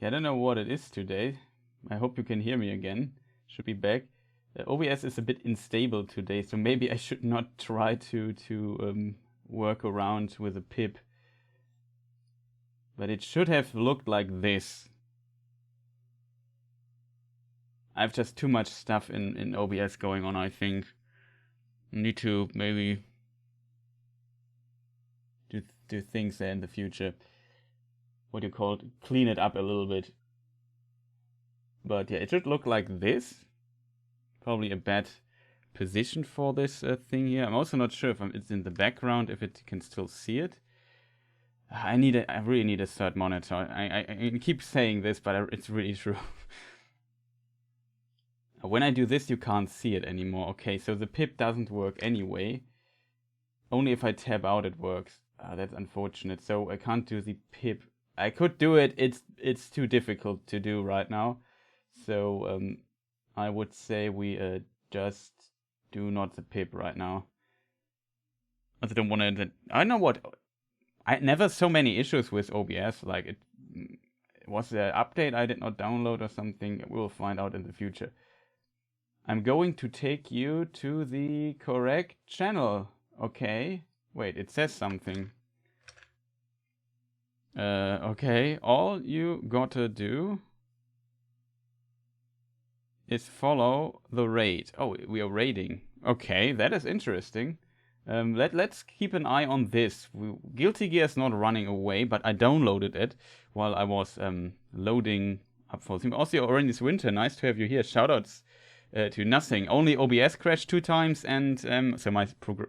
Yeah, I don't know what it is today. I hope you can hear me again. Should be back. OBS is a bit unstable today, so maybe I should not try to work around with a pip. But it should have looked like this. I have just too much stuff in OBS going on, I think. Need to maybe do things there in the future. What do you call it? Clean it up a little bit. But yeah, it should look like this. Probably a bad position for this thing here. I'm also not sure if it's in the background, if it can still see it. I really need a third monitor. I keep saying this, but it's really true. When I do this, you can't see it anymore. Okay, so the pip doesn't work anyway. Only if I tab out it works. That's unfortunate. So I can't do the pip. I could do it. It's too difficult to do right now. So I would say we just do not the pip right now. I don't want to. I know what. I never so many issues with OBS. Like it was the update I did not download or something. We'll find out in the future. I'm going to take you to the correct channel. Okay. Wait, it says something. Okay. All you gotta do is follow the raid. Oh, we are raiding. Okay, that is interesting. Let's keep an eye on this. Guilty Gear is not running away, but I downloaded it while I was loading up for Steam. Also, Orange Winter, nice to have you here. Shoutouts to nothing. Only OBS crashed 2 times, and so my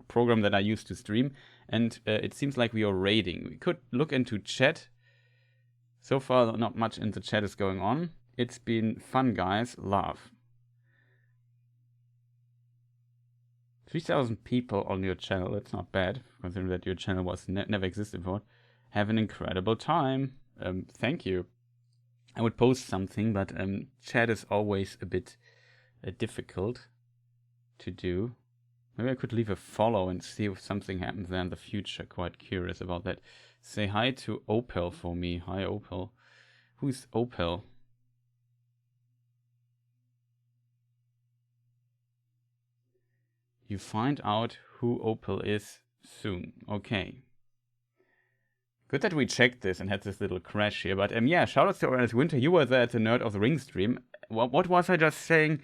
program that I used to stream. And it seems like we are raiding. We could look into chat. So far, not much in the chat is going on. It's been fun, guys. Love. 3,000 people on your channel. That's not bad, considering that your channel was never existed before. Have an incredible time. Thank you. I would post something, but chat is always a bit difficult to do. Maybe I could leave a follow and see if something happens there in the future. Quite curious about that. Say hi to Opel for me. Hi, Opel. Who's Opel? You find out who Opel is soon. Okay. Good that we checked this and had this little crash here. But yeah, shoutouts to Orange Winter. You were there at the Nerd of the Ring stream. What was I just saying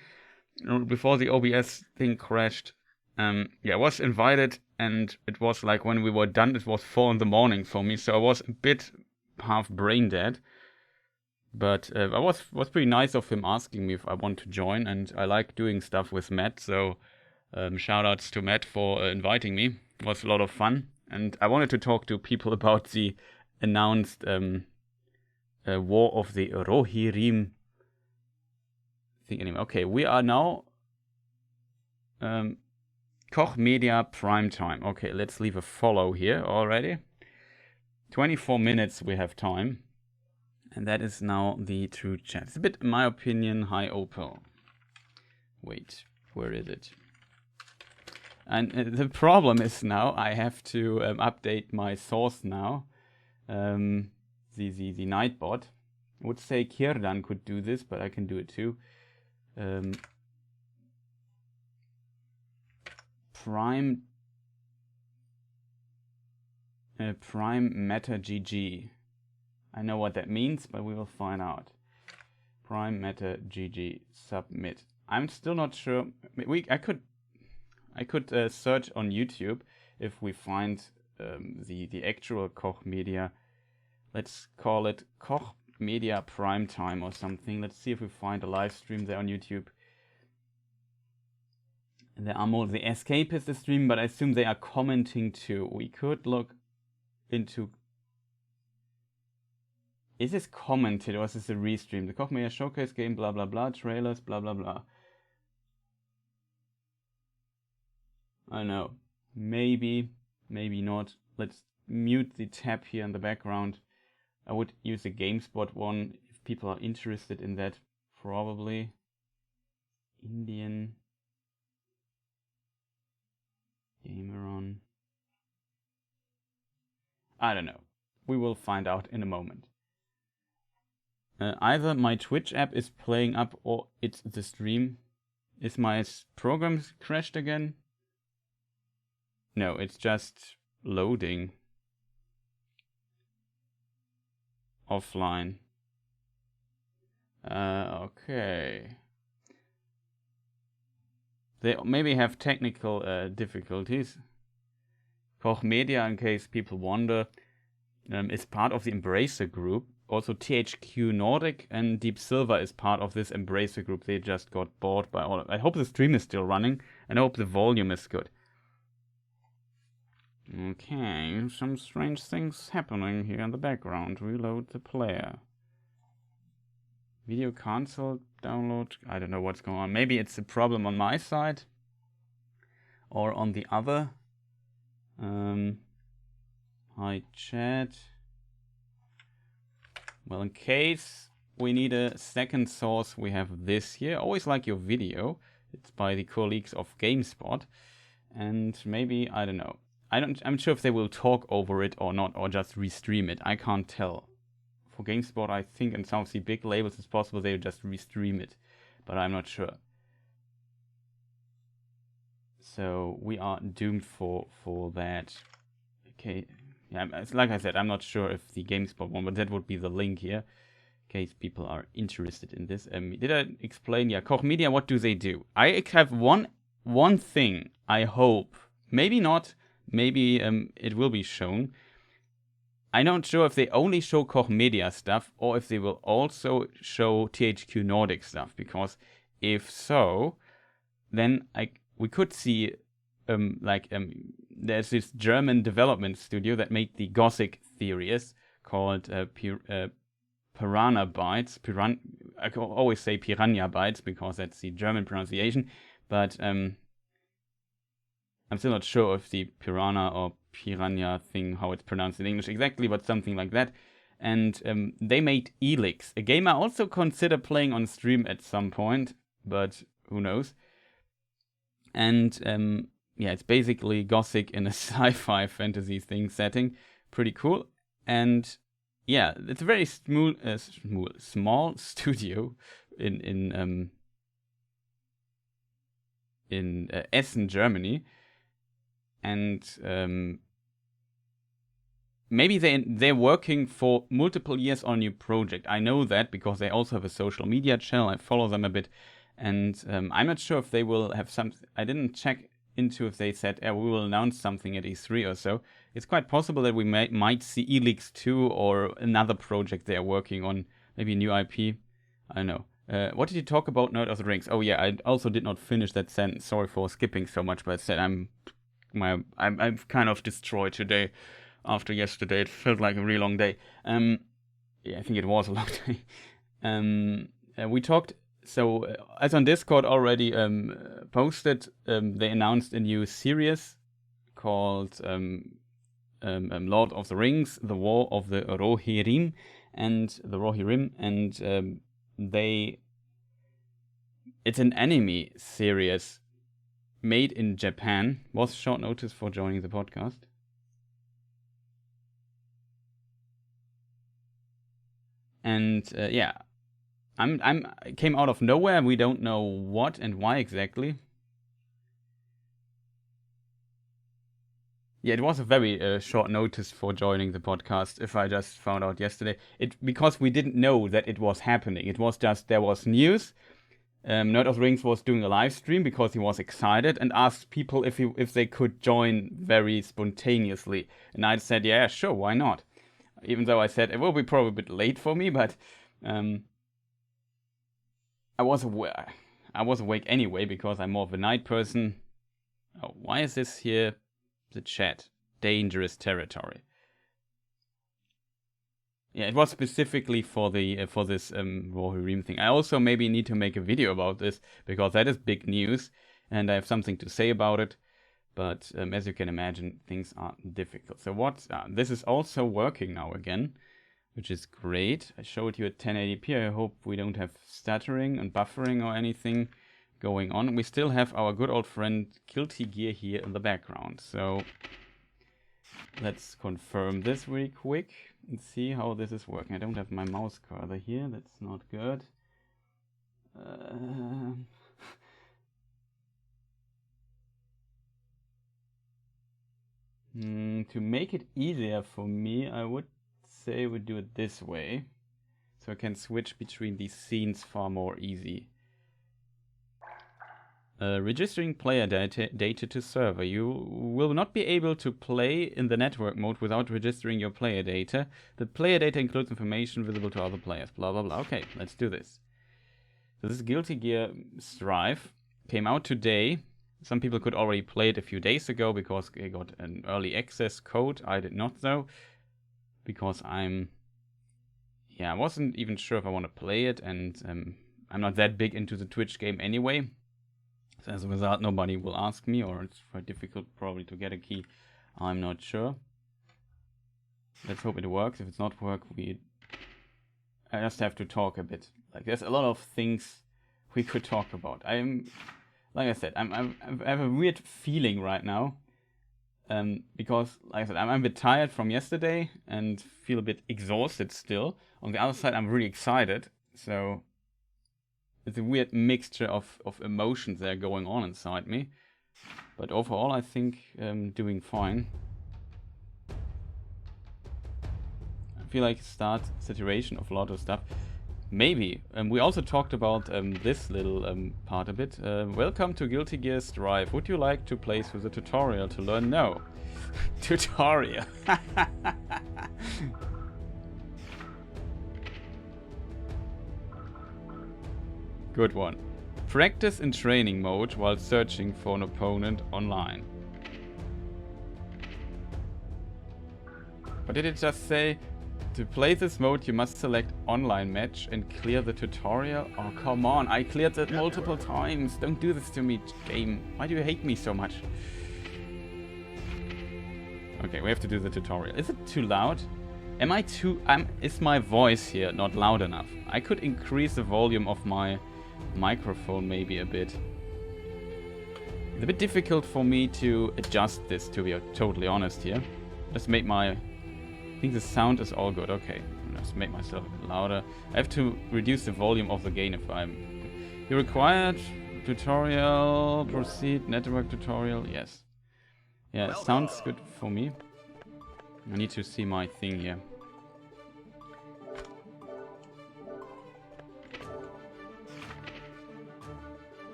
before the OBS thing crashed? Yeah, I was invited, and it was like when we were done, it was 4 in the morning for me. So I was a bit half brain dead. But I was pretty nice of him asking me if I want to join, and I like doing stuff with Matt. So shoutouts to Matt for inviting me. It was a lot of fun. And I wanted to talk to people about the announced War of the Rohirrim thing. Anyway, okay, we are now Koch Media Primetime. Okay, let's leave a follow here already. 24 minutes we have time. And that is now the true chat. It's a bit, in my opinion, high Opel. Wait, where is it? And the problem is now I have to update my source now. The Nightbot. I would say Kierdan could do this, but I can do it too. Prime Matter GG. I know what that means, but we will find out. Prime Matter GG submit. I'm still not sure. I could search on YouTube if we find the actual Koch Media. Let's call it Koch Media Primetime or something. Let's see if we find a live stream there on YouTube. There are more. The Escape is the stream, but I assume they are commenting too. We could look into. Is this commented or is this a restream? The Koch Media Showcase game, blah blah blah, trailers, blah blah blah. I don't know. Maybe, maybe not. Let's mute the tab here in the background. I would use the GameSpot one if people are interested in that. Probably. Indian Gameron. I don't know. We will find out in a moment. Either my Twitch app is playing up or it's the stream. Is my program crashed again? No, it's just loading. Offline. Okay. They maybe have technical difficulties. Koch Media, in case people wonder, is part of the Embracer group. Also, THQ Nordic and Deep Silver is part of this Embracer group. They just got bought by all. I hope the stream is still running, and I hope the volume is good. Okay, some strange things happening here in the background. Reload the player. Video console download. I don't know what's going on. Maybe it's a problem on my side or on the other. Hi chat. Well, in case we need a second source, we have this here. Always like your video. It's by the colleagues of GameSpot. And maybe, I don't know. I'm not sure if they will talk over it or not, or just restream it. I can't tell. For GameSpot, I think, and some of the big labels, it's possible they'll just restream it. But I'm not sure. So we are doomed for that. Okay. Yeah, it's like I said, I'm not sure if the GameSpot one, but that would be the link here. In case people are interested in this. Did I explain? Yeah, Koch Media, what do they do? I have one thing, I hope. Maybe not. Maybe it will be shown. I'm not sure if they only show Koch Media stuff or if they will also show THQ Nordic stuff. Because if so, then we could see there's this German development studio that made the Gothic series called Piranha Bytes. I can always say Piranha Bytes because that's the German pronunciation, but I'm still not sure if the Piranha or Piranha thing, how it's pronounced in English exactly, but something like that. And they made Elix, a game I also consider playing on stream at some point, but who knows. And yeah, it's basically Gothic in a sci-fi fantasy thing setting. Pretty cool. And yeah, it's a very small studio in Essen, Germany. And maybe they're working for multiple years on a new project. I know that because they also have a social media channel. I follow them a bit. And I'm not sure if they will have some. I didn't check into if they said, we will announce something at E3 or so. It's quite possible that we might see Elix 2 or another project they are working on. Maybe a new IP. I don't know. What did you talk about, Lord of the Rings? Oh yeah, I also did not finish that sentence. Sorry for skipping so much, but I said I'm kind of destroyed today. After yesterday, it felt like a really long day. Yeah, I think it was a long day. We talked. So, as on Discord already posted, they announced a new series called Lord of the Rings: The War of the Rohirrim, and it's an anime series made in Japan. Was short notice for joining the podcast. And yeah. I came out of nowhere. We don't know what and why exactly. Yeah, it was a very short notice for joining the podcast. If I just found out yesterday, because we didn't know that it was happening. It was just there was news. Nerd of the Rings was doing a live stream because he was excited and asked people if they could join very spontaneously. And I said, yeah, sure, why not? Even though I said it will be probably a bit late for me, but. I was awake anyway because I'm more of a night person. Oh, why is this here? The chat. Dangerous territory. Yeah, it was specifically for this Rohirrim thing. I also maybe need to make a video about this because that is big news and I have something to say about it. But as you can imagine, things are difficult. So this is also working now again, which is great. I showed you at 1080p. I hope we don't have stuttering and buffering or anything going on. We still have our good old friend Guilty Gear here in the background. So let's confirm this really quick. and see how this is working. I don't have my mouse cursor here. That's not good. To make it easier for me, I would say we do it this way. So I can switch between these scenes far more easy. Registering player data to server. You will not be able to play in the network mode without registering your player data. The player data includes information visible to other players. Blah, blah, blah. Okay, let's do this. So this is Guilty Gear Strive. Came out today. Some people could already play it a few days ago because they got an early access code. I did not though. Because I wasn't even sure if I want to play it, and I'm not that big into the Twitch game anyway. So as a result, nobody will ask me, or it's very difficult probably to get a key. I'm not sure. Let's hope it works. If it's not work, I just have to talk a bit. Like, there's a lot of things we could talk about. Like I said, I have a weird feeling right now. Because, like I said, I'm a bit tired from yesterday and feel a bit exhausted still. On the other side, I'm really excited. So it's a weird mixture of emotions that are going on inside me. But overall, I think I'm doing fine. I feel like start saturation of a lot of stuff. Maybe. We also talked about this little part a bit. Welcome to Guilty Gear Strive. Would you like to play through the tutorial to learn? No. Tutorial. Good one. Practice in training mode while searching for an opponent online. What did it just say? To play this mode, you must select online match and clear the tutorial. Oh, come on. I cleared that multiple times. Don't do this to me, game. Why do you hate me so much? Okay, we have to do the tutorial. Is it too loud? Am I too... is my voice here not loud enough? I could increase the volume of my microphone maybe a bit. It's a bit difficult for me to adjust this, to be totally honest here. Just make my... I think the sound is all good. Okay, just make myself a bit louder. I have to reduce the volume of the gain if I'm... You required tutorial, proceed, network tutorial, yes. Yeah, it sounds good for me. I need to see my thing here.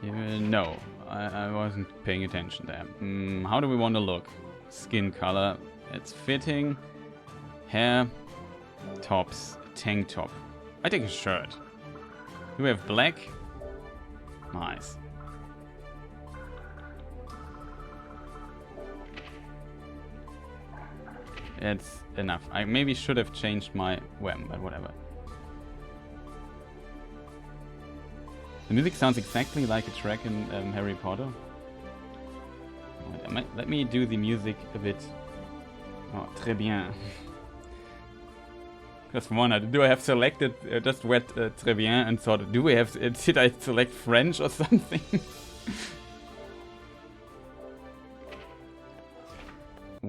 No, I wasn't paying attention there. How do we want to look? Skin color, it's fitting. Hair, tops, tank top. I take a shirt. Do we have black? Nice. It's enough. I maybe should have changed my weapon, but whatever. The music sounds exactly like a track in Harry Potter. Let me do the music a bit. Oh, très bien. Just wondered, do I have selected, just read très bien and thought, did I select French or something?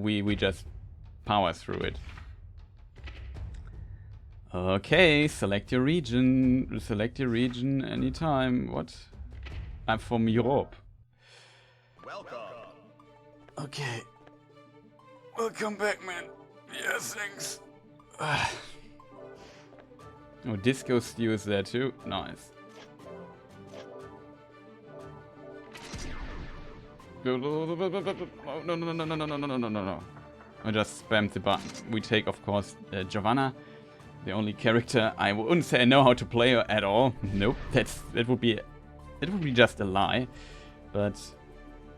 we just power through it. Okay, select your region. Select your region anytime. What? I'm from Europe. Welcome. Okay. Welcome back, man. Yeah, thanks. Oh, Disco Stew is there too. Nice. No, no. I just spammed the button. We take, of course, Giovanna. The only character I wouldn't say I know how to play her at all. Nope, it would be just a lie. But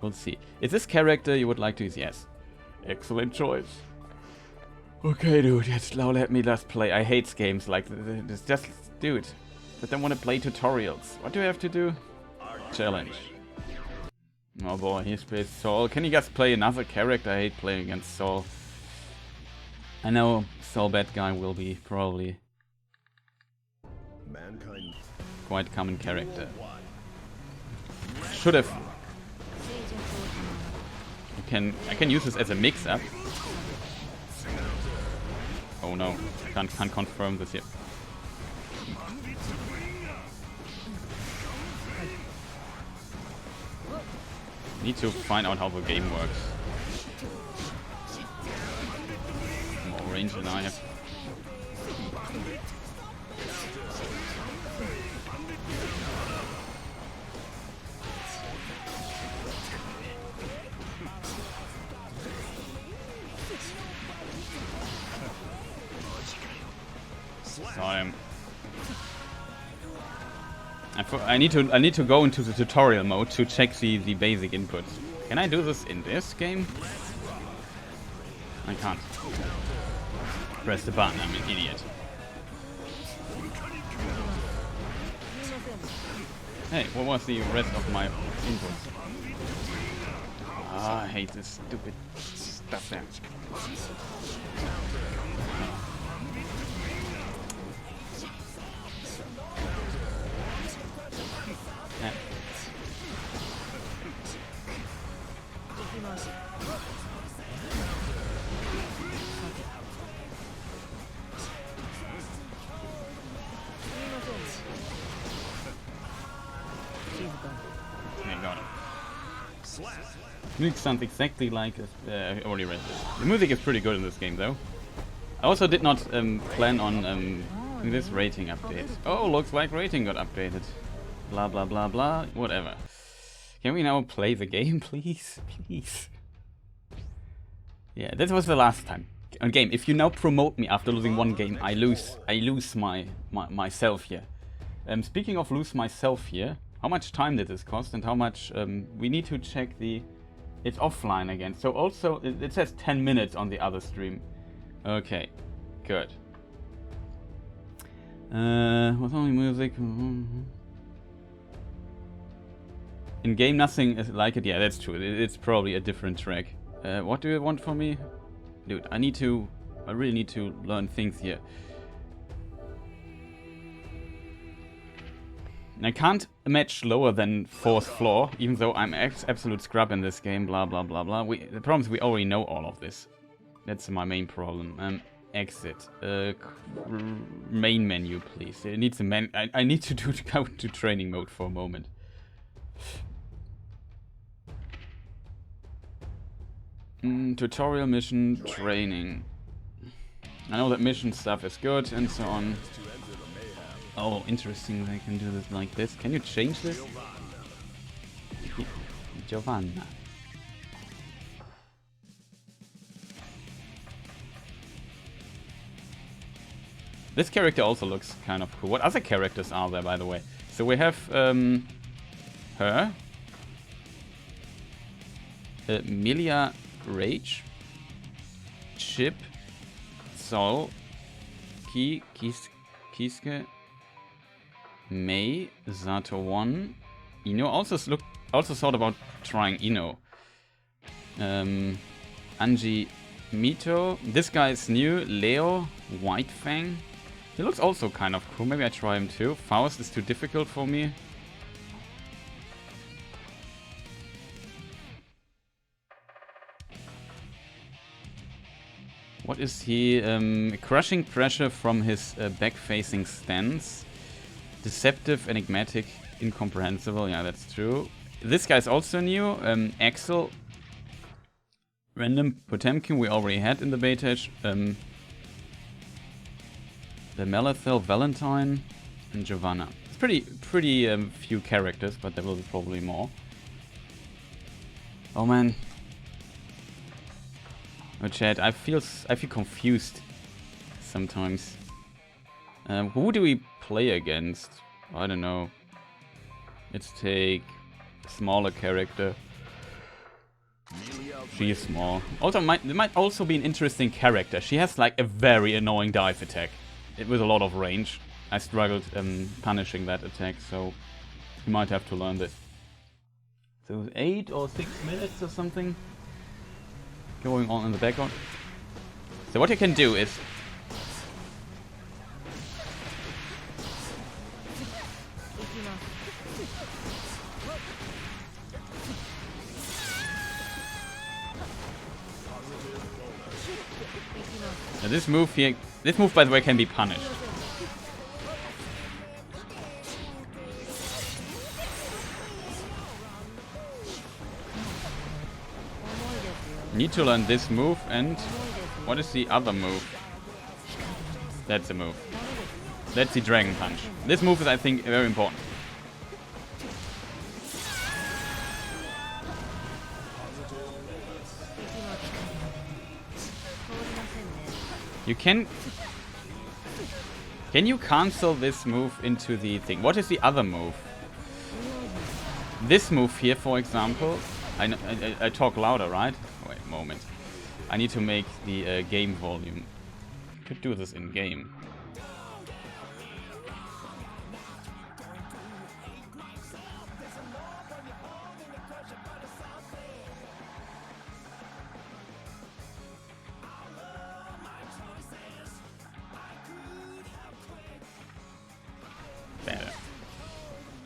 we'll see. Is this character you would like to use? Yes. Excellent choice. Okay, dude, now let me just play. I hate games like this. Just, dude, I don't want to play tutorials. What do I have to do? Challenge. Oh boy, he plays Saul. Can you guys play another character? I hate playing against Saul. I know Saul Bad Guy will be probably quite common character. Should have. I can use this as a mix-up. Oh no, can't confirm this yet. Need to find out how the game works. More range than I have. I need to go into the tutorial mode to check the basic inputs. Can I do this in this game? I can't. Press the button, I'm an idiot. Hey, what was the rest of my inputs? Ah, I hate this stupid stuff there. Yeah. Okay, got it. Music sounds exactly like I already read this. The music is pretty good in this game, though. I also did not plan on this rating update. Oh, looks like rating got updated. Blah blah blah blah. Whatever. Can we now play the game, please? Please. Yeah, this was the last time. On game, if you now promote me after losing one game, I lose myself here. Speaking of lose myself here, how much time did this cost and how much we need to check the it's offline again. So also it says 10 minutes on the other stream. Okay, good. What's only music? In game, nothing is like it. Yeah, that's true. It's probably a different track. What do you want from me? Dude, I really need to learn things here. And I can't match lower than 4th floor, even though I'm absolute scrub in this game, blah blah blah blah. The problem is we already know all of this. That's my main problem. Exit. Main menu, please. It needs a I need to go to training mode for a moment. Tutorial mission training. I know that mission stuff is good and so on. Oh, interesting. They can do this like this. Can you change this? Giovanna. This character also looks kind of cool. What other characters are there, by the way? So we have her. Milia Rage. Chip. Sol. Kiske. Mei. Zato 1. Ino. Also thought about trying Ino. Anji Mito. This guy is new. Leo. White Fang. He looks also kind of cool. Maybe I try him too. Faust is too difficult for me. What is he? Crushing pressure from his back-facing stance. Deceptive, enigmatic, incomprehensible. Yeah, that's true. This guy's also new. Axel. Random Potemkin we already had in the beta. The Malathel, Valentine, and Giovanna. It's pretty few characters, but there will be probably more. Oh man. Oh chat, I feel confused sometimes. Who do we play against? I don't know. Let's take a smaller character. She is small. Also, it might also be an interesting character. She has like a very annoying dive attack. With a lot of range. I struggled punishing that attack, so you might have to learn this. So 8 or 6 minutes or something going on in the background. So what you can do is now this move here This move, by the way, can be punished. Need to learn this move, and what is the other move? That's the move. That's the Dragon Punch. This move is, I think, very important. You can you cancel this move into the thing? What is the other move? This move here, for example. I talk louder, right? Wait a moment. I need to make the game volume. Could do this in game. Better.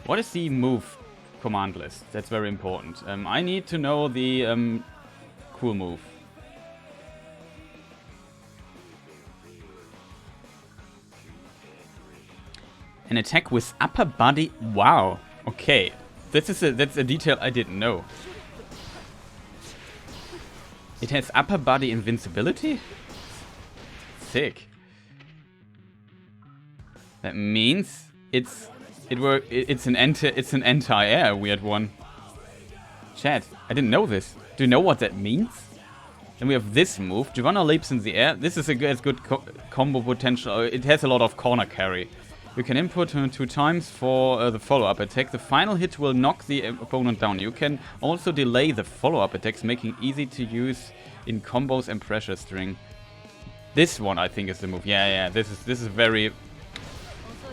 What is the move command list? That's very important. I need to know the cool move. An attack with upper body. Wow. Okay. That's a detail I didn't know. It has upper body invincibility? Sick. That means it's an anti-air weird one. Chat, I didn't know this. Do you know what that means? Then we have this move. Giovanna leaps in the air. This is a good combo potential. It has a lot of corner carry. You can input 2 times for the follow-up attack. The final hit will knock the opponent down. You can also delay the follow-up attacks, making it easy to use in combos and pressure string. This one, I think, is the move. Yeah. This is very.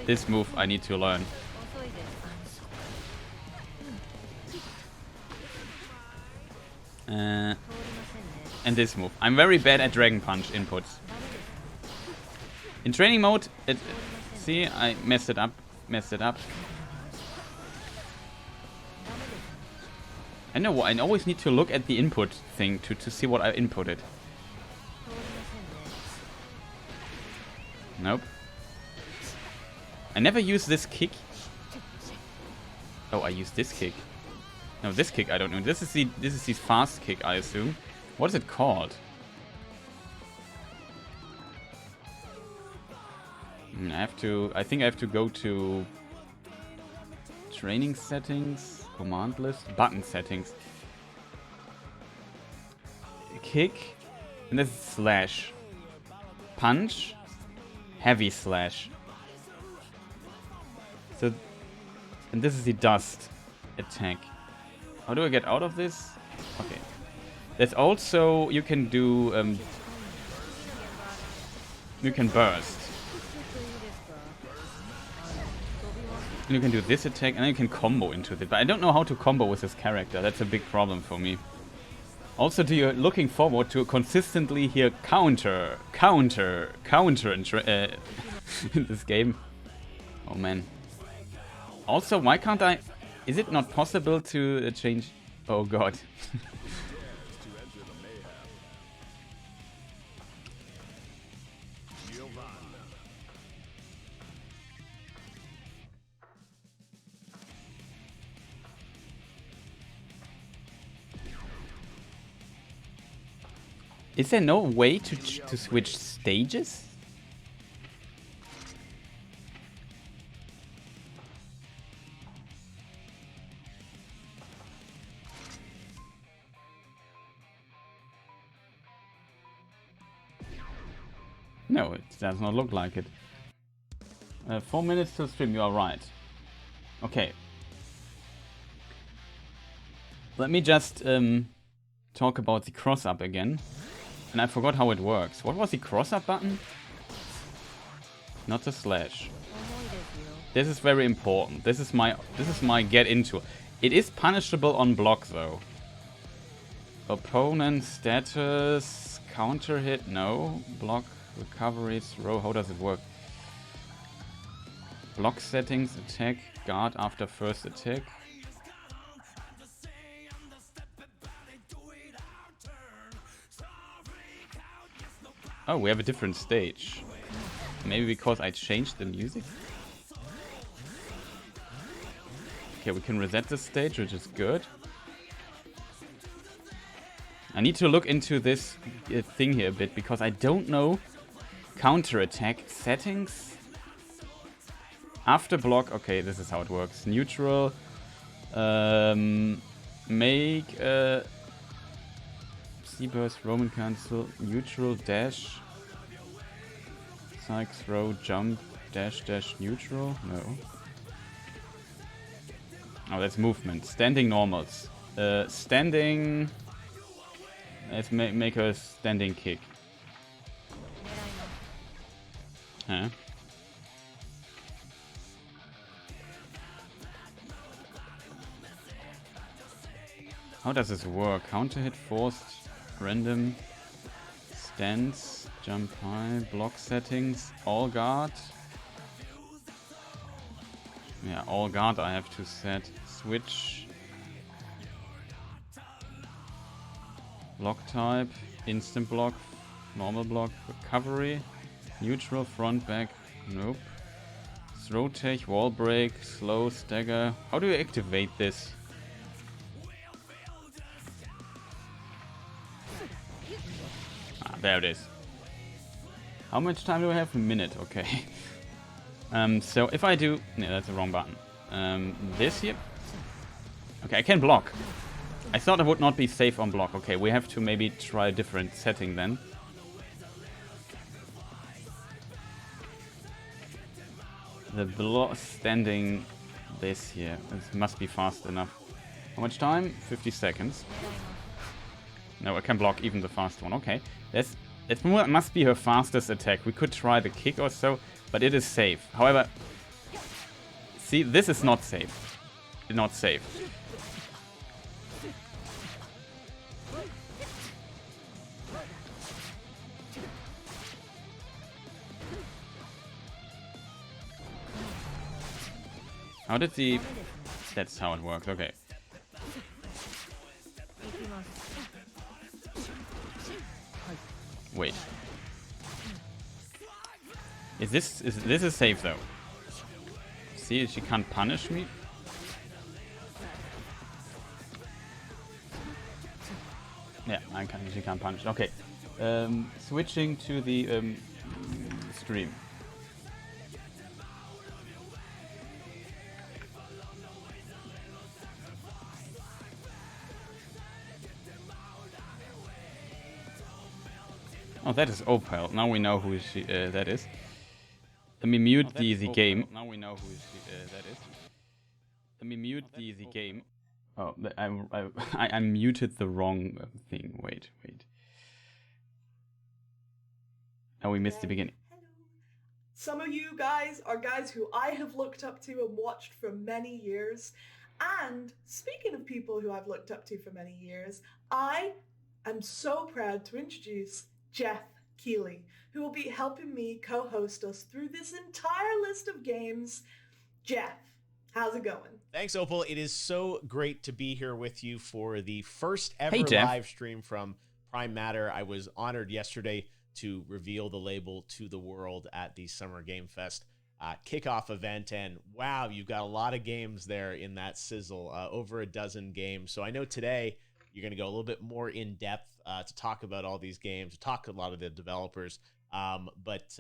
This move I need to learn. And this move. I'm very bad at Dragon Punch inputs. In training mode, see, I messed it up. I know, I always need to look at the input thing to see what I inputted. Nope. I never use this kick. Oh, I use this kick. No, this kick I don't know. This is the fast kick, I assume. What is it called? I think I have to go to training settings, command list, button settings. Kick, and this is slash. Punch, heavy slash. So, and this is the dust attack. How do I get out of this? Okay. There's also, you can do, you can burst. And you can do this attack, and then you can combo into it. But I don't know how to combo with this character. That's a big problem for me. Also, looking forward to consistently hear counter in this game. Oh man. Also, why can't I... Is it not possible to change... Oh god. Is there no way to switch stages? No, it does not look like it. 4 minutes till stream, you are right. Okay. Let me just talk about the cross-up again. And I forgot how it works. What was the cross-up button? Not the slash. This is very important. This is my get into. It is punishable on block though. Opponent status, counter hit, no. Block, recovery, throw, how does it work? Block settings, attack, guard after first attack. Oh, we have a different stage. Maybe because I changed the music? Okay, we can reset the stage, which is good. I need to look into this thing here a bit, because I don't know. Counter-attack settings? After block, okay, this is how it works. Neutral. Make C-burst, Roman cancel, neutral, dash. Psych, throw, jump, dash, dash, neutral? No. Oh, that's movement. Standing normals. Standing... Let's make a standing kick. Huh? How does this work? Counter hit, forced, random, stance, jump high, block settings, all guard. Yeah, all guard I have to set. Switch. Block type, instant block, normal block, recovery, neutral, front, back, nope. Throw tech, wall break, slow, stagger. How do you activate this? Ah, there it is. How much time do I have? A minute, okay. So if I do... No, that's the wrong button. This here. Okay, I can block. I thought it would not be safe on block. Okay, we have to maybe try a different setting then. The block standing this here. This must be fast enough. How much time? 50 seconds. No, I can block even the fast one. Okay. That must be her fastest attack. We could try the kick or so, but it is safe. However, see, this is not safe. Not safe. How did the... That's how it works, okay. Wait. This is safe though. See, she can't punish me. Yeah, she can't punish. Okay. Switching to the stream. Oh, that is Opal. Now we know who she that is. Let me mute the game. Now we know who that is. Let me mute the game. Oh, I muted the wrong thing. Wait. Oh, we missed the beginning. Hello. Some of you guys are guys who I have looked up to and watched for many years. And speaking of people who I've looked up to for many years, I am so proud to introduce Jeff Keighley, who will be helping me co-host us through this entire list of games. Jeff, how's it going? Thanks, Opal. It is so great to be here with you for the first ever live stream from Prime Matter. I was honored yesterday to reveal the label to the world at the Summer Game Fest kickoff event. And wow, you've got a lot of games there in that sizzle, over a dozen games. So I know today you're going to go a little bit more in depth to talk about all these games, to talk to a lot of the developers. But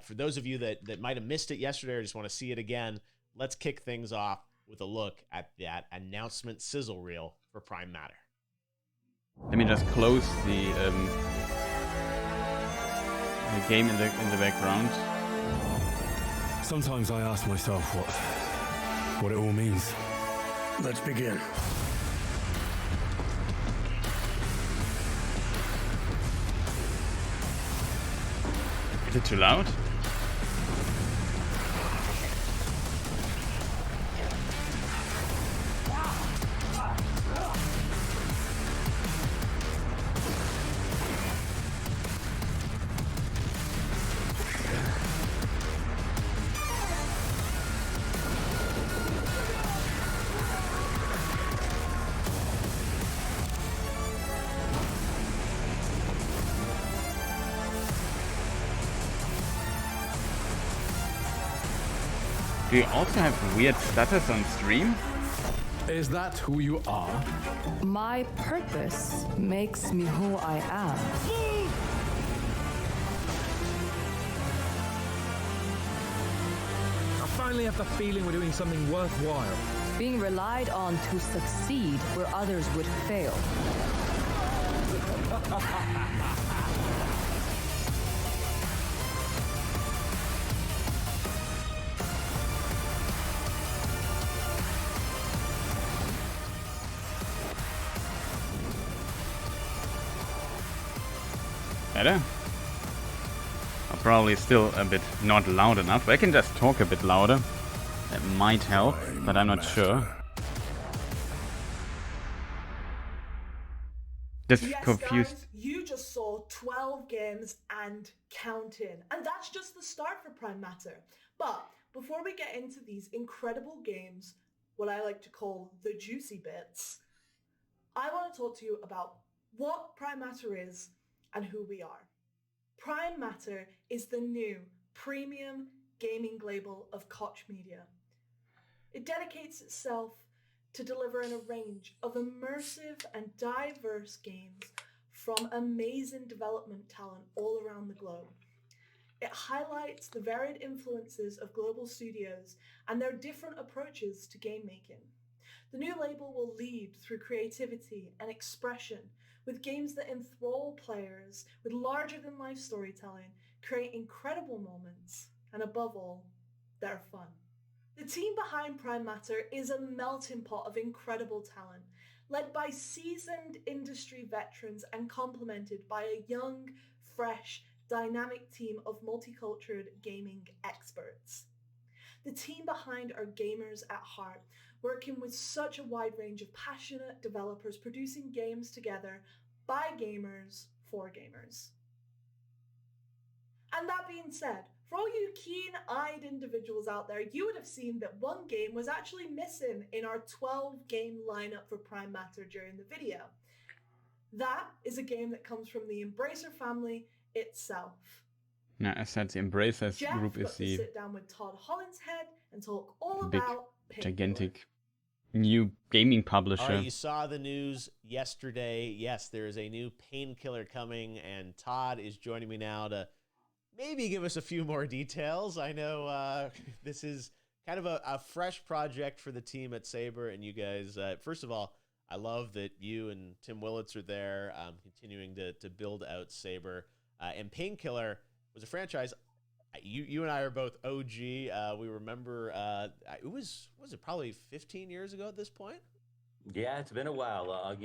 for those of you that might have missed it yesterday or just want to see it again, let's kick things off with a look at that announcement sizzle reel for Prime Matter. Let me just close the game in the background. Sometimes I ask myself what it all means. Let's begin. Is it too loud? Do you also have weird stutters on stream? Is that who you are? My purpose makes me who I am. I finally have the feeling we're doing something worthwhile. Being relied on to succeed where others would fail. Better? I'm probably still a bit not loud enough. I can just talk a bit louder. That might help, but I'm not sure. Just yes, confused. Guys, you just saw 12 games and counting. And that's just the start for Prime Matter. But before we get into these incredible games, what I like to call the juicy bits, I want to talk to you about what Prime Matter is and who we are. Prime Matter is the new premium gaming label of Koch Media. It dedicates itself to delivering a range of immersive and diverse games from amazing development talent all around the globe. It highlights the varied influences of global studios and their different approaches to game making. The new label will lead through creativity and expression, with games that enthrall players with larger-than-life storytelling, create incredible moments, and above all, they're fun. The team behind Prime Matter is a melting pot of incredible talent, led by seasoned industry veterans and complemented by a young, fresh, dynamic team of multicultural gaming experts. The team behind are gamers at heart, working with such a wide range of passionate developers producing games together by gamers for gamers. And that being said, for all you keen-eyed individuals out there, you would have seen that one game was actually missing in our 12-game lineup for Prime Matter during the video. That is a game that comes from the Embracer family itself. Yeah, as said, the Embracers Jeff group is got to the sit down with Todd Hollinshead and talk all big, about Painkiller. gigantic new gaming publisher. All right, you saw the news yesterday. Yes, there is a new Painkiller coming, and Todd is joining me now to maybe give us a few more details. I know this is kind of a fresh project for the team at Saber, and you guys, first of all, I love that you and Tim Willits are there, continuing to build out Saber. And Painkiller was a franchise. You and I are both OG. We remember it was it probably 15 years ago at this point? Yeah, it's been a while.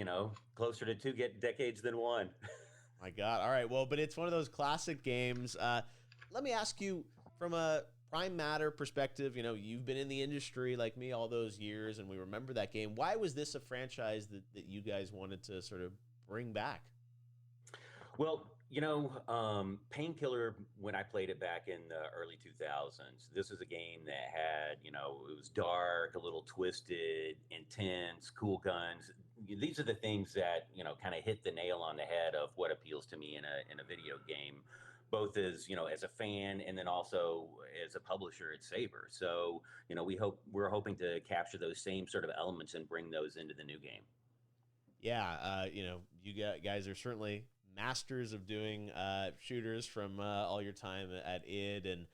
Closer to two decades than one. My God. All right. Well, but it's one of those classic games. Let me ask you, from a Prime Matter perspective, you've been in the industry like me all those years, and we remember that game. Why was this a franchise that you guys wanted to sort of bring back? Well, Painkiller, when I played it back in the early 2000s, this was a game that had, it was dark, a little twisted, intense, cool guns. These are the things that, kind of hit the nail on the head of what appeals to me in a video game, both as, as a fan and then also as a publisher at Saber. So, we're hoping to capture those same sort of elements and bring those into the new game. Yeah, you guys are certainly masters of doing shooters from all your time at id, and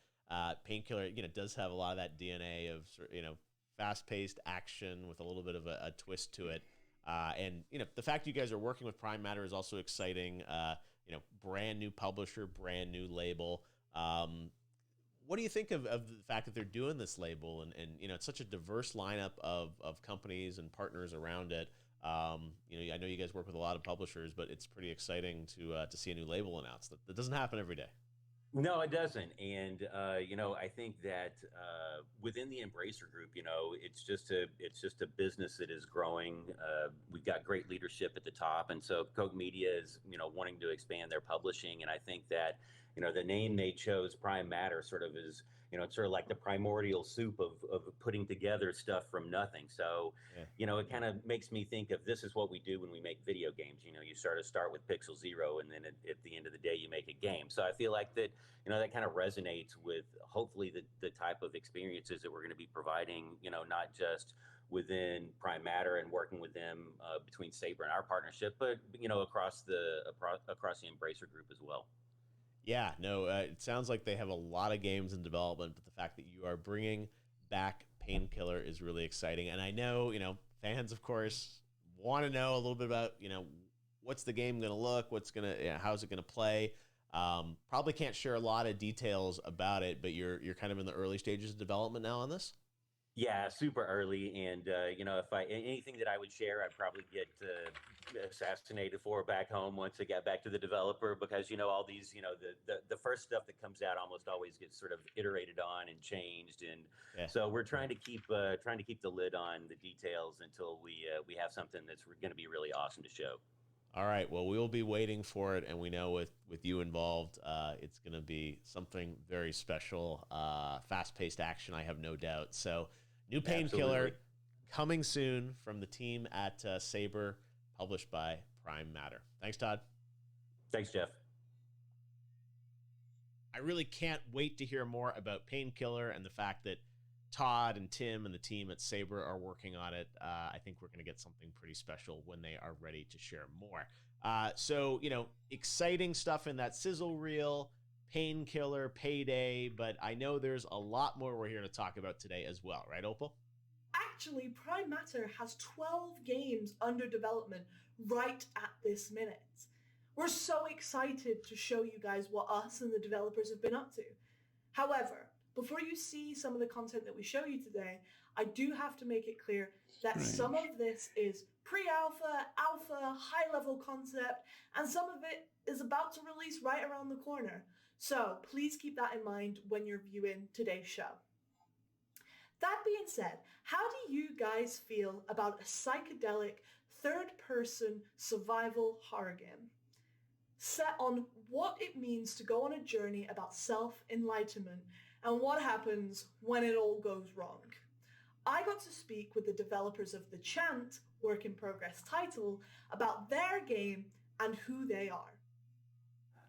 Painkiller does have a lot of that DNA of fast-paced action with a little bit of a twist to it, and the fact you guys are working with Prime Matter is also exciting. Brand new publisher, brand new label. What do you think of the fact that they're doing this label, and it's such a diverse lineup of companies and partners around it? I know you guys work with a lot of publishers, but it's pretty exciting to see a new label announced. That doesn't happen every day. No, it doesn't. And I think that within the Embracer group, it's just a business that is growing. We've got great leadership at the top, and so Koch Media is wanting to expand their publishing. And I think that the name they chose, Prime Matter, sort of is it's sort of like the primordial soup of putting together stuff from nothing. So, it kind of makes me think of this is what we do when we make video games. You start with pixel zero, and then at the end of the day, you make a game. So I feel like that, that kind of resonates with hopefully the type of experiences that we're going to be providing, not just within Prime Matter and working with them between Saber and our partnership, but, across the Embracer group as well. Yeah, no, it sounds like they have a lot of games in development, but the fact that you are bringing back Painkiller is really exciting. And I know, fans, of course, want to know a little bit about, what's the game going to look, how's it going to play. Probably can't share a lot of details about it, but you're kind of in the early stages of development now on this. Yeah, super early, and if anything that I would share, I'd probably get assassinated for back home once I got back to the developer, because all these the first stuff that comes out almost always gets sort of iterated on and changed, and so we're trying to keep the lid on the details until we have something that's going to be really awesome to show. All right, well, we will be waiting for it, and we know with you involved, it's going to be something very special, fast-paced action, I have no doubt. So, new Painkiller coming soon from the team at Saber, published by Prime Matter. Thanks, Todd. Thanks, Jeff. I really can't wait to hear more about Painkiller and the fact that Todd and Tim and the team at Saber are working on it. I think we're going to get something pretty special when they are ready to share more. So, exciting stuff in that sizzle reel, Painkiller, Payday, but I know there's a lot more we're here to talk about today as well, right, Opal? Actually, Prime Matter has 12 games under development right at this minute. We're so excited to show you guys what us and the developers have been up to. However, before you see some of the content that we show you today, I do have to make it clear that some of this is pre-alpha, alpha, high-level concept, and some of it is about to release right around the corner. So please keep that in mind when you're viewing today's show. That being said, how do you guys feel about a psychedelic third-person survival horror game set on what it means to go on a journey about self-enlightenment and what happens when it all goes wrong? I got to speak with the developers of The Chant, work in progress title, about their game and who they are.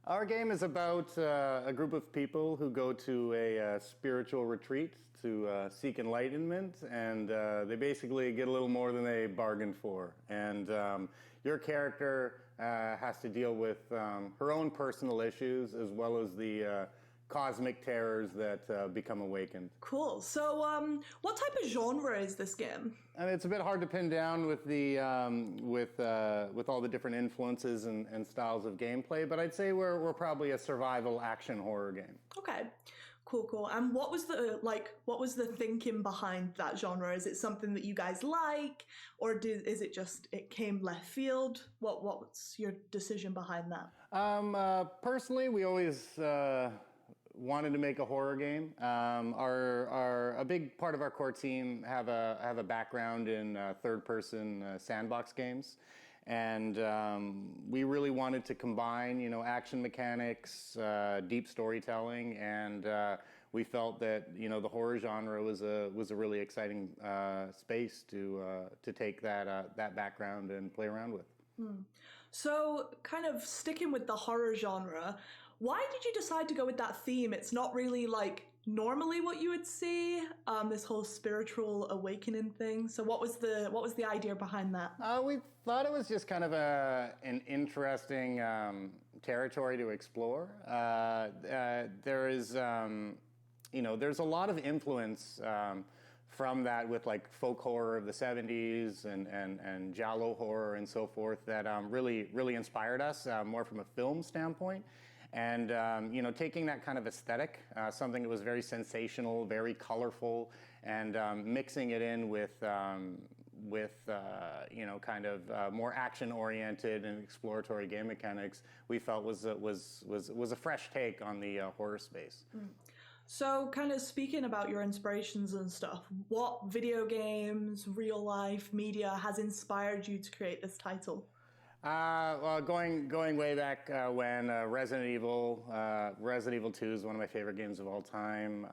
Our game is about a group of people who go to a spiritual retreat to seek enlightenment, and they basically get a little more than they bargained for. And your character has to deal with her own personal issues as well as the cosmic terrors that become awakened. Cool. So, what type of genre is this game? And it's a bit hard to pin down with the with all the different influences and styles of gameplay, but I'd say we're probably a survival action horror game. Okay. Cool. And what was the thinking behind that genre? Is it something that you guys like, or is it just it came left field? What's your decision behind that? Personally, we always wanted to make a horror game. A big part of our core team have a background in third-person sandbox games, and we really wanted to combine, action mechanics, deep storytelling, and we felt that the horror genre was a really exciting space to take that background and play around with. So, kind of sticking with the horror genre, why did you decide to go with that theme? It's not really like normally what you would see, this whole spiritual awakening thing. So what was the idea behind that? We thought it was just kind of an interesting territory to explore. There is, there's a lot of influence from that with like folk horror of the 70s and giallo horror and so forth that really inspired us more from a film standpoint. And, taking that kind of aesthetic, something that was very sensational, very colorful, and mixing it in with more action-oriented and exploratory game mechanics, we felt was a fresh take on the horror space. So, kind of speaking about your inspirations and stuff, what video games, real-life media has inspired you to create this title? Well, going way back when Resident Evil 2 is one of my favorite games of all time.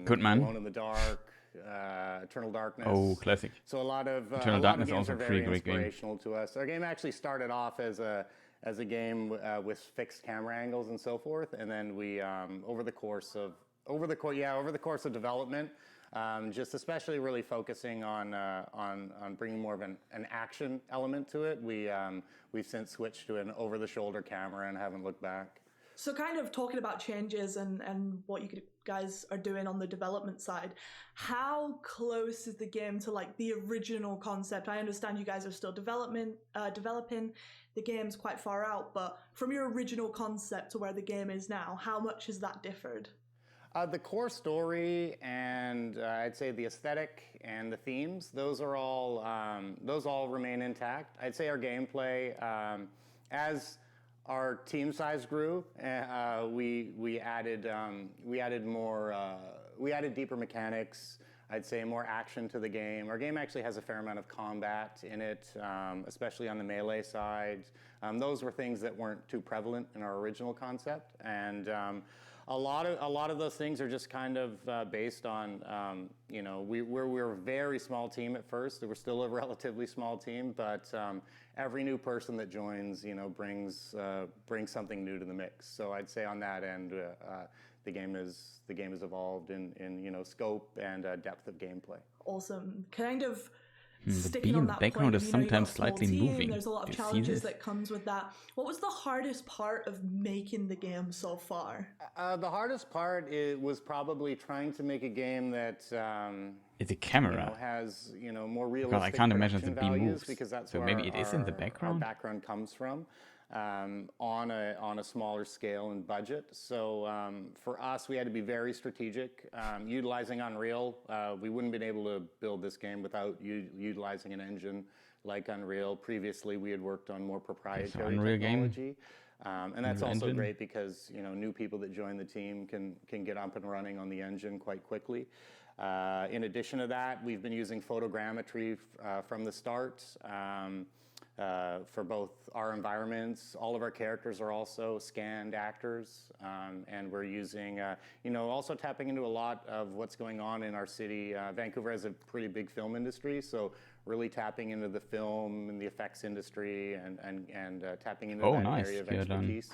Good man. Alone in the Dark, Eternal Darkness. Oh, classic. So a lot of Darkness games also are a very pretty great inspirational to us. Our game actually started off as a game with fixed camera angles and so forth, and then we over the course of development. Just especially really focusing on bringing more of an action element to it. We've since switched to an over-the-shoulder camera and haven't looked back. So kind of talking about changes and what you guys are doing on the development side, how close is the game to like the original concept? I understand you guys are still developing. The game's quite far out, but from your original concept to where the game is now, how much has that differed? The core story and I'd say the aesthetic and the themes, those all remain intact. I'd say our gameplay, as our team size grew, we added deeper mechanics. I'd say more action to the game. Our game actually has a fair amount of combat in it, especially on the melee side. Those were things that weren't too prevalent in our original concept, and a lot of those things are just kind of based on, we're a very small team at first. We're still a relatively small team, but every new person that joins, brings something new to the mix. So I'd say on that end, the game has evolved in scope and depth of gameplay. Awesome. Kind of The sticking on that background point, is sometimes you've got a small slightly team, moving. there's a lot of Do you see challenges this? that comes with that. What was the hardest part of making the game so far? The hardest part was probably trying to make a game that It's a camera. has more realistic I can't imagine production the beam values, moves. because that's So where maybe it is in the our background? background comes from, on a smaller scale and budget. So for us, we had to be very strategic, utilizing Unreal. We wouldn't have been able to build this game without utilizing an engine like Unreal. Previously, we had worked on more proprietary Unreal game? technology. And that's Unreal also engine? great because new people that join the team can get up and running on the engine quite quickly. In addition to that, we've been using photogrammetry from the start for both our environments. All of our characters are also scanned actors, and we're using, also tapping into a lot of what's going on in our city. Vancouver has a pretty big film industry, so really tapping into the film and the effects industry and tapping into that nice. area of Yeah, done. expertise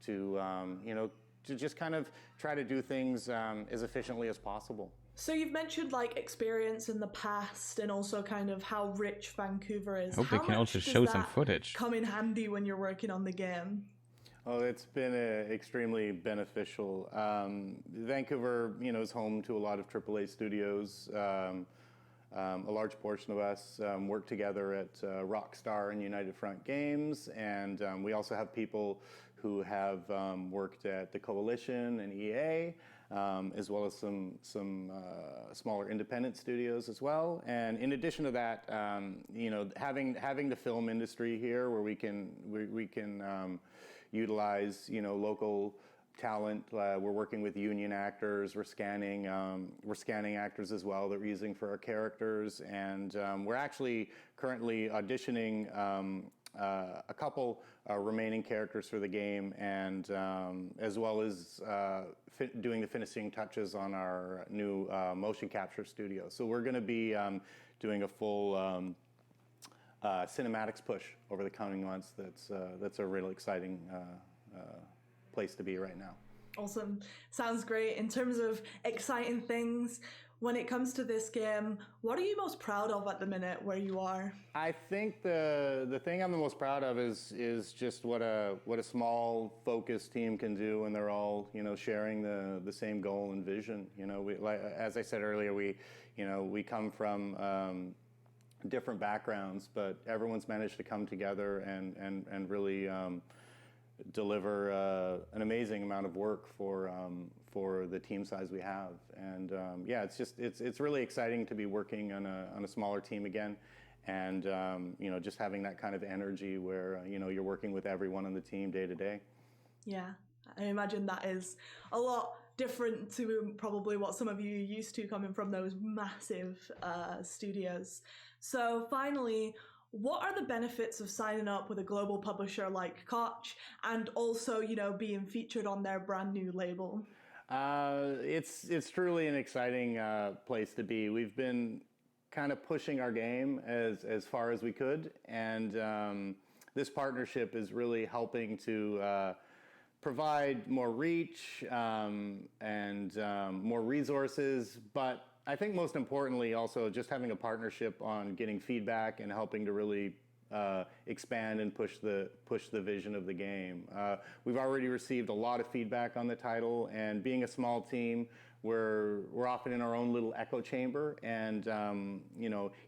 to just kind of try to do things as efficiently as possible. So you've mentioned like experience in the past and also kind of how rich Vancouver is. I hope they How can much also does show some that footage. come in handy when you're working on the game? Oh, it's been extremely beneficial. Vancouver, is home to a lot of AAA studios. A large portion of us work together at Rockstar and United Front Games, and we also have people who have worked at the Coalition and EA, as well as some smaller independent studios as well. And in addition to that, having the film industry here, where we can utilize local talent. We're working with union actors. We're scanning actors as well that we're using for our characters, and we're actually currently auditioning a couple remaining characters for the game, and as well as doing the finishing touches on our new motion capture studio. So we're going to be doing a full cinematics push over the coming months. That's a really exciting place to be right now. Awesome. Sounds great. In terms of exciting things, when it comes to this game, what are you most proud of at the minute where you are? I think the thing I'm the most proud of is just what a small focused team can do when they're all sharing the same goal and vision. As I said earlier, we come from different backgrounds, but everyone's managed to come together and really deliver an amazing amount of work for the team size we have. And it's really exciting to be working on a smaller team again, and just having that kind of energy where you're working with everyone on the team day to day. Yeah, I imagine that is a lot different to probably what some of you are used to coming from those massive studios. So finally, what are the benefits of signing up with a global publisher like Koch and also, being featured on their brand new label? It's truly an exciting place to be. We've been kind of pushing our game as far as we could, and this partnership is really helping to provide more reach and more resources, but I think most importantly also just having a partnership on getting feedback and helping to really expand and push the vision of the game. We've already received a lot of feedback on the title, and being a small team, we're often in our own little echo chamber, and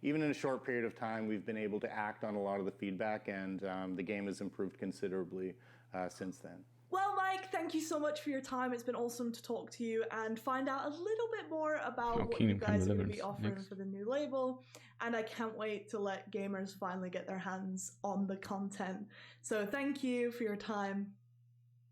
even in a short period of time, we've been able to act on a lot of the feedback, and the game has improved considerably since then. Well, Mike, thank you so much for your time. It's been awesome to talk to you and find out a little bit more about what you guys are going to be offering for the new label. And I can't wait to let gamers finally get their hands on the content. So thank you for your time.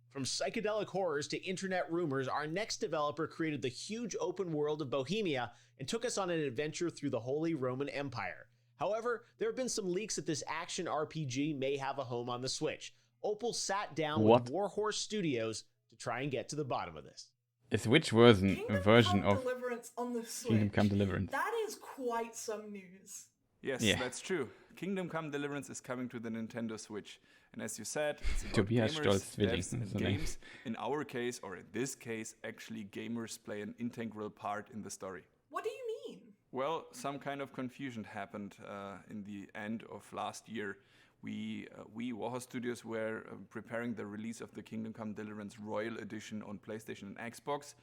From psychedelic horrors to internet rumors, our next developer created the huge open world of Bohemia and took us on an adventure through the Holy Roman Empire. However, there have been some leaks that this action RPG may have a home on the Switch. Opal sat down with Warhorse Studios to try and get to the bottom of this. A Switch version of Deliverance on the Switch. Kingdom Come Deliverance. That is quite some news. Yes, that's true. Kingdom Come Deliverance is coming to the Nintendo Switch. And as you said, it's about gamers, devs, and games. In our case, or in this case, actually gamers play an integral part in the story. What do you mean? Well, some kind of confusion happened in the end of last year. We Warhorse Studios were preparing the release of the Kingdom Come Deliverance Royal Edition on PlayStation and Xbox,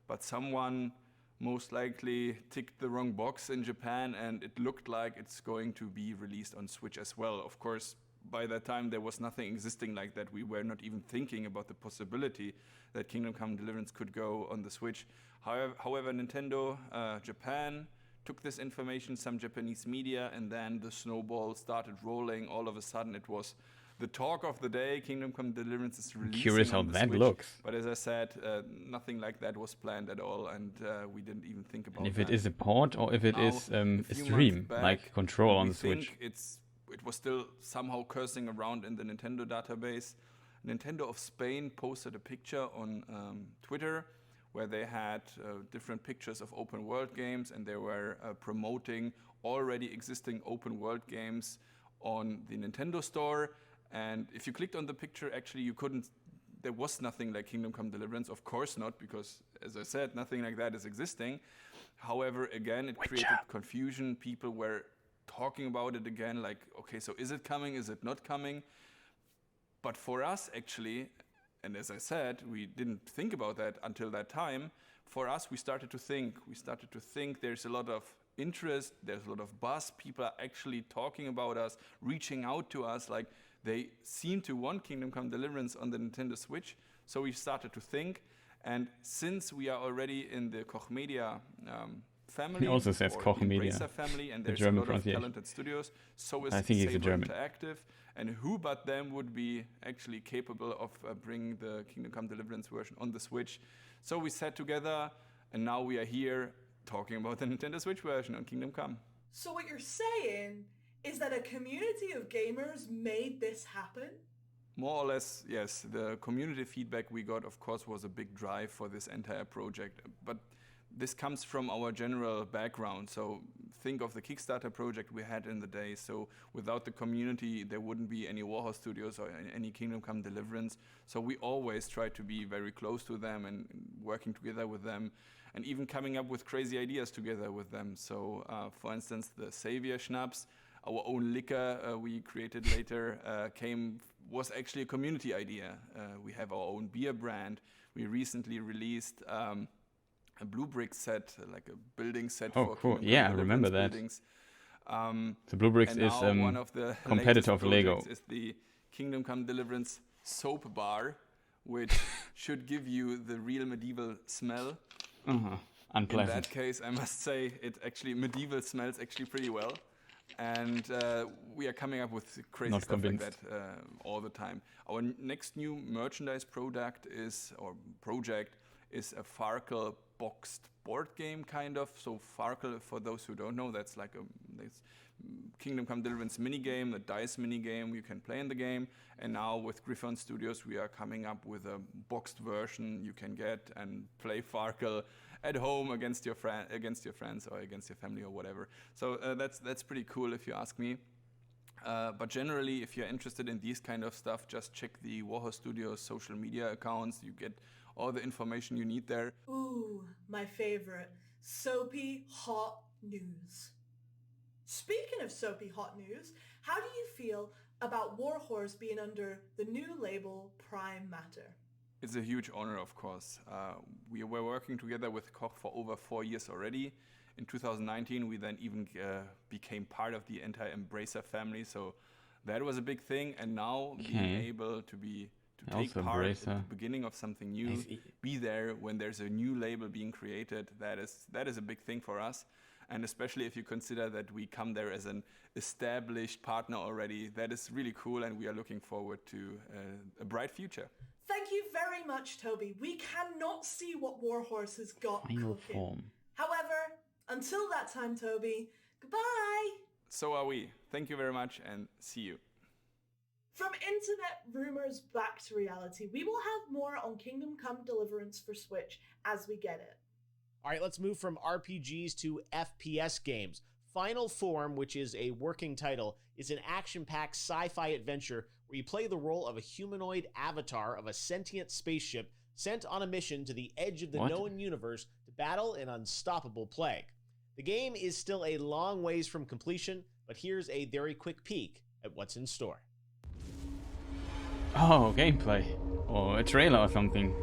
but someone most likely ticked the wrong box in Japan, and it looked like it's going to be released on Switch as well. Of course, by that time there was nothing existing like that. We were not even thinking about the possibility that Kingdom Come Deliverance could go on the Switch. However, Nintendo Japan took this information, some Japanese media, and then the snowball started rolling. All of a sudden, it was the talk of the day. Kingdom Come Deliverance is releasing. Curious how that looks. But as I said, nothing like that was planned at all, and we didn't even think about if that. it is a port or if it is a stream, like Control on the Switch. It was still somehow cursing around in the Nintendo database. Nintendo of Spain posted a picture on Twitter where they had different pictures of open world games, and they were promoting already existing open world games on the Nintendo store. And if you clicked on the picture, actually there was nothing like Kingdom Come Deliverance, of course not, because as I said, nothing like that is existing. However, again, it created confusion. People were talking about it again, like, okay, so is it coming, is it not coming? But for us, actually, and as I said, we didn't think about that until that time. For us, we started to think there's a lot of interest, there's a lot of buzz, people are actually talking about us, reaching out to us, like they seem to want Kingdom Come Deliverance on the Nintendo Switch. So we started to think, and since we are already in the Koch Media family, he also says Koch Media, family, and there's a lot of talented studios, so is Saber Interactive. And who but them would be actually capable of bringing the Kingdom Come Deliverance version on the Switch? So we sat together, and now we are here talking about the Nintendo Switch version on Kingdom Come. So what you're saying is that a community of gamers made this happen? More or less, yes. The community feedback we got, of course, was a big drive for this entire project. But this comes from our general background. So think of the Kickstarter project we had in the day. So without the community, there wouldn't be any Warhorse Studios or any Kingdom Come Deliverance. So we always try to be very close to them and working together with them, and even coming up with crazy ideas together with them. So for instance, the Savior Schnapps, our own liquor we created later, was actually a community idea. We have our own beer brand. We recently released a blue brick set, like a building set. Oh, cool. Yeah, I remember that. The Blue Bricks is one of the competitor of Lego. Is the Kingdom Come Deliverance soap bar, which should give you the real medieval smell. Unpleasant. In that case, I must say, medieval smells actually pretty well. And we are coming up with crazy stuff like that all the time. Our next new merchandise project is a Farkle boxed board game kind of. So Farkle, for those who don't know, that's like this Kingdom Come Deliverance minigame, a dice minigame you can play in the game. And now with Griffon Studios, we are coming up with a boxed version you can get and play Farkle at home against your friends or against your family or whatever. So that's pretty cool if you ask me. But generally, if you're interested in these kind of stuff, just check the Warhorse Studios social media accounts. You get all the information you need there. Ooh, my favorite, soapy hot news. Speaking of soapy hot news, how do you feel about Warhorse being under the new label Prime Matter? It's a huge honor, of course. We were working together with Koch for over 4 years already. In 2019, we then even became part of the entire Embracer family, so that was a big thing. And now being able to take part at the beginning of something new, be there when there's a new label being created, that is a big thing for us. And especially if you consider that we come there as an established partner already, that is really cool, and we are looking forward to a bright future. Thank you very much, Toby. We cannot see what Warhorse has got Final cooking. form. However, until that time, Toby, goodbye! So are we. Thank you very much, and see you. From internet rumors back to reality, we will have more on Kingdom Come Deliverance for Switch as we get it. All right, let's move from RPGs to FPS games. Final Form, which is a working title, is an action-packed sci-fi adventure where you play the role of a humanoid avatar of a sentient spaceship sent on a mission to the edge of the known universe to battle an unstoppable plague. The game is still a long ways from completion, but here's a very quick peek at what's in store. Oh, gameplay. Or a trailer or something.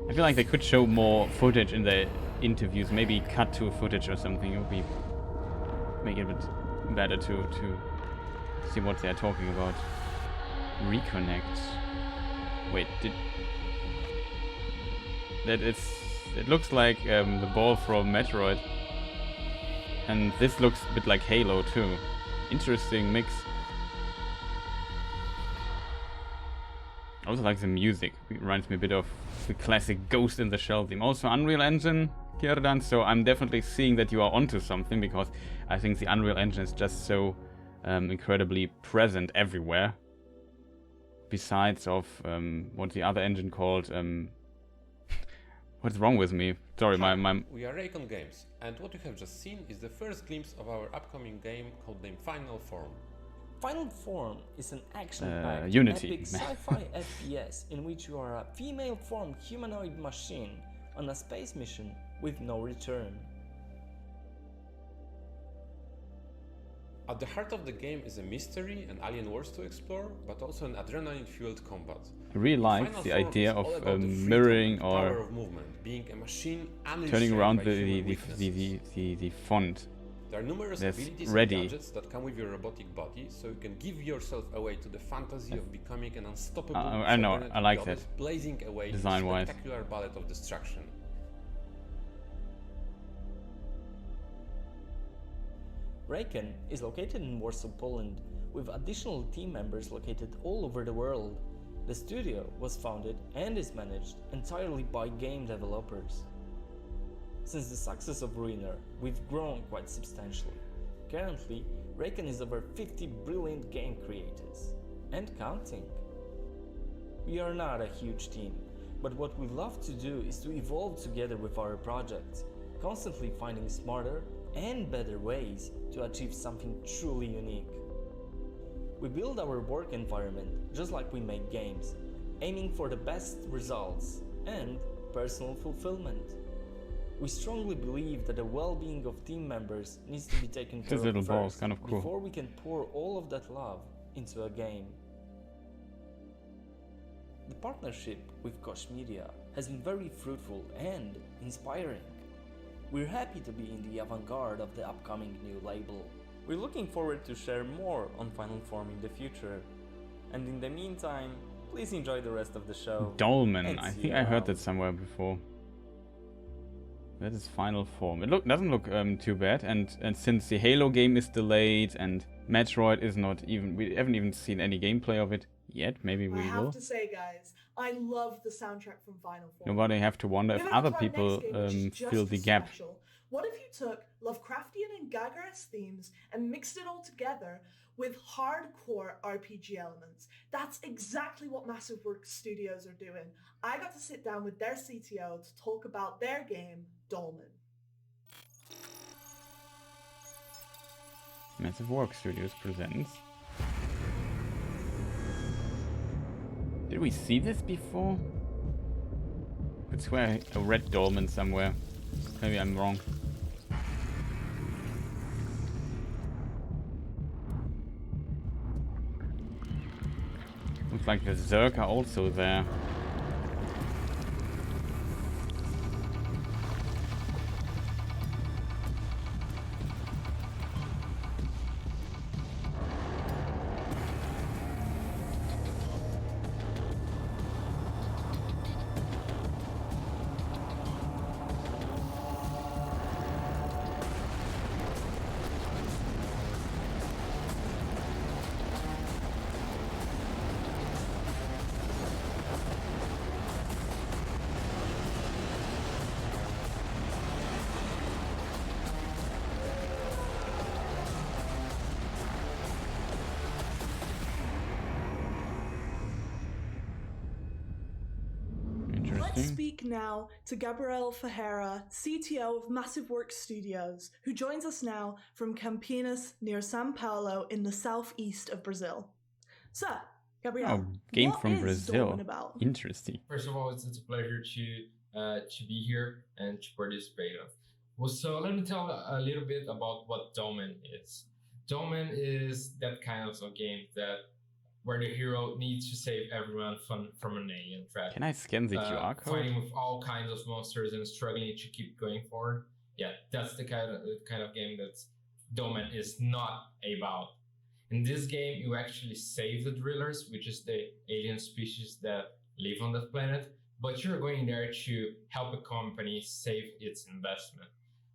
I feel like they could show more footage in the interviews, maybe cut to footage or something. It would be make it a bit better to see what they're talking about. Reconnect. Wait, it looks like the ball from Metroid, and this looks a bit like Halo too. Interesting mix. I also like the music. It reminds me a bit of the classic Ghost in the Shell theme. Also Unreal Engine, Kierdan, so I'm definitely seeing that you are onto something, because I think the Unreal Engine is just so incredibly present everywhere. Besides of what's the other engine called? What's wrong with me? Sorry, my We are Raycon Games, and what you have just seen is the first glimpse of our upcoming game called named Final Form. Final Form is an action-packed epic sci-fi FPS in which you are a female-formed humanoid machine on a space mission with no return. At the heart of the game is a mystery and alien worlds to explore, but also an adrenaline-fueled combat. I really like the idea of mirroring or of movement, being a machine turning around the font. There are numerous abilities and gadgets that come with your robotic body, so you can give yourself away to the fantasy of becoming an unstoppable I know, I like that. Blazing away design-wise. Spectacular ballet of destruction. Raycon is located in Warsaw, Poland, with additional team members located all over the world. The studio was founded and is managed entirely by game developers. Since the success of Ruiner, we've grown quite substantially. Currently, Raycon is over 50 brilliant game creators, and counting. We are not a huge team, but what we love to do is to evolve together with our projects, constantly finding smarter and better ways to achieve something truly unique. We build our work environment just like we make games, aiming for the best results and personal fulfillment. We strongly believe that the well-being of team members needs to be taken care of first, kind of cool. Before we can pour all of that love into a game. The partnership with Koch Media has been very fruitful and inspiring. We're happy to be in the avant-garde of the upcoming new label. We're looking forward to share more on Final Form in the future. And in the meantime, please enjoy the rest of the show. Dolmen, I think I heard that somewhere before. That is Final Form. It doesn't look too bad, and since the Halo game is delayed and Metroid is not even, we haven't even seen any gameplay of it yet. Maybe we will. I have to say, guys, I love the soundtrack from Final Form. Nobody have to wonder if other people fill the gap. Special. What if you took Lovecraftian and Gagaris themes and mixed it all together with hardcore RPG elements? That's exactly what Massive Works Studios are doing. I got to sit down with their CTO to talk about their game, Dolmen. Massive Works Studios presents. Did we see this before? I could swear I read Dolmen somewhere. Maybe I'm wrong. Looks like the Zerg are also there. Let's speak now to Gabriel Ferreira, CTO of Massive Works Studios, who joins us now from Campinas near Sao Paulo in the southeast of Brazil. So, Gabriel, oh, game what from is Brazil. Dolmen about? Interesting. First of all, it's a pleasure to be here and to participate. Well, so let me tell a little bit about what Dolmen is. Dolmen is that kind of a game where the hero needs to save everyone from an alien threat. Can I scan the QR code? Fighting with all kinds of monsters and struggling to keep going forward. Yeah, that's the kind of game that Dolmen is not about. In this game, you actually save the drillers, which is the alien species that live on that planet, but you're going there to help a company save its investment.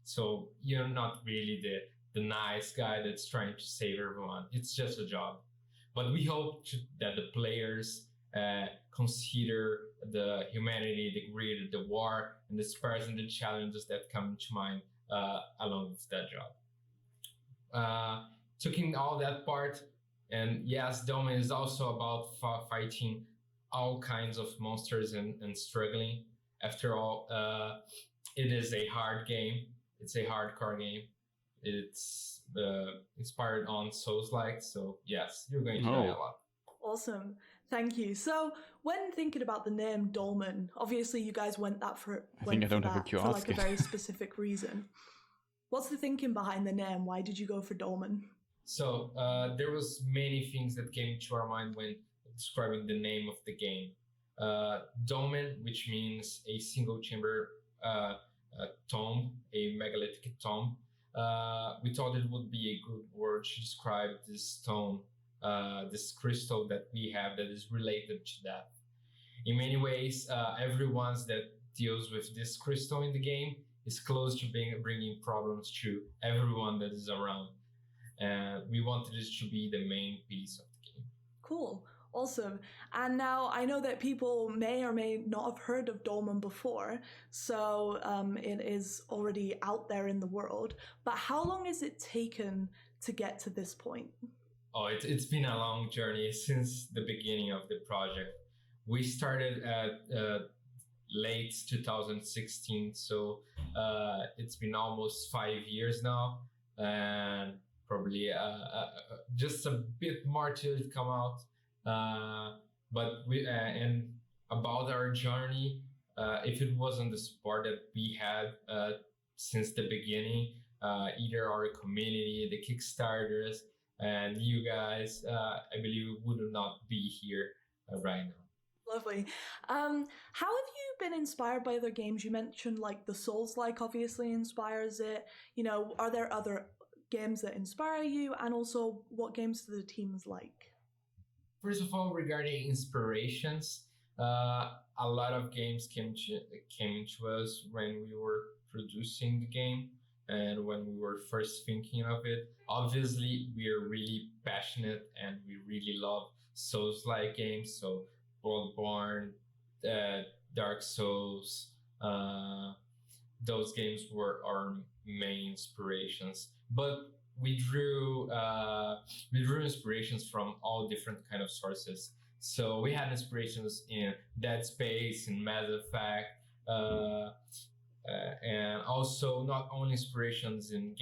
So you're not really the nice guy that's trying to save everyone. It's just a job. But we hope that the players consider the humanity, the greed, the war, and the spares and the challenges that come to mind along with that job. Taking all that part, and yes, Dolmen is also about fighting all kinds of monsters and struggling. After all, it is a hard game. It's a hardcore game. It's inspired on Souls-like, so yes, you're going to enjoy a lot. Awesome, thank you. So, when thinking about the name Dolmen, obviously you guys went for like a very specific reason. What's the thinking behind the name? Why did you go for Dolmen? So there was many things that came to our mind when describing the name of the game. Dolmen, which means a single chamber tomb, a megalithic tomb. We thought it would be a good word to describe this stone, this crystal that we have that is related to that. In many ways, everyone that deals with this crystal in the game is close to bringing problems to everyone that is around. And we wanted this to be the main piece of the game. Cool. Awesome. And now I know that people may or may not have heard of Dolmen before, so it is already out there in the world. But how long has it taken to get to this point? Oh, it's been a long journey since the beginning of the project. We started at late 2016, so it's been almost 5 years now, and probably just a bit more till it come out. But we and about our journey, if it wasn't the support that we had since the beginning, either our community, the Kickstarters, and you guys, I believe we would not be here right now. Lovely. How have you been inspired by other games? You mentioned like the Souls-like obviously inspires it. You know, are there other games that inspire you? And also, what games do the teams like? First of all, regarding inspirations, a lot of games came to us when we were producing the game and when we were first thinking of it. Obviously, we are really passionate and we really love Souls-like games, so Bloodborne, Dark Souls. Those games were our main inspirations, but we drew inspirations from all different kind of sources. So we had inspirations in Dead Space, in Mass Effect, and also not only inspirations in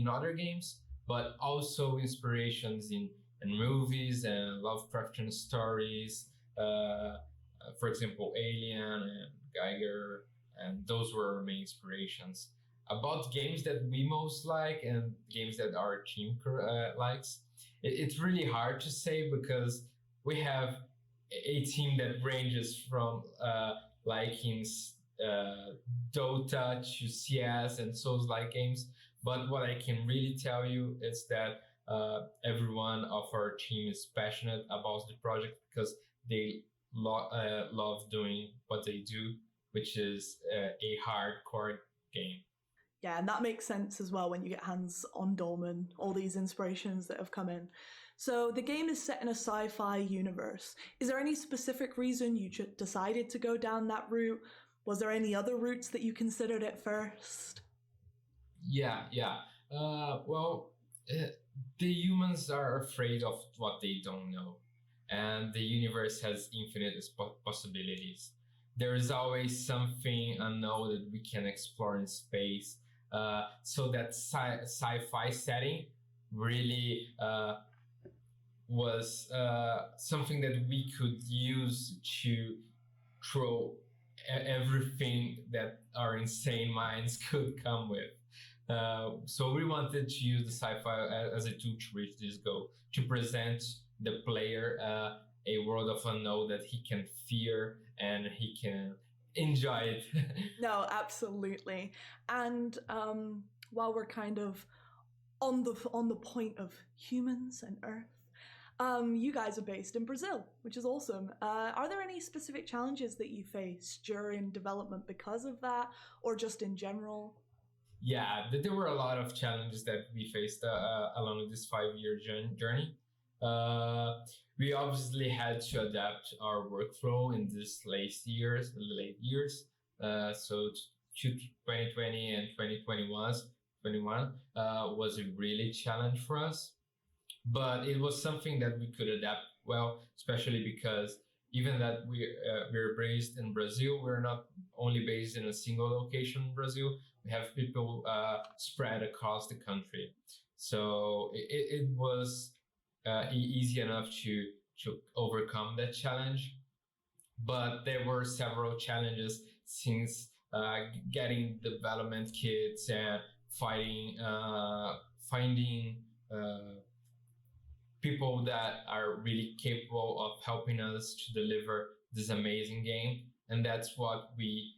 other games, but also inspirations in movies and Lovecraftian stories. For example, Alien and Geiger, and those were our main inspirations. About games that we most like and games that our team likes, it's really hard to say because we have a team that ranges from liking Dota to CS and Souls-like games. But what I can really tell you is that everyone of our team is passionate about the project because they love doing what they do, which is a hardcore game. Yeah, and that makes sense as well when you get hands on Dolmen, all these inspirations that have come in. So the game is set in a sci-fi universe. Is there any specific reason you decided to go down that route? Was there any other routes that you considered at first? Yeah. Well, the humans are afraid of what they don't know, and the universe has infinite possibilities. There is always something unknown that we can explore in space. So that sci-fi setting really was something that we could use to throw everything that our insane minds could come with. So we wanted to use the sci-fi as a tool to reach this goal, to present the player a world of unknown that he can fear and he can enjoy it. No, absolutely. And while we're kind of on the point of humans and Earth, you guys are based in Brazil, which is awesome. Are there any specific challenges that you face during development because of that, or just in general? Yeah, there were a lot of challenges that we faced along this 5-year journey. We obviously had to adapt our workflow in these late years. So 2020 and 2021 was a really challenge for us, but it was something that we could adapt well, especially because even that we're based in Brazil, we're not only based in a single location in Brazil. We have people spread across the country. So it was easy enough to overcome that challenge. But there were several challenges since getting development kits and finding people that are really capable of helping us to deliver this amazing game. And that's what we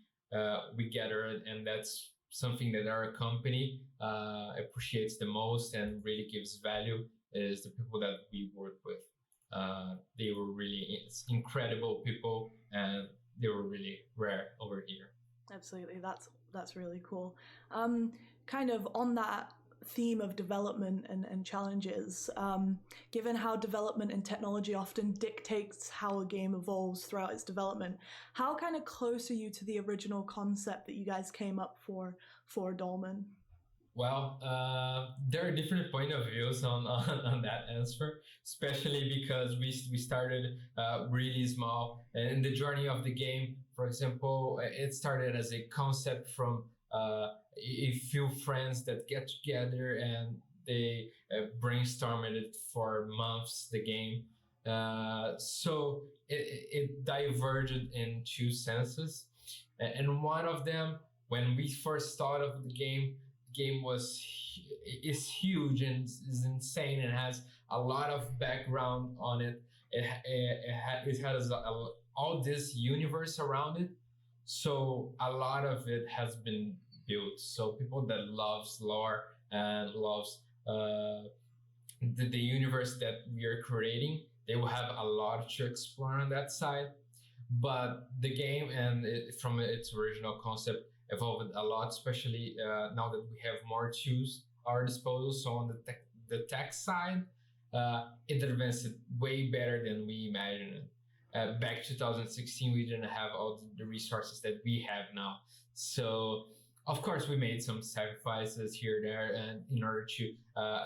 gathered, and that's something that our company appreciates the most and really gives value is the people that we work with. They were really incredible people, and they were really rare over here. Absolutely, that's really cool. Kind of on that theme of development and challenges, given how development and technology often dictates how a game evolves throughout its development, how kind of close are you to the original concept that you guys came up for Dolmen? Well, there are different point of views on that answer, especially because we started really small. In the journey of the game, for example, it started as a concept from a few friends that get together and they brainstormed it for months, the game. So it diverged in two senses. And one of them, when we first thought of the game is huge and is insane and has a lot of background on it. It has all this universe around it. So a lot of it has been built. So people that loves lore and loves the universe that we are creating, they will have a lot to explore on that side. But the game and from its original concept evolved a lot, especially now that we have more tools at our disposal. So on the tech side, it advanced way better than we imagined. Back 2016, we didn't have all the resources that we have now. So, of course, we made some sacrifices here and there, and in order to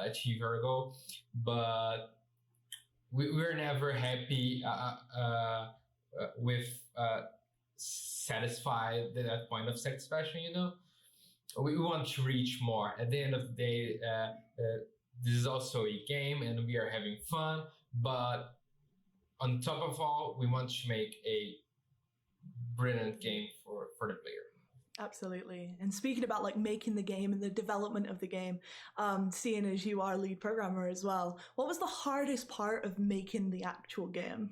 achieve our goal. But we're never happy with satisfied at that point of satisfaction. We want to reach more. At the end of the day, this is also a game, and we are having fun. But on top of all, we want to make a brilliant game for the player. Absolutely. And speaking about like making the game and the development of the game, seeing as you are lead programmer as well, what was the hardest part of making the actual game?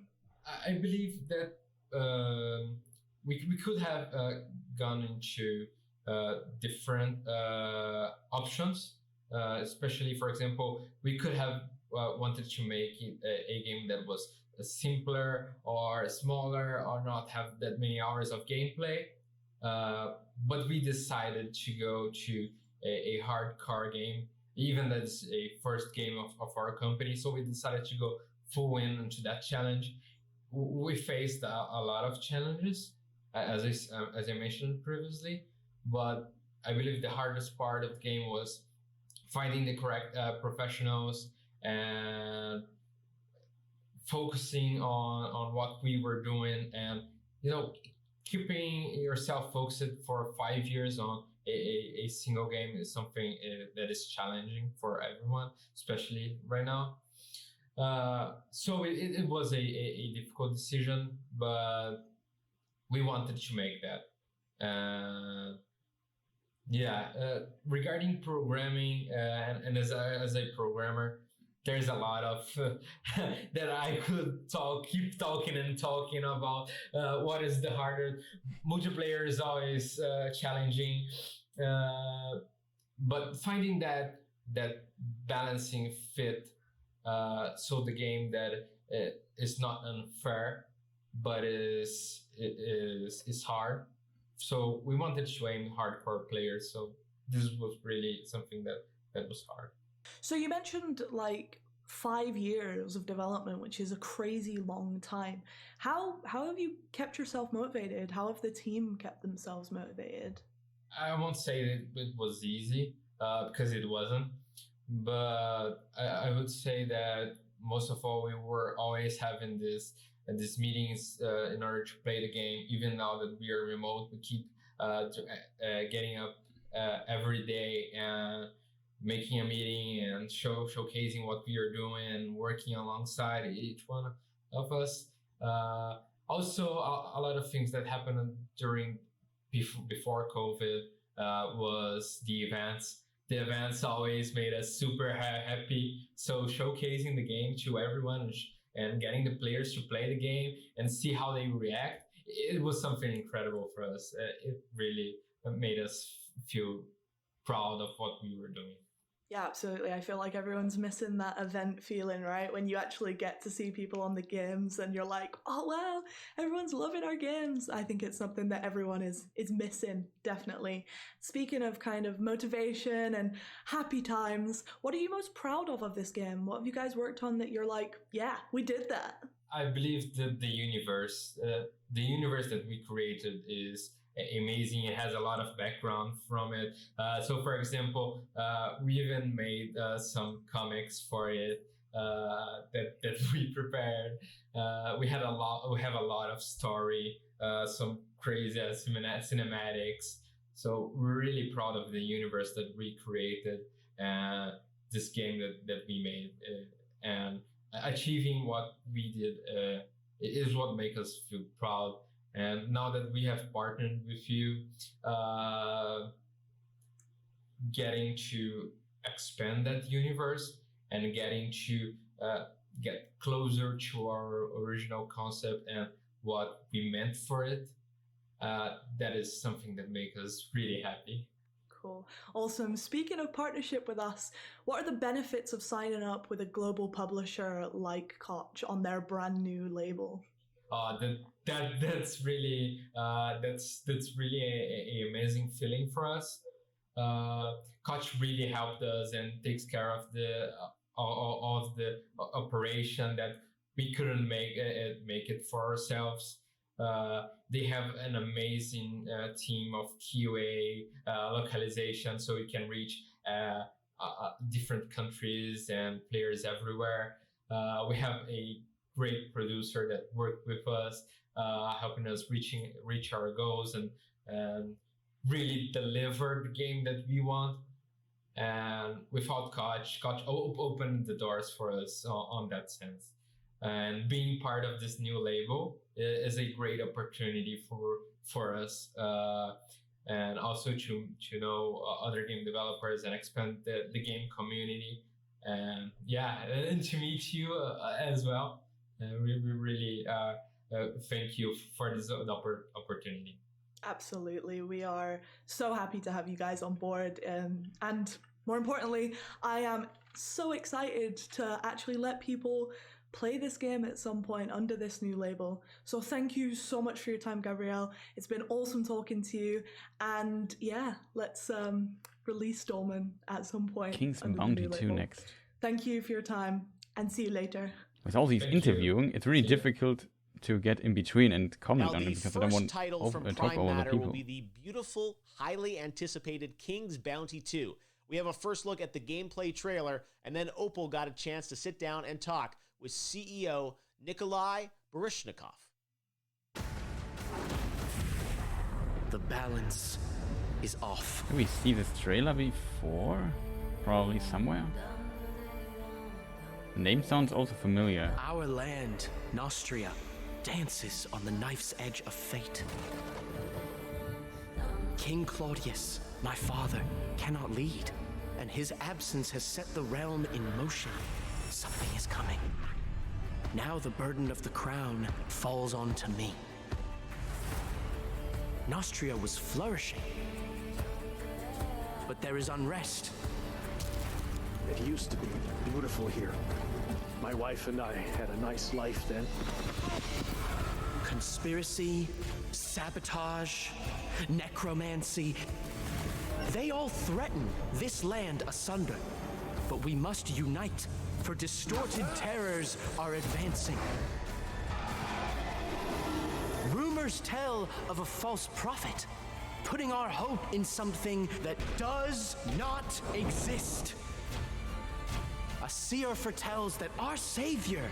I believe that we could have gone into different options, especially, for example, we could have wanted to make it a game that was simpler or smaller or not have that many hours of gameplay. But we decided to go to a hardcore game, even though it's a first game of our company. So we decided to go full in into that challenge. We faced a lot of challenges, as I mentioned previously, but I believe the hardest part of the game was finding the correct professionals and focusing on what we were doing, and keeping yourself focused for 5 years on a single game is something that is challenging for everyone, especially right now. So it was a difficult decision, but we wanted to make that. Regarding programming, and as a programmer, there's a lot of that I could keep talking about. What is the harder? Multiplayer is always challenging, but finding that balancing fit, so the game that is not unfair, but is hard. So we wanted to aim hardcore players. So this was really something that was hard. So you mentioned like 5 years of development, which is a crazy long time. How have you kept yourself motivated? How have the team kept themselves motivated? I won't say that it was easy, because it wasn't. But I would say that most of all, we were always having these meetings in order to play the game. Even now that we are remote, we keep getting up every day and making a meeting and showcasing what we are doing and working alongside each one of us. Also, a lot of things that happened before COVID was the events. The events always made us super happy. So showcasing the game to everyone and getting the players to play the game and see how they react, it was something incredible for us. It really made us feel proud of what we were doing. Yeah, absolutely. I feel like everyone's missing that event feeling, right? When you actually get to see people on the games and you're like, oh, wow, everyone's loving our games. I think it's something that everyone is missing, definitely. Speaking of kind of motivation and happy times, what are you most proud of this game? What have you guys worked on that you're like, yeah, we did that? I believe that the universe that we created is amazing. It has a lot of background from it. So, for example, we even made some comics for it that we prepared. We have a lot of story, some crazy cinematics. So we're really proud of the universe that we created, this game that we made, and achieving what we did is what makes us feel proud. And now that we have partnered with you, getting to expand that universe and getting to get closer to our original concept and what we meant for it, that is something that makes us really happy. Cool. Awesome. Speaking of partnership with us, what are the benefits of signing up with a global publisher like Koch on their brand new label? That's really a amazing feeling for us. Koch really helped us and takes care of all of the operation that we couldn't make it for ourselves. They have an amazing team of QA localization, so we can reach different countries and players everywhere. We have a great producer that worked with us, helping us reach our goals and really deliver the game that we want. And without Koch opened the doors for us on that sense. And being part of this new label is a great opportunity for us, and also to know other game developers and expand the game community. And and to meet you as well. We really thank you for this opportunity. Absolutely. We are so happy to have you guys on board. And more importantly, I am so excited to actually let people play this game at some point under this new label. So thank you so much for your time, Gabrielle. It's been awesome talking to you. And let's release Dolmen at some point. King's Bounty 2 next. Thank you for your time and see you later. With all these interviewing, it's really difficult to get in between and comment on it because I don't want to talk over other people. Will be the beautiful, highly anticipated King's Bounty 2. We have a first look at the gameplay trailer, and then Opal got a chance to sit down and talk with CEO Nikolai Baryshnikov. The balance is off. Did we see this trailer before? Probably somewhere. The name sounds also familiar. Our land, Nostria, dances on the knife's edge of fate. King Claudius, my father, cannot lead, and his absence has set the realm in motion. Something is coming. Now the burden of the crown falls onto me. Nostria was flourishing, but there is unrest. It used to be beautiful here. My wife and I had a nice life then. Conspiracy, sabotage, necromancy. They all threaten this land asunder. But we must unite, for distorted terrors are advancing. Rumors tell of a false prophet, putting our hope in something that does not exist. A seer foretells that our savior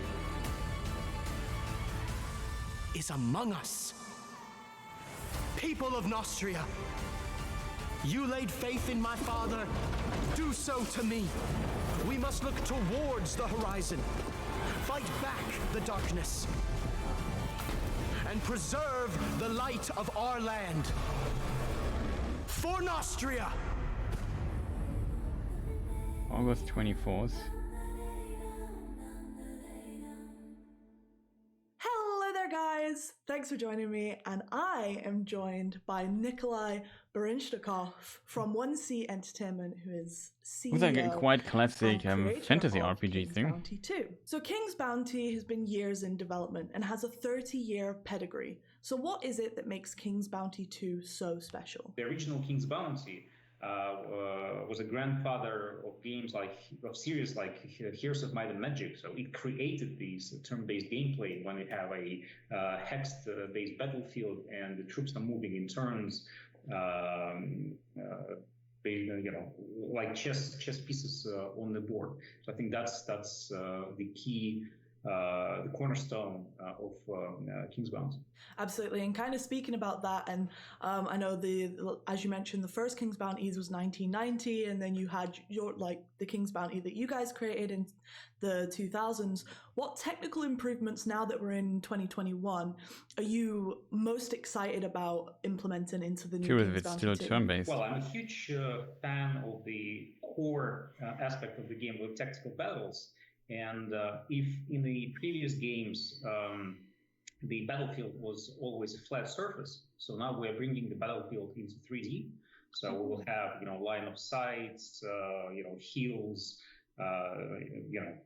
is among us. People of Nostria, you laid faith in my father, do so to me. We must look towards the horizon, fight back the darkness, and preserve the light of our land. For Nostria! August 24th. Hello there, guys! Thanks for joining me, and I am joined by Nikolai Baryshnikov from 1C Entertainment, who is CEO. It's like a quite classic fantasy RPG King's thing. Bounty 2. So King's Bounty has been years in development and has a 30-year pedigree. So what is it that makes King's Bounty 2 so special? The original King's Bounty was a grandfather of games of series like Heroes of Might and Magic. So it created this turn-based gameplay when you have a hexed-based battlefield and the troops are moving in turns, like chess pieces on the board. So I think that's the key, the cornerstone of King's Bounty. Absolutely, and kind of speaking about that, and I know as you mentioned, the first King's Bounties was 1990, and then you had the King's Bounty that you guys created in the 2000s. What technical improvements, now that we're in 2021, are you most excited about implementing into the new King's Bounty? Still turn-based. Well, I'm a huge fan of the core aspect of the game with tactical battles. And if in the previous games, the battlefield was always a flat surface, so now we're bringing the battlefield into 3D. So we will have, line of sights, hills,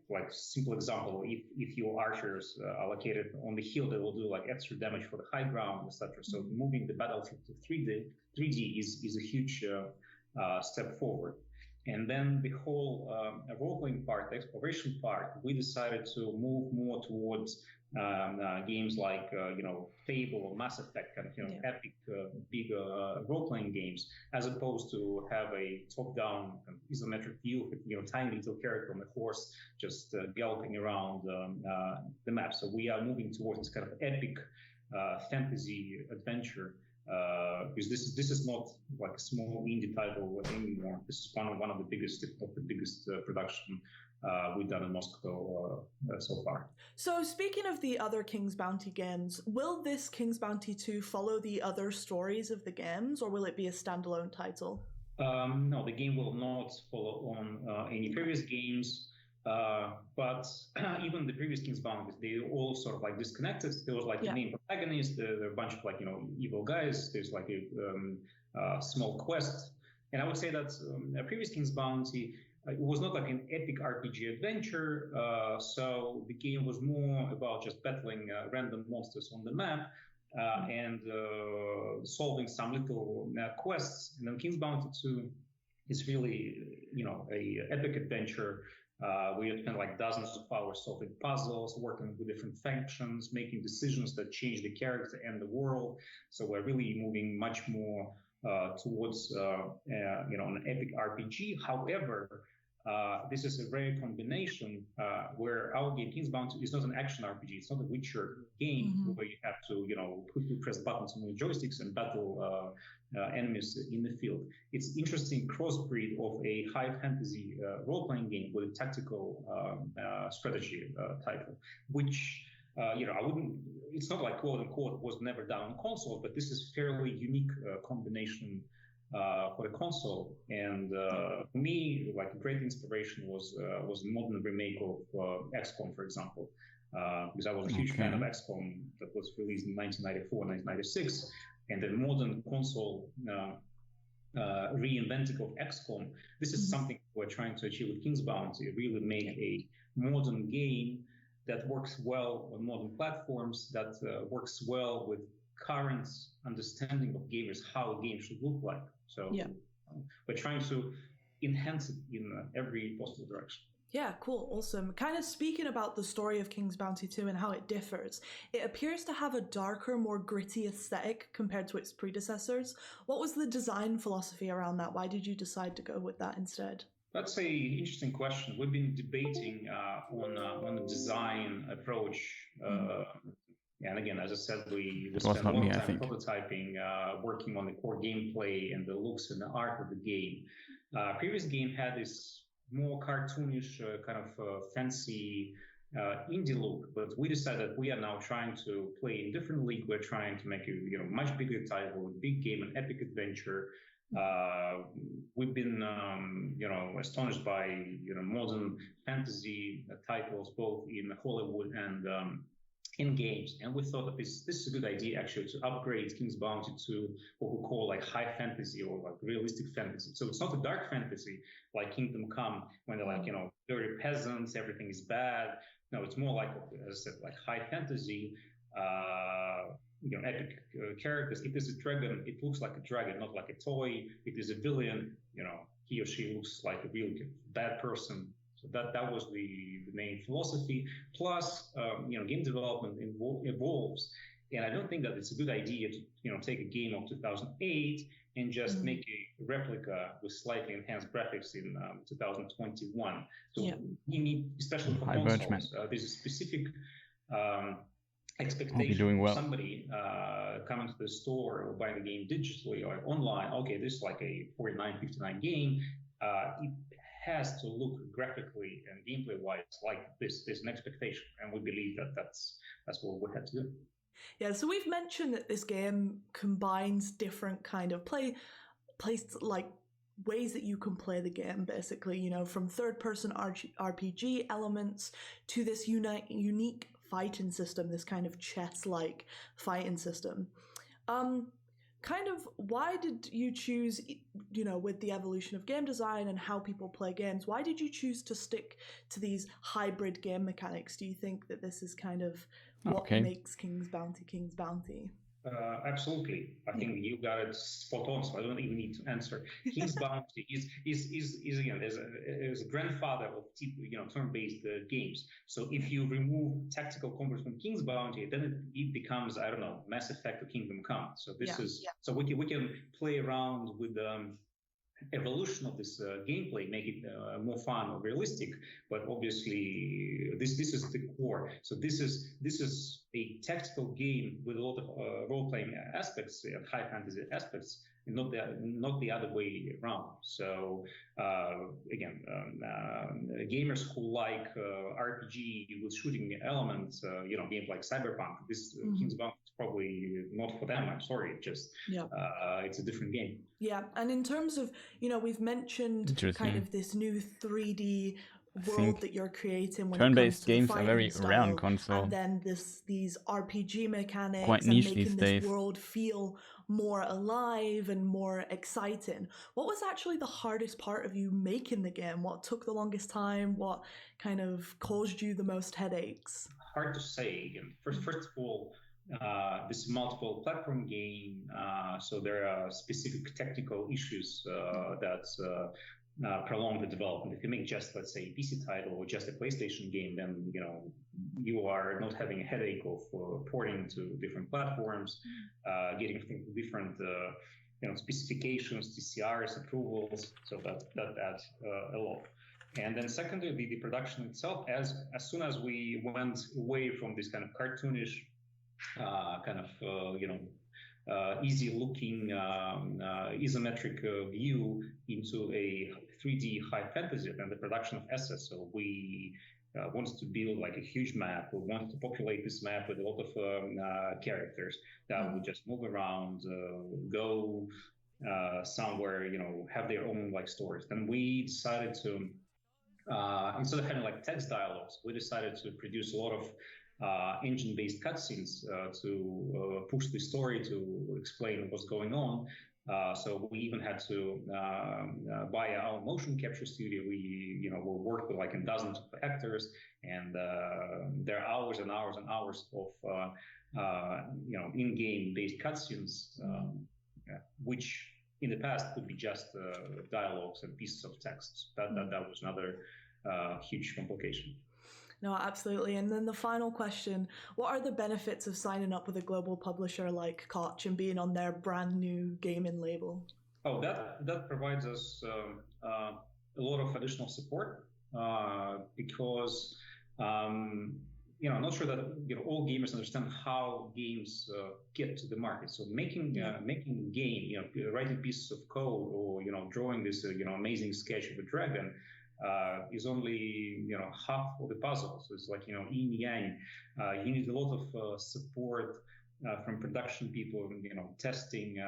like simple example, if your archers are located on the hill, they will do like extra damage for the high ground, etc. So moving the battlefield to 3D is a huge step forward. And then the whole role-playing part, the exploration part, we decided to move more towards games like Fable or Mass Effect, kind of epic, big role-playing games, as opposed to have a top-down isometric view of tiny little character on a horse just galloping around the map. So we are moving towards this kind of epic fantasy adventure. Because this is not like a small indie title anymore. This is one of the biggest, if not the biggest, production we've done in Moscow so far. So speaking of the other King's Bounty games, will this King's Bounty 2 follow the other stories of the games, or will it be a standalone title? No, the game will not follow on any previous games. But even the previous King's Bounties, they all sort of like disconnected. There was like the main protagonist, there are a bunch of like, evil guys. There's like a small quest. And I would say that a previous King's Bounty, it was not like an epic RPG adventure. So the game was more about just battling random monsters on the map and solving some little quests. And then King's Bounty 2 is really, a epic adventure. We have spent like dozens of hours solving puzzles, working with different factions, making decisions that change the character and the world. So we're really moving much more towards an epic RPG. However, this is a rare combination where our game, King's Bounty, is not an action RPG. It's not a Witcher game where you have to, quickly press buttons on the joysticks and battle enemies in the field. It's interesting crossbreed of a high fantasy role-playing game with a tactical strategy title, which I wouldn't. It's not like quote unquote was never done on console, but this is fairly unique combination for the console. And for me, like a great inspiration was a modern remake of XCOM, for example, because I was a huge fan of XCOM that was released in 1994, 1996, and the modern console reinventing of XCOM. This is something we're trying to achieve with King's Bounty, really make a modern game that works well on modern platforms, that works well with current understanding of gamers, how a game should look like. So we're trying to enhance it in every possible direction. Yeah, cool, awesome. Kind of speaking about the story of King's Bounty 2 and how it differs, it appears to have a darker, more gritty aesthetic compared to its predecessors. What was the design philosophy around that? Why did you decide to go with that instead? That's an interesting question. We've been debating on the design approach. And again, as I said, we spent a long time prototyping, working on the core gameplay and the looks and the art of the game. Previous game had this more cartoonish, kind of fancy indie look, but we decided we are now trying to play in different league. We're trying to make a much bigger title, a big game, an epic adventure. We've been, astonished by modern fantasy titles, both in Hollywood and in games, and we thought that this is a good idea actually to upgrade King's Bounty to what we call like high fantasy or like realistic fantasy. So it's not a dark fantasy like Kingdom Come when they're like dirty peasants, everything is bad. No, it's more like, as I said, like high fantasy, epic characters. If there's a dragon, it looks like a dragon, not like a toy. If there's a villain, he or she looks like a real bad person. So that was the main philosophy. Plus, game development evolves, and I don't think that it's a good idea to take a game of 2008 and just make a replica with slightly enhanced graphics in 2021. So you need, especially for consoles, there's a specific expectation of somebody coming to the store or buying a game digitally or online. Okay, this is like a $49, $59 game. It has to look graphically and gameplay-wise like this. There's an expectation, and we believe that that's what we have to do. Yeah, so we've mentioned that this game combines different kind of like ways that you can play the game, basically, from third-person RPG elements to this unique fighting system, this kind of chess-like fighting system. Kind of, why did you choose, with the evolution of game design and how people play games, why did you choose to stick to these hybrid game mechanics? Do you think that this is kind of what makes King's Bounty King's Bounty? Absolutely. I think you got it spot on, so I don't even need to answer. King's Bounty is again is a grandfather of turn-based games. So if you remove tactical combat from King's Bounty, then it becomes, I don't know, Mass Effect or Kingdom Come. So this so we can play around with evolution of this gameplay, make it more fun or realistic. But obviously, this is the core. So this is a tactical game with a lot of role-playing aspects and high fantasy aspects, and not the other way around. So again, gamers who like RPG with shooting elements, games like Cyberpunk, this King's Bounty is probably not for them. I'm sorry, it's a different game. Yeah, and in terms of, we've mentioned kind of this new 3D world that you're creating when turn-based it comes to games the are very style, rare on console. and then these RPG mechanics quite and niche making these this days. world feel more alive and more exciting. What was actually the hardest part of you making the game? What took the longest time? What kind of caused you the most headaches? Hard to say. First of all, this is multiple platform game, so there are specific technical issues that prolong the development. If you make just, let's say, a PC title or just a PlayStation game, then you are not having a headache of porting to different platforms, getting different specifications, TCRs, approvals. So that adds a lot. And then secondly, the production itself, as soon as we went away from this kind of cartoonish easy-looking isometric view into a 3D high fantasy and the production of assets. So we wanted to build like a huge map. We wanted to populate this map with a lot of characters that would just move around, go somewhere, have their own like stories. Then we decided to, instead of having like text dialogues, we decided to produce a lot of engine-based cutscenes to push the story, to explain what's going on. So we even had to buy our motion capture studio. We worked with like dozens of actors, and there are hours and hours and hours of in-game based cutscenes, which in the past could be just dialogues and pieces of text. That was another huge complication. No, absolutely. And then the final question, what are the benefits of signing up with a global publisher like Koch and being on their brand new gaming label? Oh, that provides us a lot of additional support because I'm not sure that all gamers understand how games get to the market. So making a game, writing pieces of code or drawing this amazing sketch of a dragon is only half of the puzzle. So it's like yin yang. You need a lot of support from production people, testing,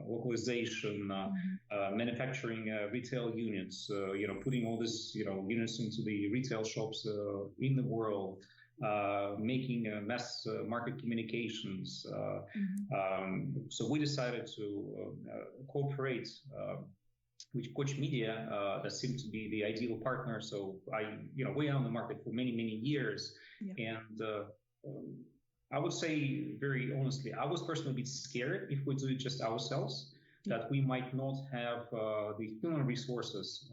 localization, manufacturing retail units, putting all this units into the retail shops in the world, making mass market communications. So we decided to cooperate with Koch Media, that seemed to be the ideal partner. So we are on the market for many, many years. And I would say very honestly, I was personally a bit scared if we do it just ourselves, that we might not have the human resources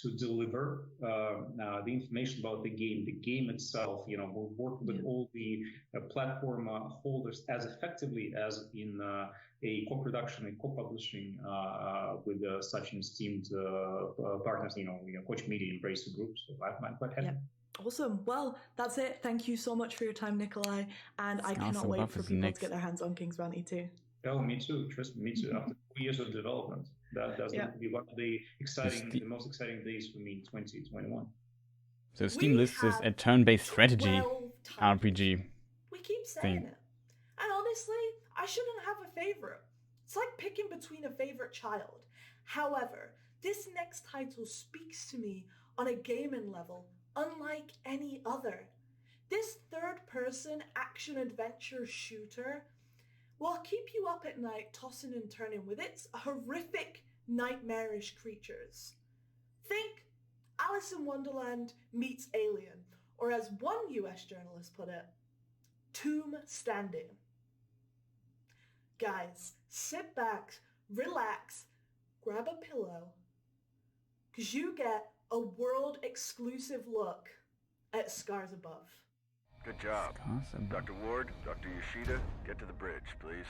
to deliver the information about the game itself. We'll work with all the platform holders as effectively as in a co-production and co-publishing with such esteemed partners, Koch Media and Bracer Group. So I'm quite happy. Awesome. Well, that's it. Thank you so much for your time, Nikolai. And I cannot wait for people to get their hands on King's Bounty too. Oh, me too. Trust me, me too. After 2 years of development, that's going to be one of the most exciting days for me in 2021. So Steam lists this a turn-based strategy RPG. We keep saying it. And honestly, I shouldn't have a favorite. It's like picking between a favorite child. However, this next title speaks to me on a gaming level unlike any other. This third-person action-adventure shooter will keep you up at night tossing and turning with its horrific, nightmarish creatures. Think Alice in Wonderland meets Alien, or as one US journalist put it, Tomb Standing. guys, sit back, relax, grab a pillow, because you get a world exclusive look at Scars Above. Good job. Dr. Ward, Dr. Yoshida, get to the bridge, please.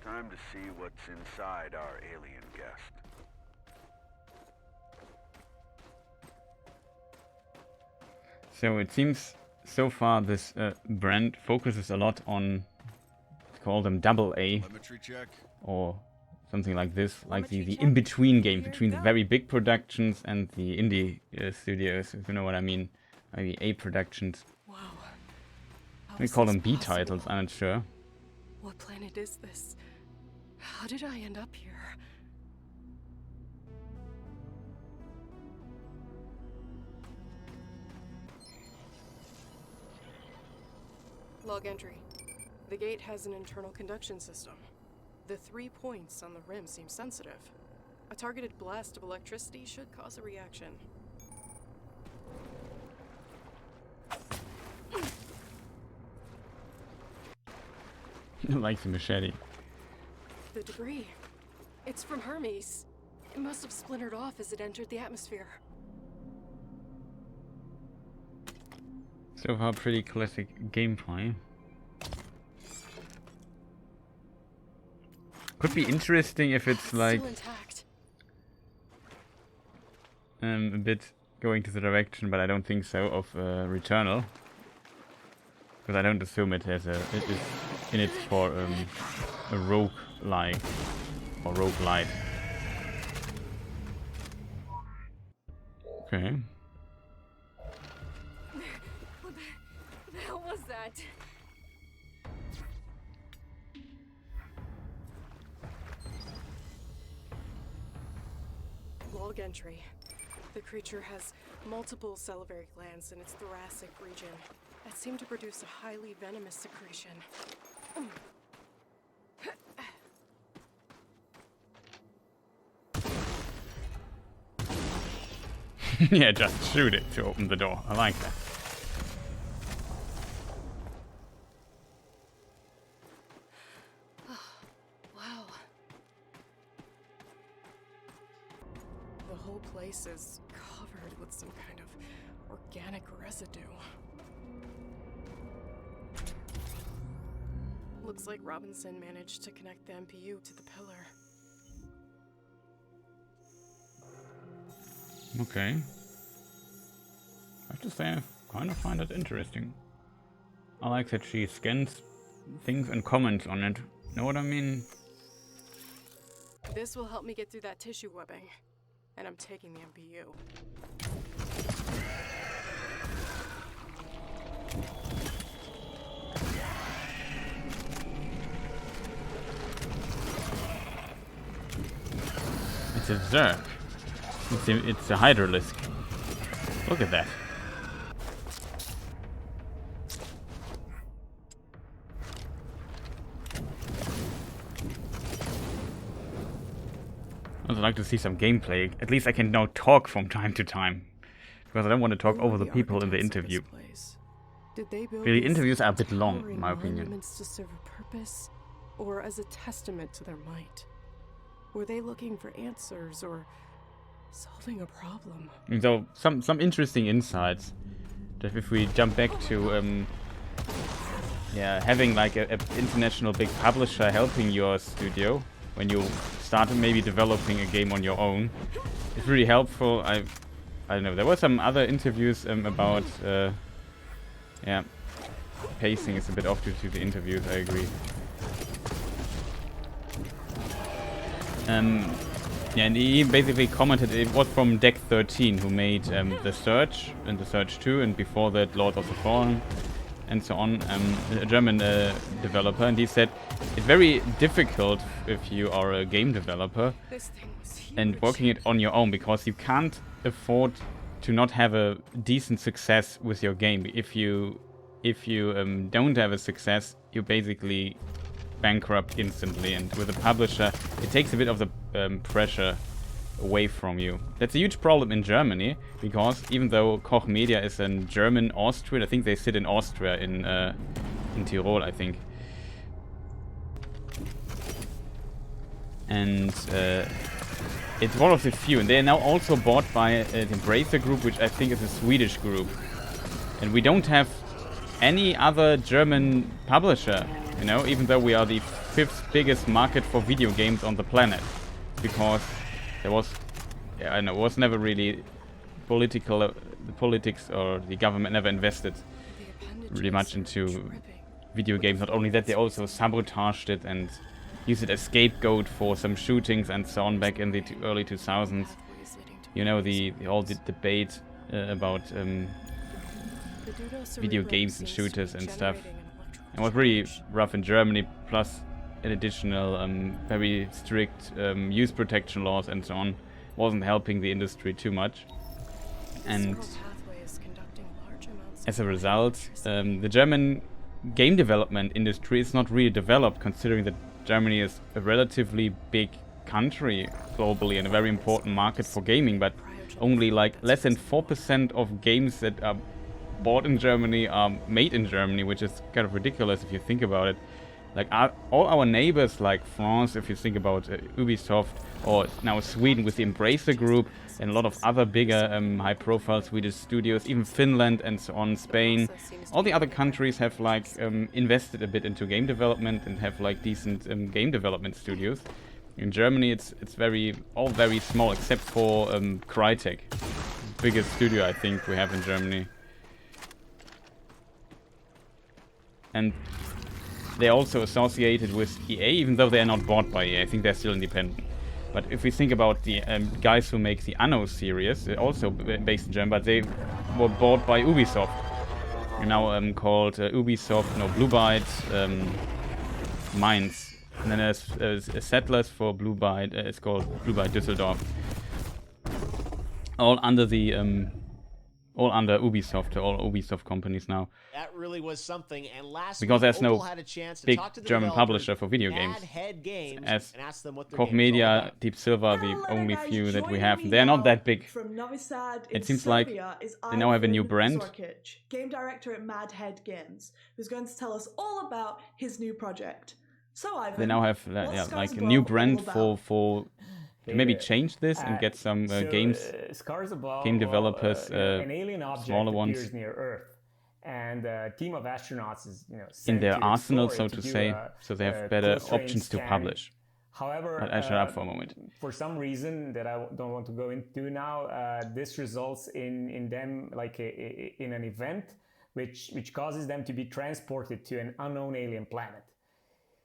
Time to see what's inside our alien guest. So it seems so far this brand focuses a lot on, call them AA, or something like this, like the in-between games between the very big productions and the indie studios, if you know what I mean. Maybe A productions. Wow. We call them B titles, I'm not sure. What planet is this? How did I end up here? Log entry. The gate has an internal conduction system. The 3 points on the rim seem sensitive. A targeted blast of electricity should cause a reaction. Like the machete. The debris. It's from Hermes. It must have splintered off as it entered the atmosphere. So far, pretty classic gameplay. Could be interesting if it's like a bit going to the direction, but I don't think so, of Returnal, because I don't assume it has it is in it for a rogue-like or roguelite. Okay. What the hell was that? Log entry. The creature has multiple salivary glands in its thoracic region that seem to produce a highly venomous secretion. Yeah, just shoot it to open the door. I like that. Wow. The whole place is covered with some kind of organic residue. Looks like Robinson managed to connect the MPU to the pillar. Okay. I have to say, I kind of find it interesting. I like that she scans things and comments on it. Know what I mean? This will help me get through that tissue webbing. And I'm taking the MPU. It's a Zerg. It's a Hydralisk. Look at that. I'd like to see some gameplay. At least I can now talk from time to time. Because I don't want to talk over the people in the interview. Did they build the interviews are a bit long, in my opinion. Monuments to serve a purpose, or as a testament to their might? Were they looking for answers or solving a problem? And so some interesting insights. That if we jump back to having like a international big publisher helping your studio when you started maybe developing a game on your own, it's really helpful. I don't know. There were some other interviews about pacing is a bit off due to the interviews. I agree. And he basically commented it was from Deck 13 who made The Surge and The Surge 2, and before that Lord of the Fallen and so on, a German developer, and he said it's very difficult if you are a game developer and working it on your own, because you can't afford to not have a decent success with your game. If you don't have a success, you basically bankrupt instantly, and with a publisher it takes a bit of the pressure away from you. That's a huge problem in Germany, because even though Koch Media is in German Austrian, I think they sit in Austria, in Tyrol, I think. and it's one of the few. And they are now also bought by the Embracer Group, which I think is a Swedish group. And we don't have any other German publisher, you know, even though we are the 5th biggest market for video games on the planet, because there was, was never really the politics or the government never invested really much into video games. Not only that, they also sabotaged it and used it as scapegoat for some shootings and so on back in the early 2000s. You know, the whole debate about video games and shooters and stuff. It was really rough in Germany, plus an additional very strict use protection laws and so on. Wasn't helping the industry too much. And as a result, the German game development industry is not really developed, considering that Germany is a relatively big country globally and a very important market for gaming, but only like less than 4% of games that are bought in Germany are made in Germany, which is kind of ridiculous if you think about it. Like all our neighbors, like France, if you think about Ubisoft, or now Sweden with the Embracer Group, and a lot of other bigger high-profile Swedish studios, even Finland and so on, Spain. All the other countries have like invested a bit into game development and have like decent game development studios. In Germany, it's all very small, except for Crytek, biggest studio I think we have in Germany. And they're also associated with EA, even though they're not bought by EA. I think they're still independent. But if we think about the guys who make the Anno series, they're also based in Germany, but they were bought by Ubisoft. They're now called Ubisoft, Blue Byte, Mainz. And then there's Settlers for Blue Byte, it's called Blue Byte Düsseldorf. All under Ubisoft, all Ubisoft companies now. That really was something. And last because there's no had a chance to big talk to the German publisher for video games. As Koch Media, Deep Silver, the only few that we have. They're not that big. From Novi Sad it seems like they now have a new brand. Sorkic, game director at Mad Head Games, who's going to tell us all about his new project. So Ivan, they now have like a new brand for maybe change this and get some game developers, an alien object smaller ones, appears near Earth, and a team of astronauts is in their arsenal, so to say, so they have better options to publish. However, but I shut up for a moment. For some reason that I don't want to go into now, this results in them like in an event which causes them to be transported to an unknown alien planet.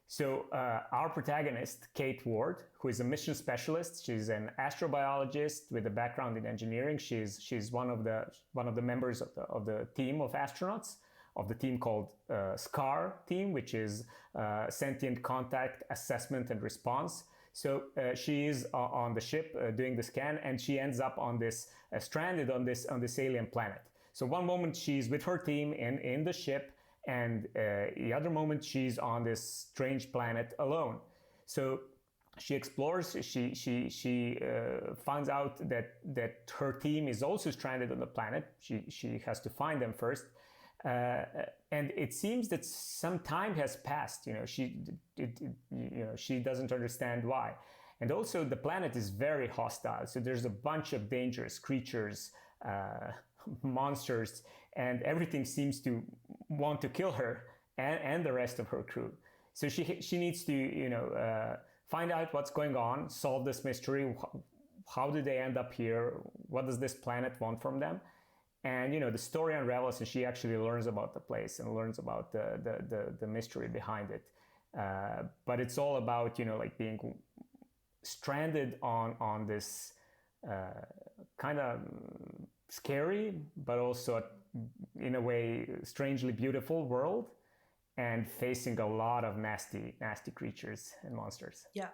So our protagonist, Kate Ward, who is a mission specialist, she's an astrobiologist with a background in engineering. She's one of the members of the team of astronauts, of the team called SCAR team, which is Sentient Contact Assessment and Response. So she is on the ship doing the scan, and she ends up on this stranded on this alien planet. So one moment she's with her team in the ship, and the other moment she's on this strange planet alone. So she explores, she finds out that her team is also stranded on the planet. She has to find them first. And it seems that some time has passed. She doesn't understand why. And also the planet is very hostile. So there's a bunch of dangerous creatures, monsters, and everything seems to want to kill her and the rest of her crew. So she needs to find out what's going on, solve this mystery. How did they end up here? What does this planet want from them? And the story unravels, and she actually learns about the place and learns about the mystery behind it. But it's all about like being stranded on this kind of scary, but also in a way strangely beautiful world, and facing a lot of nasty creatures and monsters. Yeah.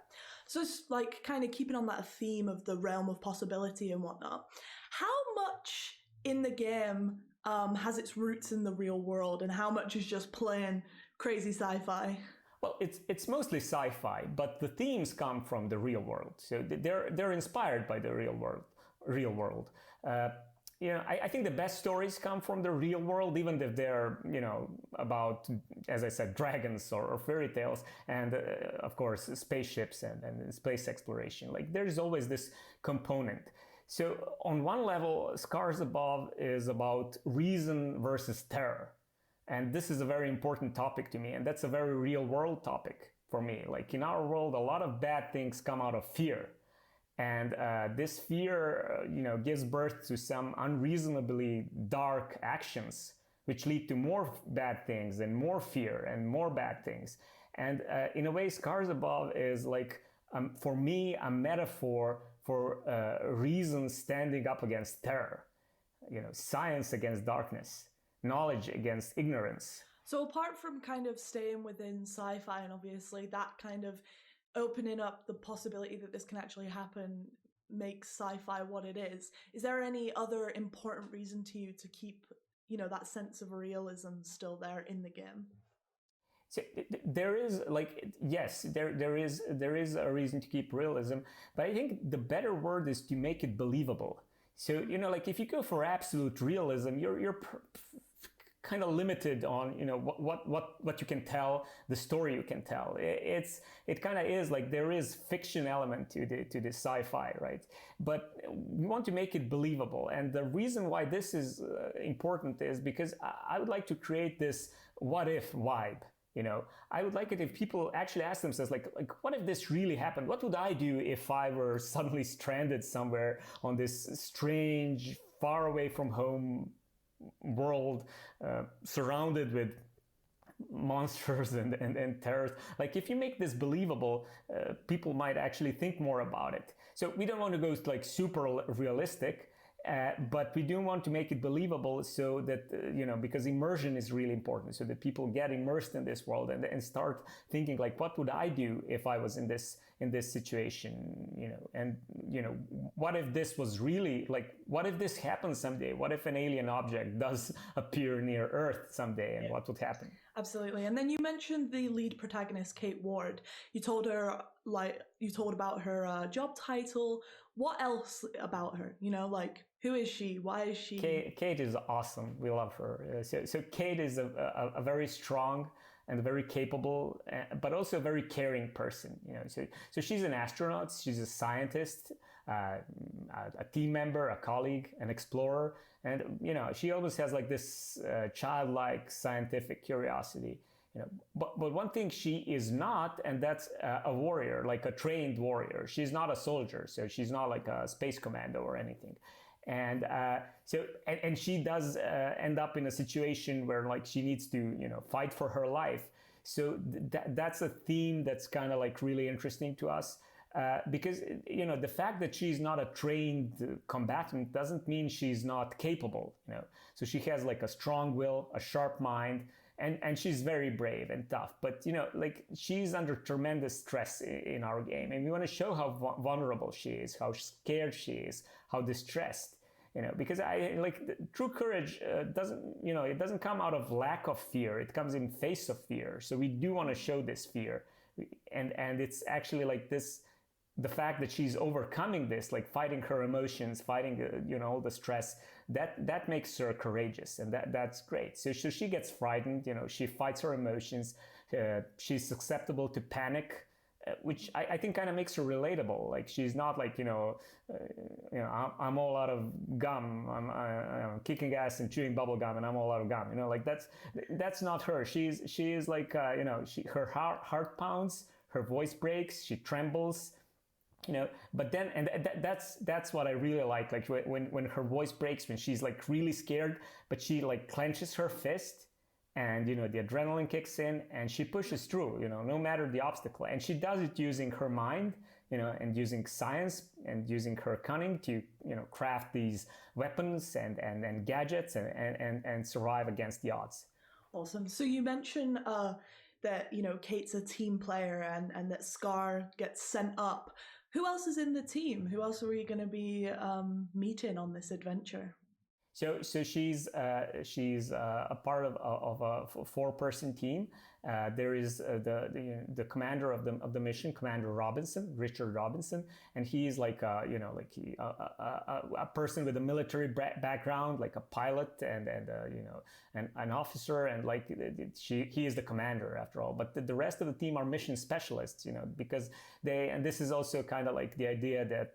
So it's like kind of keeping on that theme of the realm of possibility and whatnot. How much in the game has its roots in the real world, and how much is just plain crazy sci-fi? Well, it's mostly sci-fi, but the themes come from the real world. So they're inspired by the real world. I think the best stories come from the real world, even if they're, about, as I said, dragons or fairy tales, and of course, spaceships and space exploration. Like, there's always this component. So on one level, Scars Above is about reason versus terror. And this is a very important topic to me, and that's a very real world topic for me. Like, in our world, a lot of bad things come out of fear. And this fear, gives birth to some unreasonably dark actions, which lead to more bad things and more fear and more bad things. And in a way, Scars Above is like, for me, a metaphor for reason standing up against terror, science against darkness, knowledge against ignorance. So apart from kind of staying within sci-fi and obviously that kind of opening up the possibility that this can actually happen makes sci-fi what it is there any other important reason to you to keep, that sense of realism still there in the game? So there is, yes, there is a reason to keep realism, but I think the better word is to make it believable. So, if you go for absolute realism, you're kind of limited on, what you can tell, the story you can tell. It kind of is like there is fiction element to the sci-fi, right? But we want to make it believable. And the reason why this is important is because I would like to create this what if vibe. I would like it if people actually ask themselves, like, what if this really happened? What would I do if I were suddenly stranded somewhere on this strange, far away from home world, surrounded with monsters and terrors? Like, if you make this believable, people might actually think more about it. So we don't want to go like super realistic, but we do want to make it believable so that, because immersion is really important, so that people get immersed in this world and start thinking like, what would I do if I was in this situation, and, what if this was really, like, what if this happens someday? What if an alien object does appear near Earth someday, and what would happen? Absolutely. And then you mentioned the lead protagonist, Kate Ward. You told about her job title. What else about her? Who is she? Why is she? Kate is awesome. We love her. So Kate is a very strong and very capable, but also a very caring person. So she's an astronaut. She's a scientist, a team member, a colleague, an explorer, and she always has like this childlike scientific curiosity. But one thing she is not, and that's a warrior, like a trained warrior. She's not a soldier, so she's not like a space commando or anything. And and she does end up in a situation where like she needs to fight for her life. So that's a theme that's kind of like really interesting to us, because the fact that she's not a trained combatant doesn't mean she's not capable. So she has like a strong will, a sharp mind, and she's very brave and tough. But like, she's under tremendous stress in our game, and we want to show how vulnerable she is, how scared she is, how distressed. Because true courage doesn't, it doesn't come out of lack of fear. It comes in face of fear. So we do want to show this fear, and it's actually like this. The fact that she's overcoming this, like fighting her emotions, fighting all the stress, that makes her courageous, and that's great. So she gets frightened, she fights her emotions, she's susceptible to panic, which I think kind of makes her relatable. Like, she's not like I'm all out of gum, I'm kicking ass and chewing bubble gum, and I'm all out of gum. Like, that's not her. She is like her heart pounds, her voice breaks, she trembles. But then, and that's what I really like when her voice breaks, when she's like really scared, but she like clenches her fist, and the adrenaline kicks in, and she pushes through, no matter the obstacle. And she does it using her mind, and using science, and using her cunning to craft these weapons and gadgets and survive against the odds. Awesome. So you mentioned that Kate's a team player, and that Scar gets sent up. Who else is in the team? Who else are we going to be meeting on this adventure? So she's a part of a 4-person team. There is the commander of the mission, Commander Robinson, Richard Robinson, and he is like a person with a military background, like a pilot and an officer, and like he is the commander after all. But the rest of the team are mission specialists, because and this is also kind of like the idea that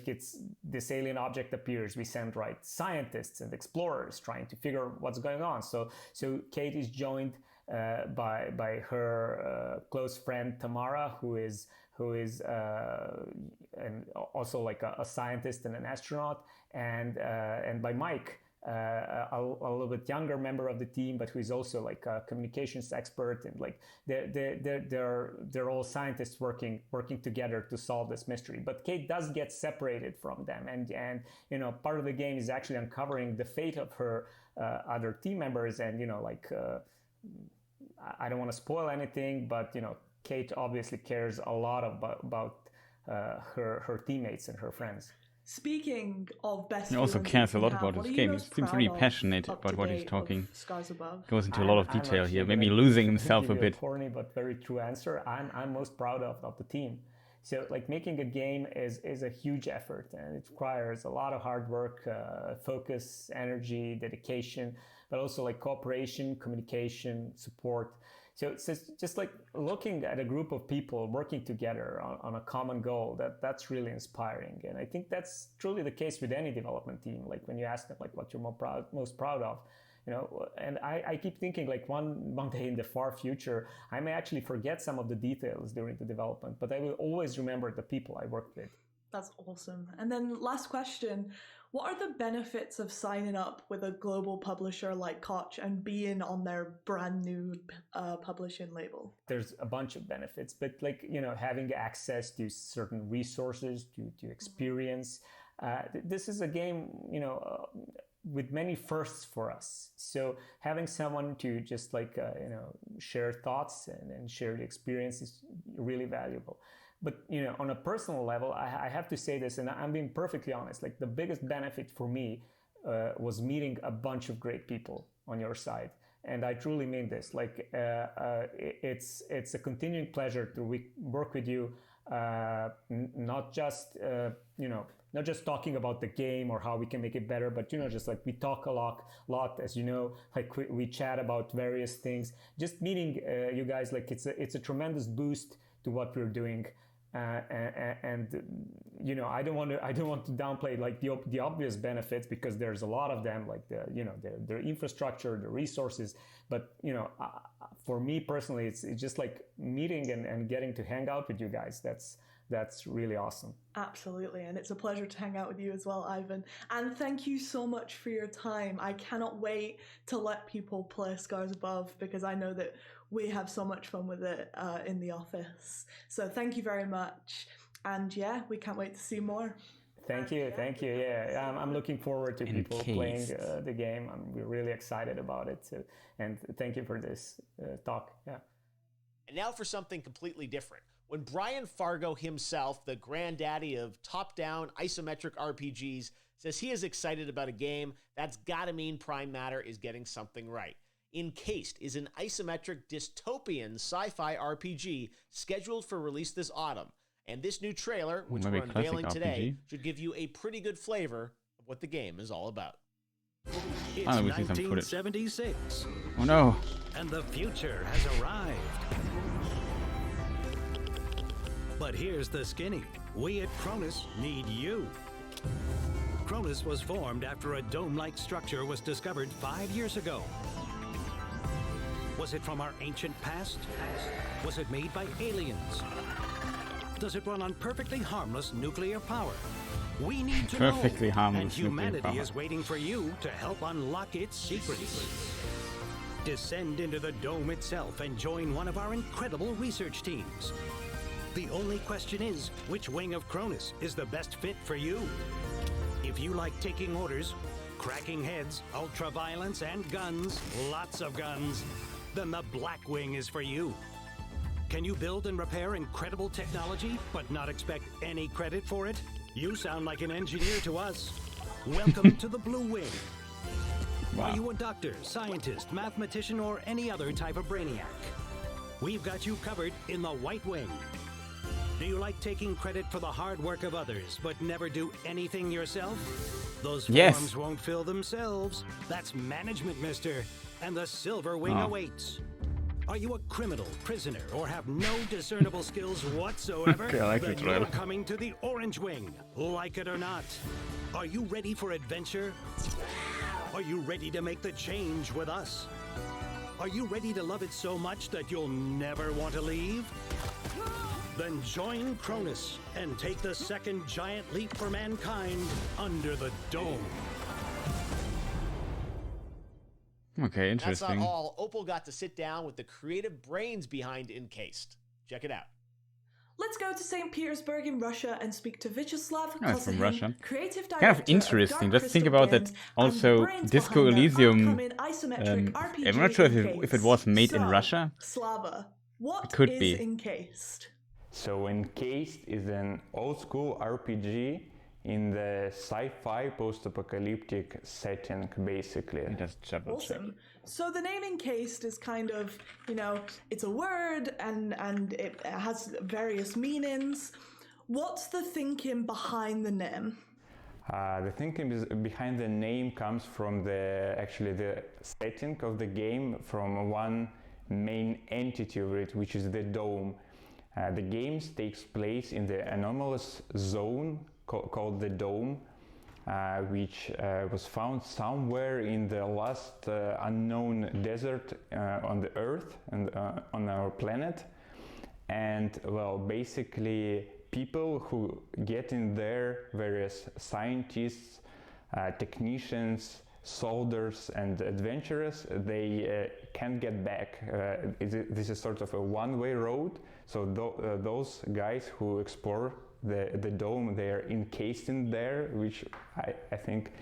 it's this alien object appears, we send scientists and explorers trying to figure what's going on. So Kate is joined by her close friend Tamara, who is and also like a scientist and an astronaut, and by Mike, a little bit younger member of the team, but who is also like a communications expert, and like they're all scientists working together to solve this mystery. But Kate does get separated from them, and part of the game is actually uncovering the fate of her other team members, and I don't want to spoil anything, but Kate obviously cares a lot about her teammates and her friends. Speaking of best, he also cares a lot about his game. He seems really passionate about what he's talking. Scars Above. Goes into a lot of detail here, maybe losing himself a bit. Corny but very true answer. I'm most proud of the team. So like making a game is a huge effort, and it requires a lot of hard work, focus, energy, dedication, but also like cooperation, communication, support. So it's just like looking at a group of people working together on a common goal, that's really inspiring. And I think that's truly the case with any development team. Like when you ask them like what you're most proud of, and I keep thinking like one day in the far future, I may actually forget some of the details during the development, but I will always remember the people I worked with. That's awesome. And then last question, what are the benefits of signing up with a global publisher like Koch and being on their brand new publishing label? There's a bunch of benefits, but like, having access to certain resources, to experience. This is a game, with many firsts for us. So having someone to just like, share thoughts and share the experience is really valuable. But, on a personal level, I have to say this, and I'm being perfectly honest, like the biggest benefit for me was meeting a bunch of great people on your side. And I truly mean this, like it's a continuing pleasure to work with you, not just talking about the game or how we can make it better, but just like we talk a lot, as like we chat about various things. Just meeting you guys, like it's a tremendous boost to what we're doing. And I don't want to downplay like the obvious benefits, because there's a lot of them, like the infrastructure, the resources. But for me personally, it's just like meeting and getting to hang out with you guys. That's really awesome. Absolutely, and it's a pleasure to hang out with you as well, Ivan. And thank you so much for your time. I cannot wait to let people play Scars Above, because I know that we have so much fun with it in the office. So thank you very much. And yeah, we can't wait to see more. Thank you. Yeah, I'm looking forward to people playing the game. We're really excited about it. And thank you for this talk. Yeah. And now for something completely different. When Brian Fargo himself, the granddaddy of top-down isometric RPGs, says he is excited about a game, that's gotta mean Prime Matter is getting something right. Encased is an isometric dystopian sci-fi RPG scheduled for release this autumn. And this new trailer, which we're unveiling today, should give you a pretty good flavor of what the game is all about. It's 1976. Oh no. And the future has arrived. But here's the skinny. We at Cronus need you. Cronus was formed after a dome-like structure was discovered 5 years ago. Was it from our ancient past? Was it made by aliens? Does it run on perfectly harmless nuclear power? We need to know. And humanity is waiting for you to help unlock its secrets. Descend into the dome itself and join one of our incredible research teams. The only question is, which wing of Cronus is the best fit for you? If you like taking orders, cracking heads, ultra-violence, and guns, lots of guns, then the Black Wing is for you. Can you build and repair incredible technology, but not expect any credit for it? You sound like an engineer to us. Welcome to the Blue Wing. Wow. Are you a doctor, scientist, mathematician, or any other type of brainiac? We've got you covered in the White Wing. Do you like taking credit for the hard work of others, but never do anything yourself? Those forms won't fill themselves. That's management, mister. And the Silver Wing awaits. Are you a criminal, prisoner, or have no discernible skills whatsoever? Then you're coming to the Orange Wing, like it or not. Are you ready for adventure? Are you ready to make the change with us? Are you ready to love it so much that you'll never want to leave? Then join Cronus and take the second giant leap for mankind under the dome. Okay, interesting. That's not all. Opal got to sit down with the creative brains behind Encased. Check it out. Let's go to St. Petersburg in Russia and speak to Vyacheslav from Russia. creative director kind of interesting. Let's think about that. Also, Disco Elysium. I'm not sure if it was made in Russia. Slava, what could is be. Encased? So Encased is an old-school RPG in the sci-fi post-apocalyptic setting, basically. Awesome. So the name Encased is kind of, it's a word and it has various meanings. What's the thinking behind the name? The thinking behind the name comes from the setting of the game, from one main entity of it, which is the dome. The game takes place in the anomalous zone called the Dome, which was found somewhere in the last unknown desert on the Earth and on our planet. And well, basically people who get in there, various scientists, technicians, soldiers and adventurers, they can't get back. This is sort of a one-way road. So those guys who explore the dome, they are encased in there, which I think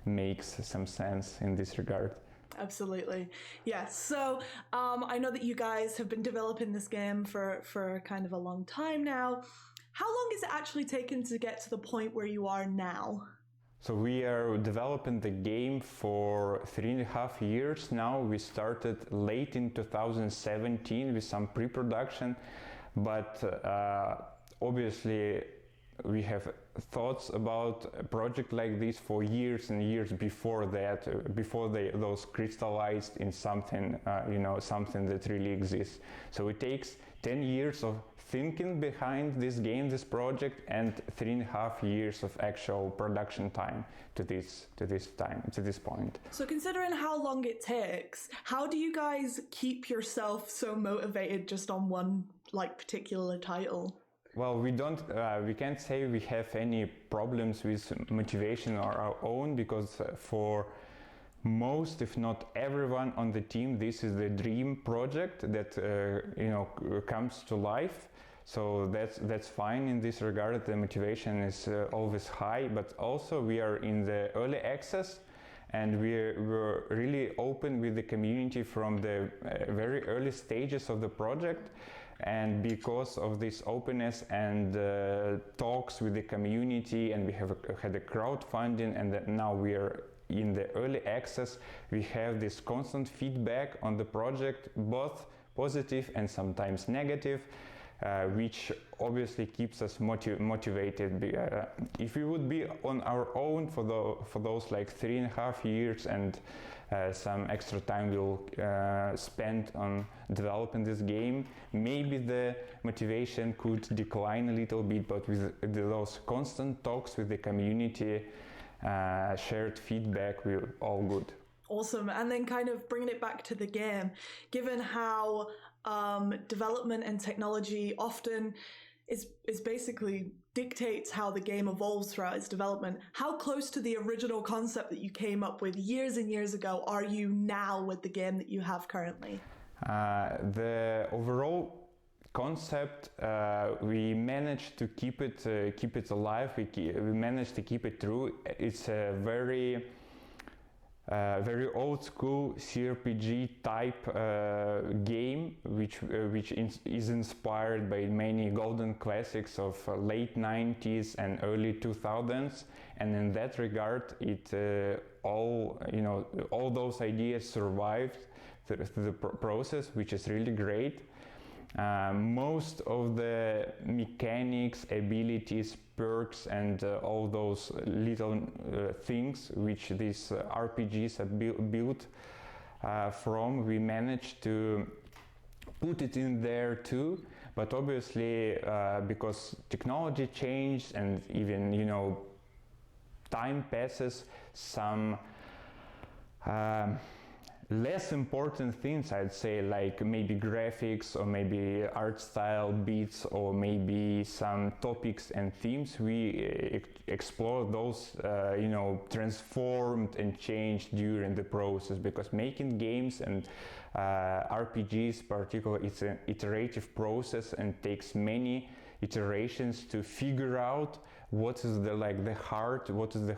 makes some sense in this regard. Absolutely. Yeah, so I know that you guys have been developing this game for kind of a long time now. How long has it actually taken to get to the point where you are now? So we are developing the game for 3.5 years now. We started late in 2017 with some pre-production, but obviously we have thoughts about a project like this for years and years before that, before those crystallized in something, something that really exists. So it takes 10 years of thinking behind this game, this project, and 3.5 years of actual production time to this point. So considering how long it takes, how do you guys keep yourself so motivated just on one particular title? Well, we can't say we have any problems with motivation on our own, because for most, if not everyone on the team, this is the dream project that comes to life. So that's fine in this regard. The motivation is always high, but also we are in the early access, and we're really open with the community from the very early stages of the project. And because of this openness and talks with the community, and we have had a crowdfunding, and now we are in the early access, we have this constant feedback on the project, both positive and sometimes negative, which obviously keeps us motivated. If we would be on our own for those 3.5 years and some extra time we'll spend on developing this game, maybe the motivation could decline a little bit, but with those constant talks with the community, shared feedback, we're all good. Awesome. And then kind of bringing it back to the game, given how development and technology often is basically dictates how the game evolves throughout its development, how close to the original concept that you came up with years and years ago are you now with the game that you have currently? The overall concept, we managed to keep it alive. We managed to keep it true. It's a very old school CRPG type game, which is inspired by many golden classics of late 90s and early 2000s, and in that regard it all those ideas survived through the process, which is really great. Most of the mechanics, abilities, perks, and all those little things which these RPGs are built from, we managed to put it in there too. But obviously, because technology changed and even time passes, some less important things, I'd say, like maybe graphics or maybe art style beats or maybe some topics and themes, we explore those transformed and changed during the process, because making games and RPGs particularly, it's an iterative process and takes many iterations to figure out what is the heart, what is the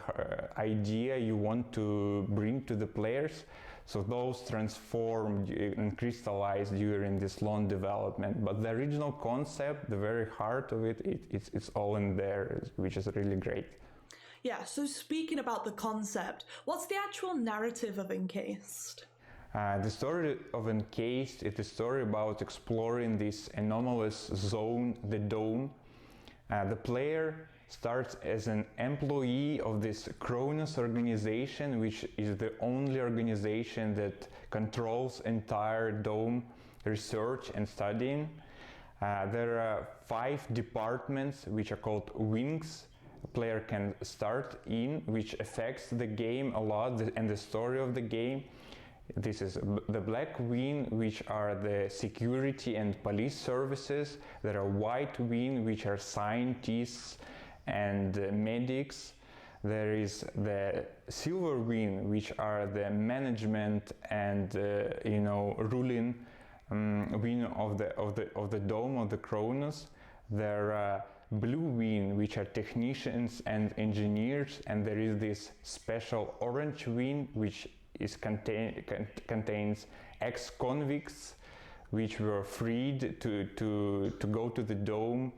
idea you want to bring to the players. So those transformed and crystallized during this long development. But the original concept, the very heart of it's all in there, which is really great. Yeah, so speaking about the concept, what's the actual narrative of Encased? The story of Encased is a story about exploring this anomalous zone, the Dome. The player starts as an employee of this Cronus organization, which is the only organization that controls entire Dome research and studying. There are 5 departments which are called wings a player can start in, which affects the game a lot and the story of the game. This is the Black Wing, which are the security and police services. There are White Wing, which are scientists and medics. There is the Silver Wing, which are the management and ruling wing of the Dome of the Cronus. There are Blue Wing, which are technicians and engineers, and there is this special Orange Wing, which contains ex-convicts which were freed to go to the Dome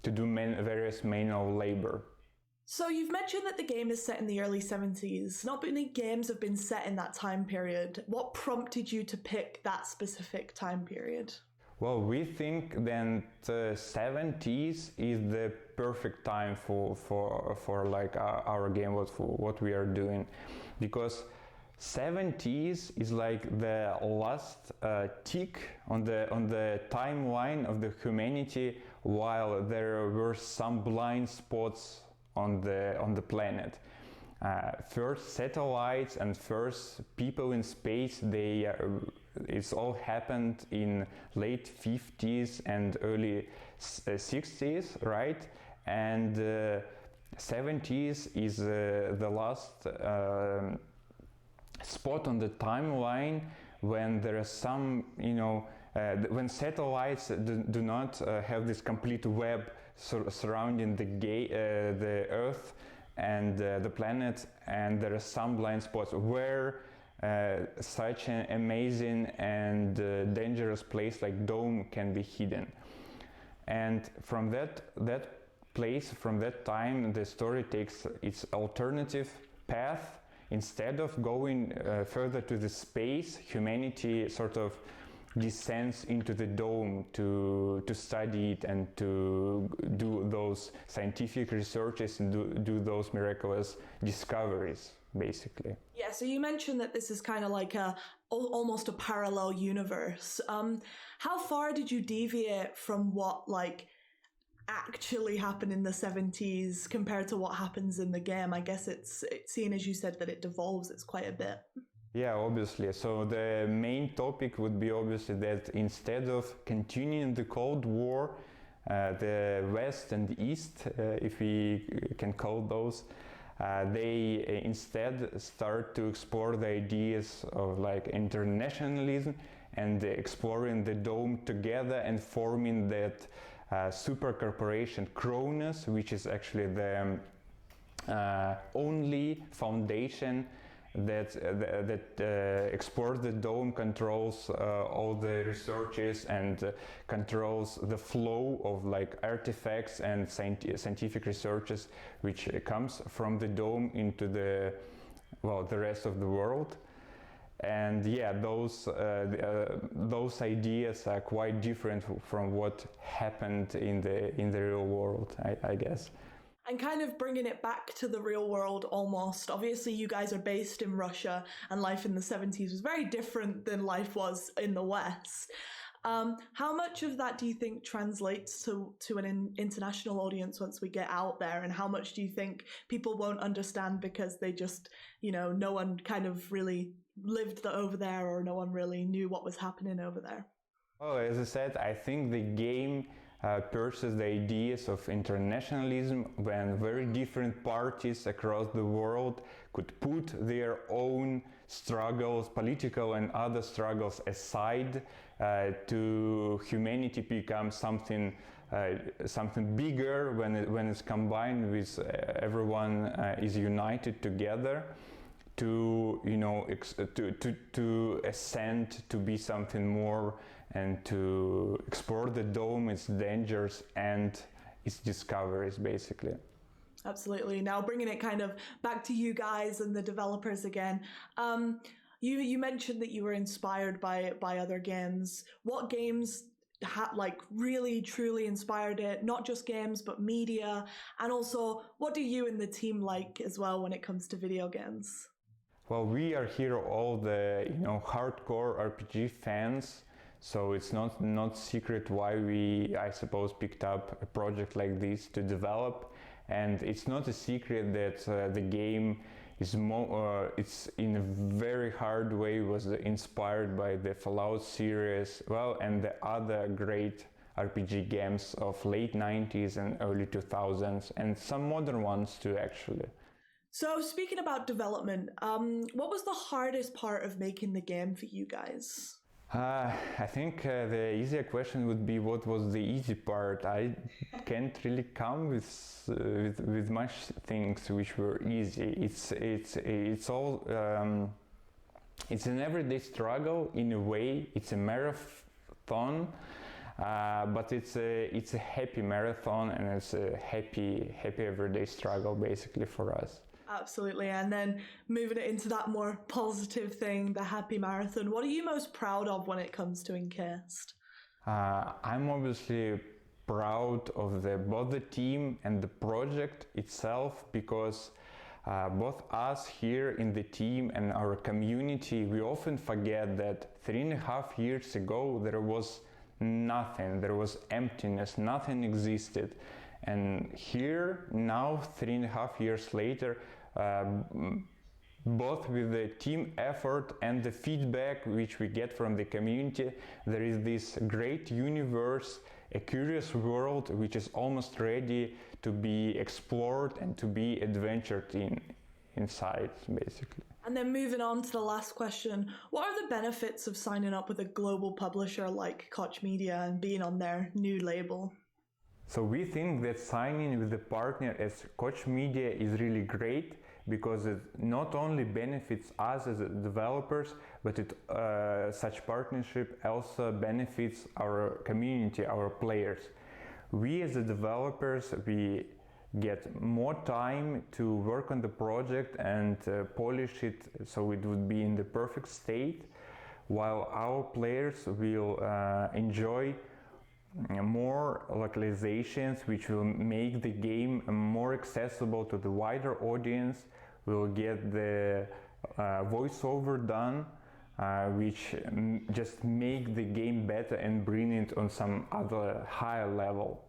to do various manual labor. So you've mentioned that the game is set in the early 70s. Not many games have been set in that time period. What prompted you to pick that specific time period? Well, we think that the 70s is the perfect time for like our game, what we are doing, because 70s is like the last tick on the timeline of the humanity, while there were some blind spots on the planet. First satellites and first people in space, it's all happened in late 50s and early 60s, right? And 70s is the last spot on the timeline when there are some, when satellites do not have this complete web surrounding the Earth and the planet, and there are some blind spots where such an amazing and dangerous place like Dome can be hidden. And from that place, from that time, the story takes its alternative path. Instead of going further to the space, humanity sort of descends into the Dome to study it and to do those scientific researches and do those miraculous discoveries, basically. Yeah, so you mentioned that this is kind of like almost a parallel universe. How far did you deviate from what actually happened in the 70s compared to what happens in the game? I guess it's seeing, as you said, that it devolves, it's quite a bit. Yeah, obviously. So the main topic would be obviously that instead of continuing the Cold War, the West and the East, if we can call those, they instead start to explore the ideas of like internationalism and exploring the Dome together and forming that super corporation Cronus, which is actually the only foundation that explores the Dome, controls all the researches and controls the flow of like artifacts and scientific researches which comes from the Dome into the the rest of the world. And yeah, those ideas are quite different from what happened in the real world, I guess. And kind of bringing it back to the real world almost. Obviously, you guys are based in Russia, and life in the 70s was very different than life was in the West. How much of that do you think translates to an international audience once we get out there? And how much do you think people won't understand because they just, no one kind of really lived over there, or no one really knew what was happening over there? Oh, as I said, I think the game pursues the ideas of internationalism when very different parties across the world could put their own struggles, political and other struggles aside, to humanity become something bigger when it's combined with everyone is united together to to ascend to be something more, and to explore the dome, its dangers and its discoveries, basically. Absolutely. Now bringing it kind of back to you guys and the developers again. You mentioned that you were inspired by other games. What games really truly inspired it? Not just games, but media. And also, what do you and the team like as well when it comes to video games? Well, we are here all the hardcore RPG fans. So it's not secret why we, I suppose, picked up a project like this to develop, and it's not a secret that the game is it's in a very hard way was inspired by the Fallout series, and the other great RPG games of late 90s and early 2000s, and some modern ones too, actually. So speaking about development, what was the hardest part of making the game for you guys? I think the easier question would be what was the easy part. I can't really come with much things which were easy. It's all it's an everyday struggle in a way. It's a marathon, but it's a happy marathon, and it's a happy everyday struggle basically for us. Absolutely. And then moving it into that more positive thing, the happy marathon, what are you most proud of when it comes to Incast? I'm obviously proud of both the team and the project itself, because both us here in the team and our community, we often forget that 3.5 years ago there was nothing, there was emptiness, nothing existed. And here now, 3.5 years later, both with the team effort and the feedback which we get from the community, there is this great universe, a curious world which is almost ready to be explored and to be adventured inside, basically. And then moving on to the last question, what are the benefits of signing up with a global publisher like Koch Media and being on their new label? So we think that signing with a partner as Koch Media is really great, because it not only benefits us as developers, but such partnership also benefits our community, our players. We as the developers, we get more time to work on the project and polish it so it would be in the perfect state, while our players will enjoy more localizations which will make the game more accessible to the wider audience. We'll get the voiceover done, which just make the game better and bring it on some other higher level.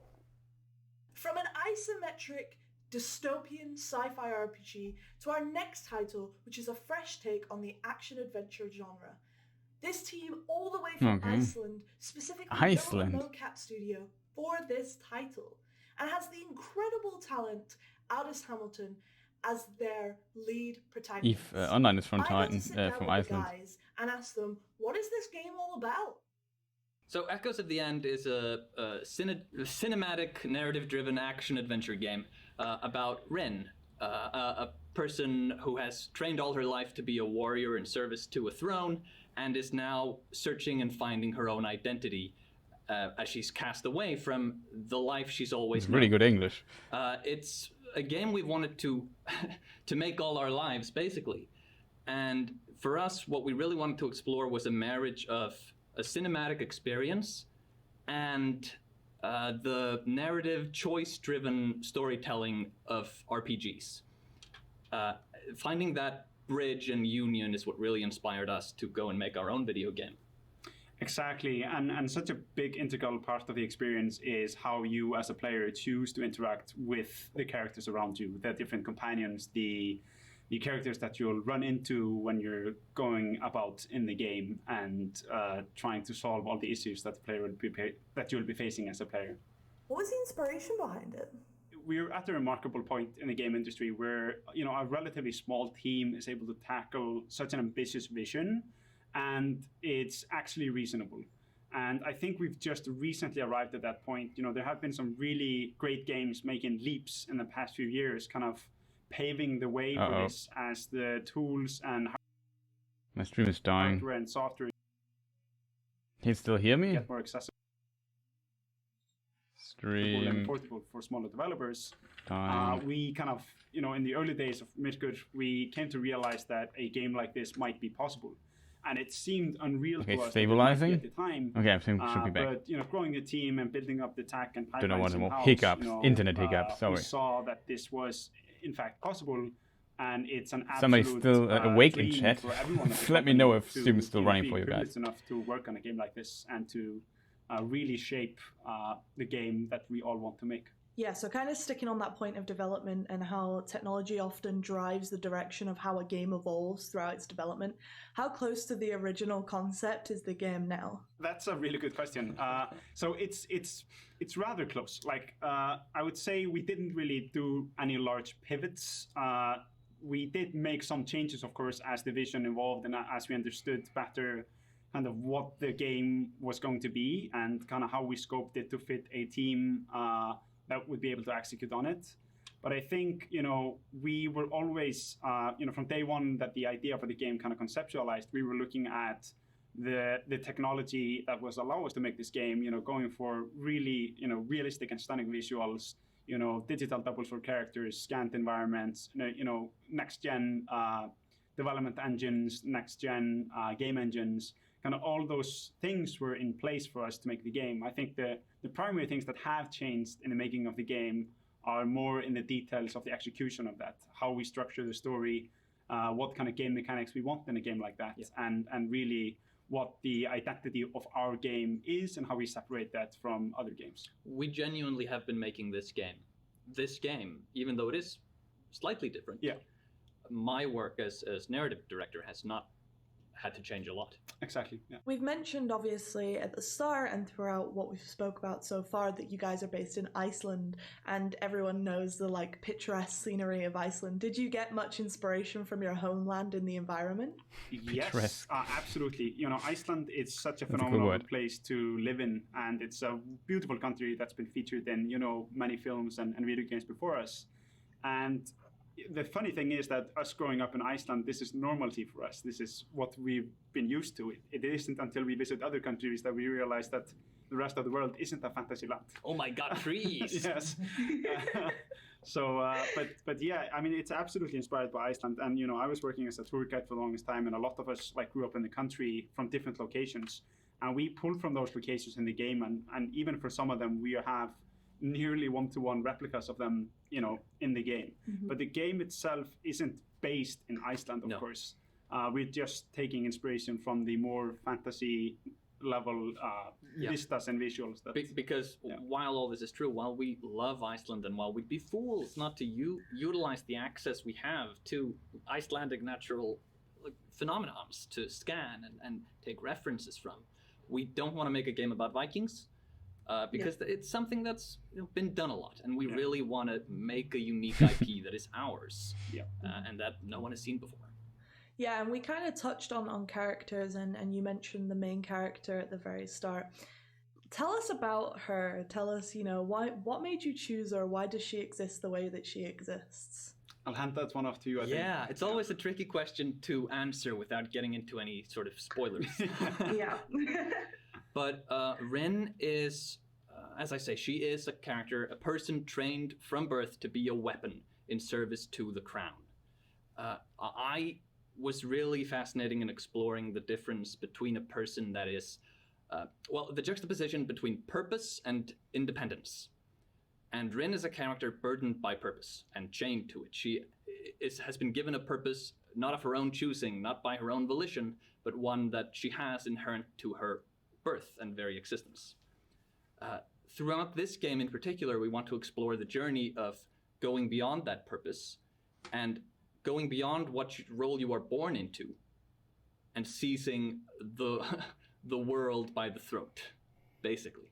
From an isometric dystopian sci-fi RPG to our next title, which is a fresh take on the action-adventure genre. This team, all the way from Iceland, specifically built a mocap studio for this title, and has the incredible talent Aldous Hamilton as their lead protagonist. Eve Online is from Iceland. Iceland. And ask them, what is this game all about? So Echoes of the End is a cinematic, narrative-driven action-adventure game about Rin, a person who has trained all her life to be a warrior in service to a throne, and is now searching and finding her own identity as she's cast away from the life she's always known. Really good English. It's a game we wanted to make all our lives, basically. And for us, what we really wanted to explore was a marriage of a cinematic experience and the narrative, choice-driven storytelling of RPGs. Finding that bridge and union is what really inspired us to go and make our own video game. Exactly, and such a big integral part of the experience is how you as a player choose to interact with the characters around you, the different companions, the characters that you'll run into when you're going about in the game and trying to solve all the issues that the player that you'll be facing as a player. What was the inspiration behind it? We're at a remarkable point in the game industry where a relatively small team is able to tackle such an ambitious vision, and it's actually reasonable. And I think we've just recently arrived at that point. There have been some really great games making leaps in the past few years, kind of paving the way for this as the tools and my stream is dying. Hardware and software. Can you still hear me? Get more accessible. Stream. And portable for smaller developers. We kind of, in the early days of Midgard, we came to realize that a game like this might be possible. And it seemed unreal to us stabilizing at the time. Okay, I think it should be back. But growing a team and building up the tech and pipelines don't know what in-house, hiccups, internet hiccups. Sorry. We saw that this was in fact possible, and it's an absolute Somebody's still awake in dream chat. for everyone at the Let me know if company Steam's still to, running be for you guys. privileged enough to work on a game like this and to really shape the game that we all want to make. Yeah, so kind of sticking on that point of development and how technology often drives the direction of how a game evolves throughout its development. How close to the original concept is the game now? That's a really good question. So it's rather close. Like I would say we didn't really do any large pivots. We did make some changes, of course, as the vision evolved and as we understood better kind of what the game was going to be and kind of how we scoped it to fit a team that would be able to execute on it. But I think, we were always, from day one that the idea for the game kind of conceptualized, we were looking at the technology that was allow us to make this game, going for really, realistic and stunning visuals, digital doubles for characters, scanned environments, next-gen development engines, next-gen game engines. Kind of all those things were in place for us to make the game. I think the primary things that have changed in the making of the game are more in the details of the execution of that, how we structure the story, what kind of game mechanics we want in a game like that, and really what the identity of our game is and how we separate that from other games. We genuinely have been making this game, even though it is slightly different. Yeah. My work as narrative director has not had to change a lot. Exactly, yeah. We've mentioned, obviously, at the start and throughout what we've spoke about so far that you guys are based in Iceland and everyone knows the, picturesque scenery of Iceland. Did you get much inspiration from your homeland in the environment? Yes, absolutely. Iceland is such a phenomenal place to live in, and it's a beautiful country that's been featured in, many films and video games before us. And the funny thing is that us growing up in Iceland, this is normalcy for us. This is what we've been used to. It isn't until we visit other countries that we realize that the rest of the world isn't a fantasy land. Oh my God, trees! Yes. But yeah, I mean, it's absolutely inspired by Iceland. And, I was working as a tour guide for the longest time, and a lot of us grew up in the country from different locations. And we pulled from those locations in the game. And even for some of them, we have nearly one-to-one replicas of them, in the game. Mm-hmm. But the game itself isn't based in Iceland, of course. We're just taking inspiration from the more fantasy level vistas and visuals. Because while all this is true, while we love Iceland and while we'd be fools not to utilize the access we have to Icelandic natural phenomenons to scan and take references from, we don't want to make a game about Vikings. Because it's something that's been done a lot, and we really want to make a unique IP that is ours, and that no one has seen before. Yeah, and we kind of touched on characters, and you mentioned the main character at the very start. Tell us about her. Tell us, what made you choose her? Why does she exist the way that she exists? I'll hand that one off to you, I think. Yeah, it's always a tricky question to answer without getting into any sort of spoilers. Yeah. But Rin is, as I say, she is a character, a person trained from birth to be a weapon in service to the crown. I was really fascinating in exploring the difference between a person that is, the juxtaposition between purpose and independence. And Rin is a character burdened by purpose and chained to it. She has been given a purpose not of her own choosing, not by her own volition, but one that she has inherent to her birth and very existence. Throughout this game in particular, we want to explore the journey of going beyond that purpose and going beyond what role you are born into and seizing the world by the throat, basically.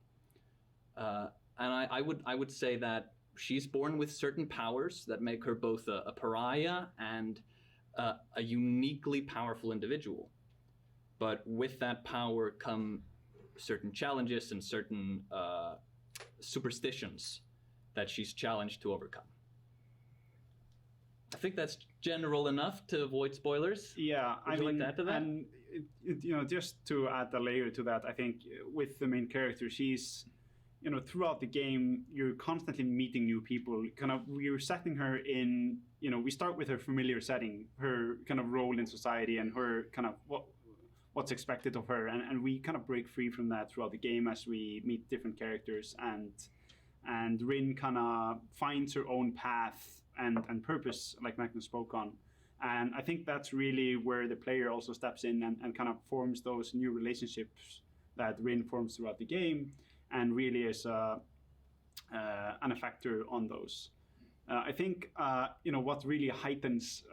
And I would say that she's born with certain powers that make her both a pariah and a uniquely powerful individual. But with that power come certain challenges and certain superstitions that she's challenged to overcome. I think that's general enough to avoid spoilers. Yeah, Would you like to add to that? And just to add a layer to that, I think with the main character, she's, throughout the game, you're constantly meeting new people. We're setting her in, we start with her familiar setting, her kind of role in society, and her kind of what's expected of her, and we kind of break free from that throughout the game as we meet different characters, and Rin kind of finds her own path and purpose, like Magnus spoke on. And I think that's really where the player also steps in and kind of forms those new relationships that Rin forms throughout the game, and really is an effector on those. I think what really heightens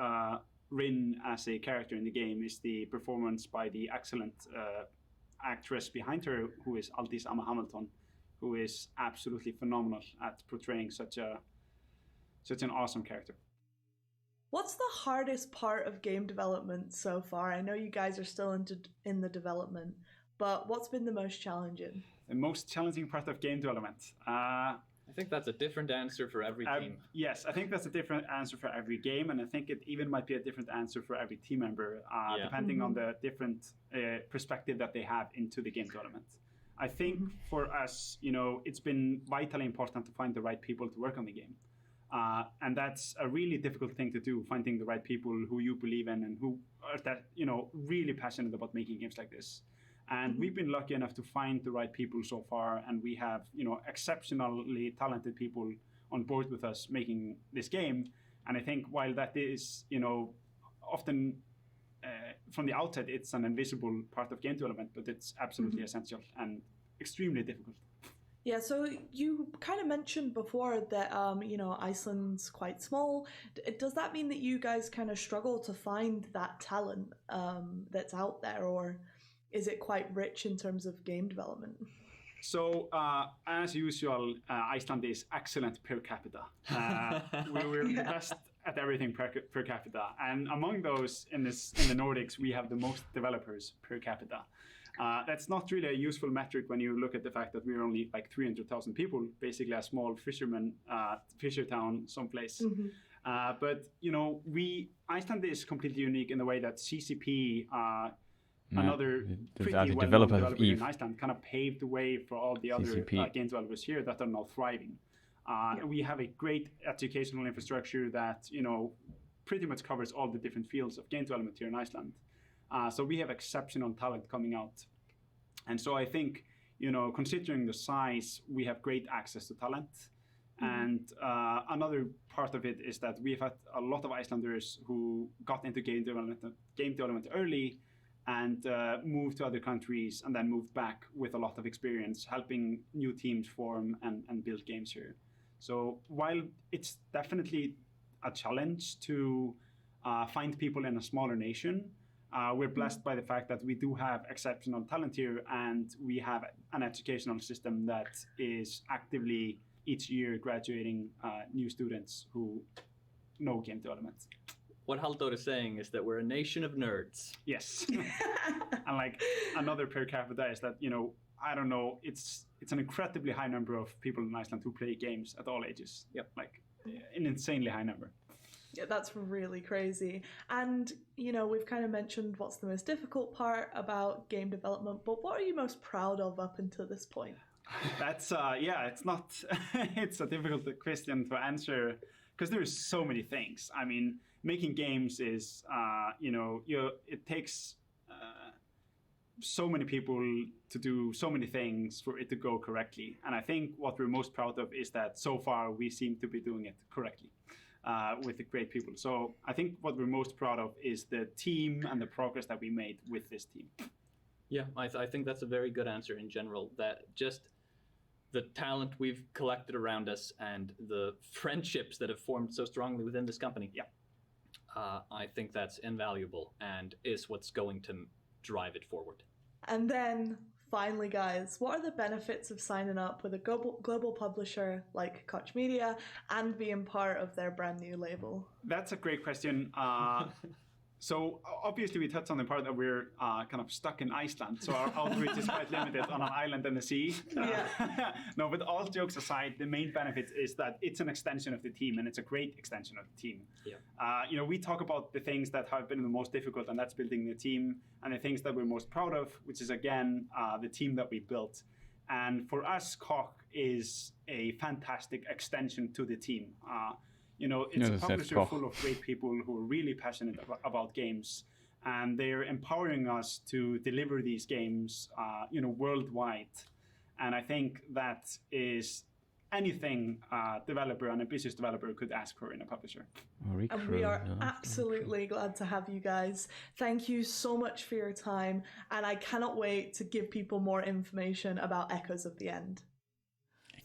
Rin as a character in the game is the performance by the excellent actress behind her, who is Aldís Amma Hamilton, who is absolutely phenomenal at portraying such an awesome character. What's the hardest part of game development so far? I know you guys are still in the development, but what's been the most challenging? The most challenging part of game development? I think that's a different answer for every team. Yes, I think that's a different answer for every game, and I think it even might be a different answer for every team member, depending on the different perspective that they have into the game development. I think for us, it's been vitally important to find the right people to work on the game. And that's a really difficult thing to do, finding the right people who you believe in and who are really passionate about making games like this. And we've been lucky enough to find the right people so far, and we have exceptionally talented people on board with us making this game. And I think while that is often from the outset it's an invisible part of game development, but it's absolutely essential and extremely difficult. Yeah, so you kind of mentioned before that, Iceland's quite small. Does that mean that you guys kind of struggle to find that talent that's out there, or is it quite rich in terms of game development? So, as usual, Iceland is excellent per capita. We're the best at everything per capita. And among those in the Nordics, we have the most developers per capita. That's not really a useful metric when you look at the fact that we're only like 300,000 people, basically a small fisher town someplace. But Iceland is completely unique in the way that CCP, another pretty well-known developer in Iceland, kind of paved the way for all the other game developers here that are now thriving. We have a great educational infrastructure that pretty much covers all the different fields of game development here in Iceland. So we have exceptional talent coming out. And so I think, considering the size, we have great access to talent. And another part of it is that we've had a lot of Icelanders who got into game development early and moved to other countries and then moved back with a lot of experience helping new teams form and build games here. So while it's definitely a challenge to find people in a smaller nation, we're blessed by the fact that we do have exceptional talent here, and we have an educational system that is actively each year graduating new students who know game development. What Halldór is saying is that we're a nation of nerds. Yes. And like another per capita is that, I don't know, it's an incredibly high number of people in Iceland who play games at all ages. Yep. Like an insanely high number. Yeah, that's really crazy. And, we've kind of mentioned what's the most difficult part about game development, but what are you most proud of up until this point? That's, it's not, it's a difficult question to answer because there's so many things. I mean, making games is, it takes so many people to do so many things for it to go correctly. And I think what we're most proud of is that so far we seem to be doing it correctly with the great people. So I think what we're most proud of is the team and the progress that we made with this team. Yeah, I think that's a very good answer in general, that just the talent we've collected around us and the friendships that have formed so strongly within this company. Yeah. I think that's invaluable and is what's going to drive it forward. And then, finally, guys, what are the benefits of signing up with a global publisher like Koch Media and being part of their brand new label? That's a great question. So obviously we touched on the part that we're kind of stuck in Iceland, so our outreach is quite limited on an island in the sea. No, but all jokes aside, the main benefit is that it's an extension of the team, and it's a great extension of the team. Yeah. We talk about the things that have been the most difficult, and that's building the team, and the things that we're most proud of, which is again the team that we built. And for us, Koch is a fantastic extension to the team. It's a publisher full of great people who are really passionate about games, and they're empowering us to deliver these games, worldwide. And I think that is anything a developer, an ambitious developer, could ask for in a publisher. And we are absolutely glad to have you guys. Thank you so much for your time, and I cannot wait to give people more information about Echoes of the End.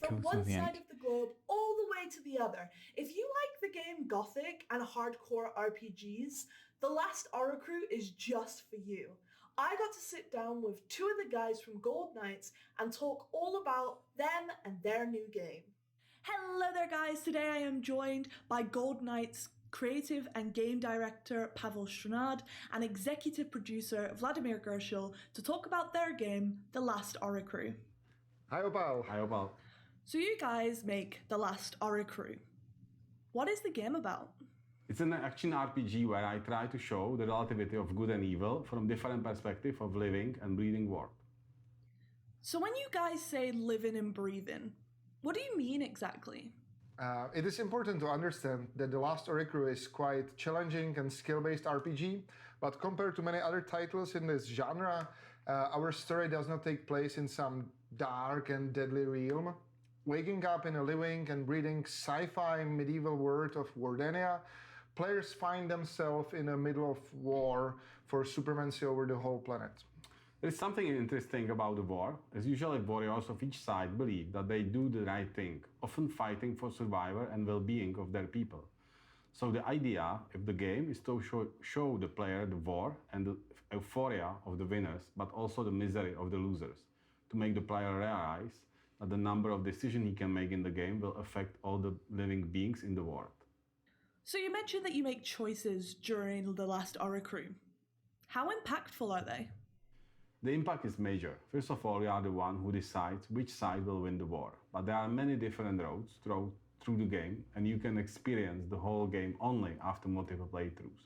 From one side of the globe all the way to the other. If you like the game Gothic and hardcore RPGs, The Last Oricru is just for you. I got to sit down with two of the guys from Gold Knights and talk all about them and their new game. Hello there, guys. Today I am joined by Gold Knights creative and game director Pavel Strnad and executive producer Vladimir Gershel to talk about their game, The Last Oricru. Hi, Opal. Hi, Opal. So you guys make The Last Oricru. What is the game about? It's an action RPG where I try to show the relativity of good and evil from different perspectives of living and breathing world. So when you guys say living and breathing, what do you mean exactly? It is important to understand that The Last Oricru is quite challenging and skill-based RPG, but compared to many other titles in this genre, our story does not take place in some dark and deadly realm. Waking up in a living and breathing sci-fi medieval world of Wardenia, players find themselves in the middle of war for supremacy over the whole planet. There is something interesting about the war, as usually warriors of each side believe that they do the right thing, often fighting for survival and well-being of their people. So the idea of the game is to show the player the war and the euphoria of the winners, but also the misery of the losers, to make the player realize that the number of decisions he can make in the game will affect all the living beings in the world. So you mentioned that you make choices during The Last Oricru. How impactful are they? The impact is major. First of all, you are the one who decides which side will win the war. But there are many different roads through the game, and you can experience the whole game only after multiple playthroughs.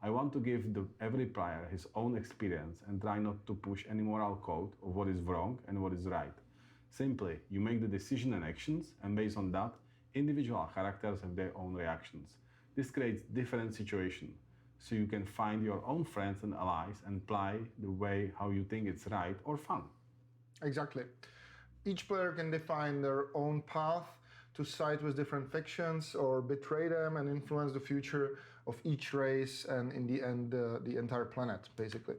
I want to give every player his own experience and try not to push any moral code of what is wrong and what is right. Simply, you make the decision and actions, and based on that, individual characters have their own reactions. This creates different situations, so you can find your own friends and allies and play the way how you think it's right or fun. Exactly. Each player can define their own path to side with different factions or betray them and influence the future of each race and in the end the entire planet, basically.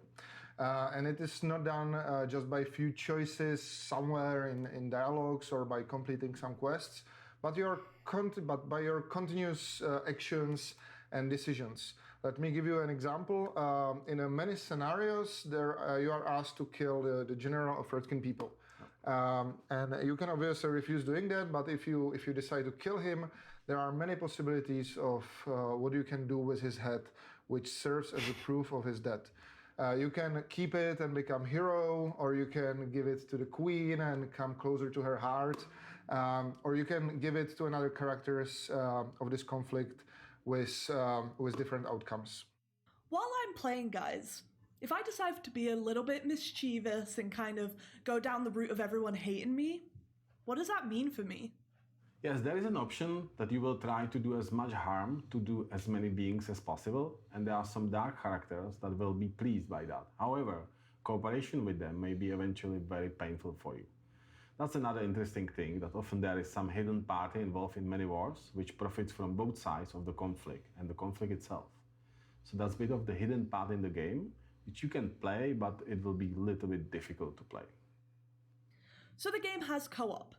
And it is not done just by a few choices somewhere in dialogues or by completing some quests, but by your continuous actions and decisions. Let me give you an example. In many scenarios, you are asked to kill the general of Redkin people. And you can obviously refuse doing that, but if you decide to kill him, there are many possibilities of what you can do with his head, which serves as a proof of his death. You can keep it and become hero, or you can give it to the queen and come closer to her heart, or you can give it to another characters of this conflict with different outcomes. While I'm playing, guys, if I decide to be a little bit mischievous and kind of go down the route of everyone hating me, what does that mean for me? Yes, there is an option that you will try to do as much harm to do as many beings as possible, and there are some dark characters that will be pleased by that. However, cooperation with them may be eventually very painful for you. That's another interesting thing, that often there is some hidden party involved in many wars, which profits from both sides of the conflict and the conflict itself. So that's a bit of the hidden part in the game, which you can play, but it will be a little bit difficult to play. So the game has co-op.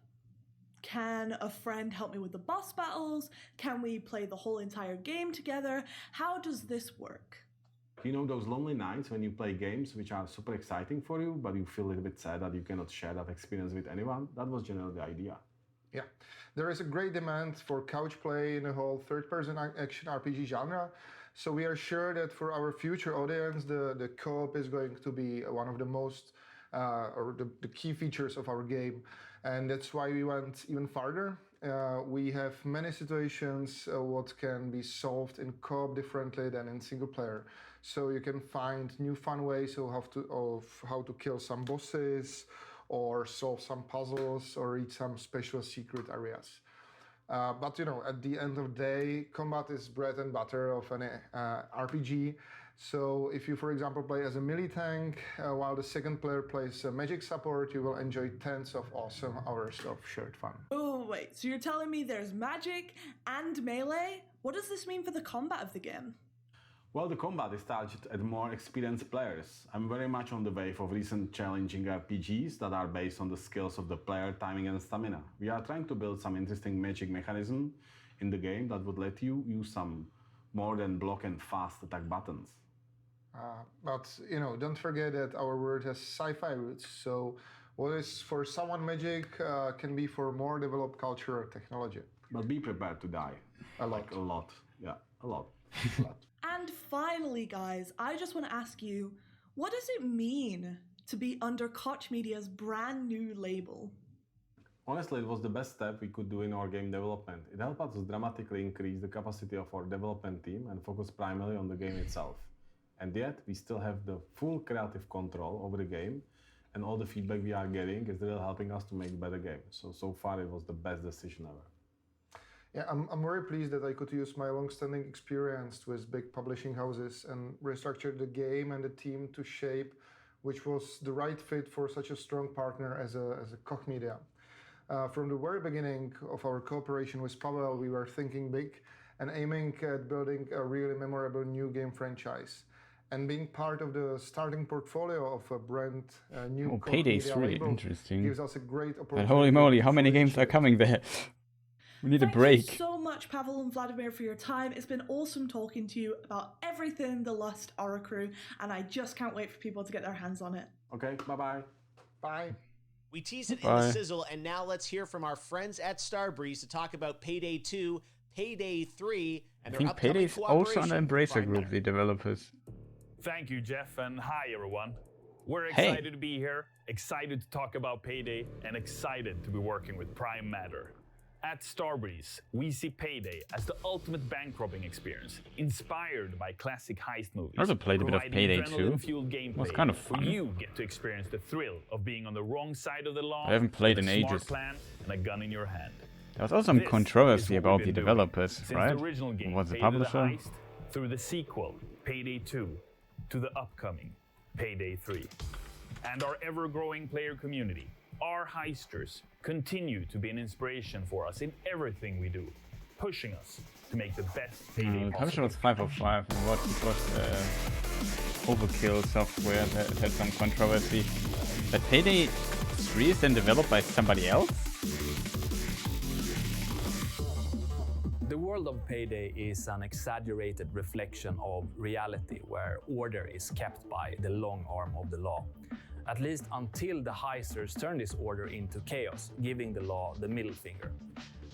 Can a friend help me with the boss battles? Can we play the whole entire game together? How does this work? You know those lonely nights when you play games which are super exciting for you, but you feel a little bit sad that you cannot share that experience with anyone? That was generally the idea. Yeah, there is a great demand for couch play in the whole third-person action RPG genre. So we are sure that for our future audience, the co-op is going to be one of the most, or the key features of our game. And that's why we went even farther. We have many situations what can be solved in co-op differently than in single player. So you can find new fun ways of how to kill some bosses, or solve some puzzles, or reach some special secret areas. But you know, at the end of the day, combat is bread and butter of an RPG. So if you, for example, play as a melee tank, while the second player plays a magic support, you will enjoy tens of awesome hours of shared fun. Oh, wait, so you're telling me there's magic and melee? What does this mean for the combat of the game? Well, the combat is targeted at more experienced players. I'm very much on the wave of recent challenging RPGs that are based on the skills of the player, timing and stamina. We are trying to build some interesting magic mechanism in the game that would let you use some more than block and fast attack buttons. But, you know, don't forget that our world has sci-fi roots, so what is for someone magic can be for more developed culture or technology. But be prepared to die. A lot. Like a lot. Yeah, a lot. A lot. And finally, guys, I just want to ask you, what does it mean to be under Koch Media's brand new label? Honestly, it was the best step we could do in our game development. It helped us dramatically increase the capacity of our development team and focus primarily on the game itself. And yet, we still have the full creative control over the game, and all the feedback we are getting is really helping us to make a better game. So far, it was the best decision ever. Yeah, I'm very pleased that I could use my long-standing experience with big publishing houses and restructure the game and the team to shape which was the right fit for such a strong partner as a Koch Media. From the very beginning of our cooperation with Pavel, we were thinking big and aiming at building a really memorable new game franchise. And being part of the starting portfolio of a brand new Payday 3, interesting. gives us a great opportunity. But holy moly, how many games are coming there? We need a break. Thank you so much, Pavel and Vladimir, for your time. It's been awesome talking to you about everything the Lust Aura crew, and I just can't wait for people to get their hands on it. Okay, bye-bye. Bye. We teased it in the sizzle, and now let's hear from our friends at Starbreeze to talk about Payday 2, Payday 3, and their upcoming Payday's cooperation also an Embracer Group, the developers. Thank you, Jeff, and hi, everyone. We're excited to be here, excited to talk about Payday, and excited to be working with Prime Matter. At Starbreeze, we see Payday as the ultimate bank robbing experience, inspired by classic heist movies. I also played a bit of Payday 2. It was kind of fun. Where you get to experience the thrill of being on the wrong side of the law. I haven't played with in a smart ages. plan and a gun in your hand. There was also some This controversy is what about we've the been doing developers, since right? The original game, Was the Payday publisher? Heist, through the sequel, Payday 2, to the upcoming Payday 3. And our ever-growing player community, our heisters, continue to be an inspiration for us in everything we do, pushing us to make the best Payday The publisher possible. was 505, and what it was Overkill Software that had some controversy. But Payday 3 is then developed by somebody else? The world of Payday is an exaggerated reflection of reality where order is kept by the long arm of the law. At least until the heisters turn this order into chaos, giving the law the middle finger.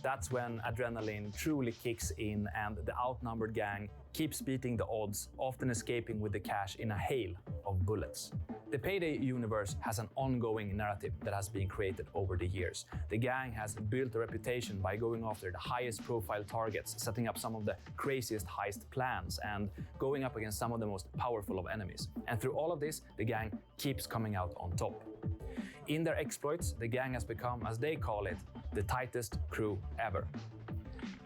That's when adrenaline truly kicks in and the outnumbered gang keeps beating the odds, often escaping with the cash in a hail of bullets. The Payday universe has an ongoing narrative that has been created over the years. The gang has built a reputation by going after the highest profile targets, setting up some of the craziest heist plans, and going up against some of the most powerful of enemies. And through all of this, the gang keeps coming out on top. In their exploits, the gang has become, as they call it, the tightest crew ever.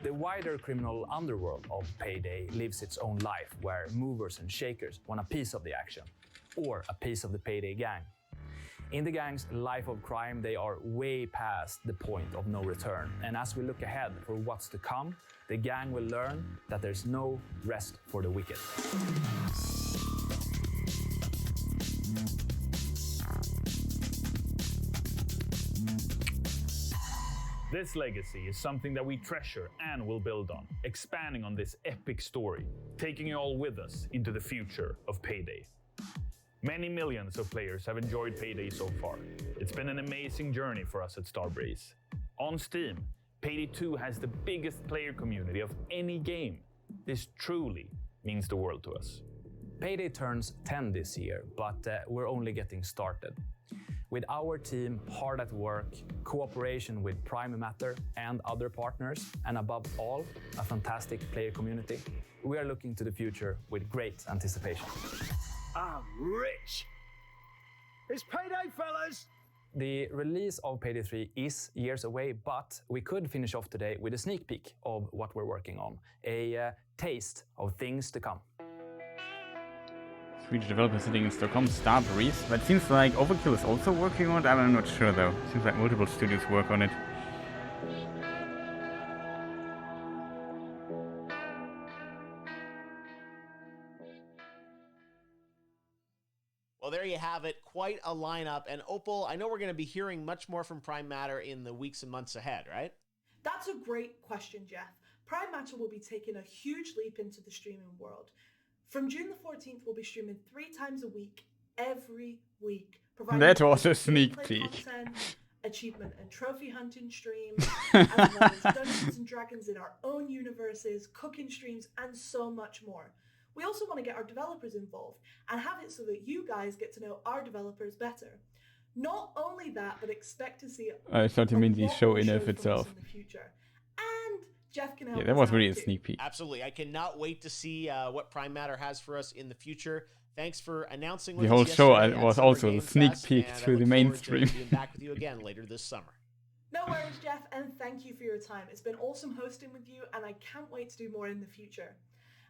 The wider criminal underworld of Payday lives its own life, where movers and shakers want a piece of the action, or a piece of the Payday gang. In the gang's life of crime, they are way past the point of no return. And as we look ahead for what's to come, the gang will learn that there's no rest for the wicked. This legacy is something that we treasure and will build on, expanding on this epic story, taking you all with us into the future of Payday. Many millions of players have enjoyed Payday so far. It's been an amazing journey for us at Starbreeze. On Steam, Payday 2 has the biggest player community of any game. This truly means the world to us. Payday turns 10 this year, but we're only getting started. With our team hard at work, cooperation with Prime Matter and other partners, and above all, a fantastic player community, we are looking to the future with great anticipation. I'm rich! It's Payday, fellas! The release of Payday 3 is years away, but we could finish off today with a sneak peek of what we're working on, a taste of things to come. Swedish developer sitting in Stockholm, Starbreeze, but it seems like Overkill is also working on it. I'm not sure though. It seems like multiple studios work on it. Well, there you have it. Quite a lineup. And Opal, I know we're going to be hearing much more from Prime Matter in the weeks and months ahead, right? That's a great question, Jeff. Prime Matter will be taking a huge leap into the streaming world. From June the 14th, we'll be streaming 3 times a week, every week. That was a sneak peek. Content, achievement and trophy hunting streams, as well as Dungeons and Dragons in our own universes, cooking streams, and so much more. We also want to get our developers involved and have it so that you guys get to know our developers better. Not only that, but expect to see I thought you mean the show in of itself. In the future. And Jeff can help Yeah, that was really a too. sneak peek. Absolutely. I cannot wait to see what Prime Matter has for us in the future. Thanks for announcing The whole show was also a sneak peek through the mainstream. Being back with you again later this summer. No worries, Jeff, and thank you for your time. It's been awesome hosting with you, and I can't wait to do more in the future.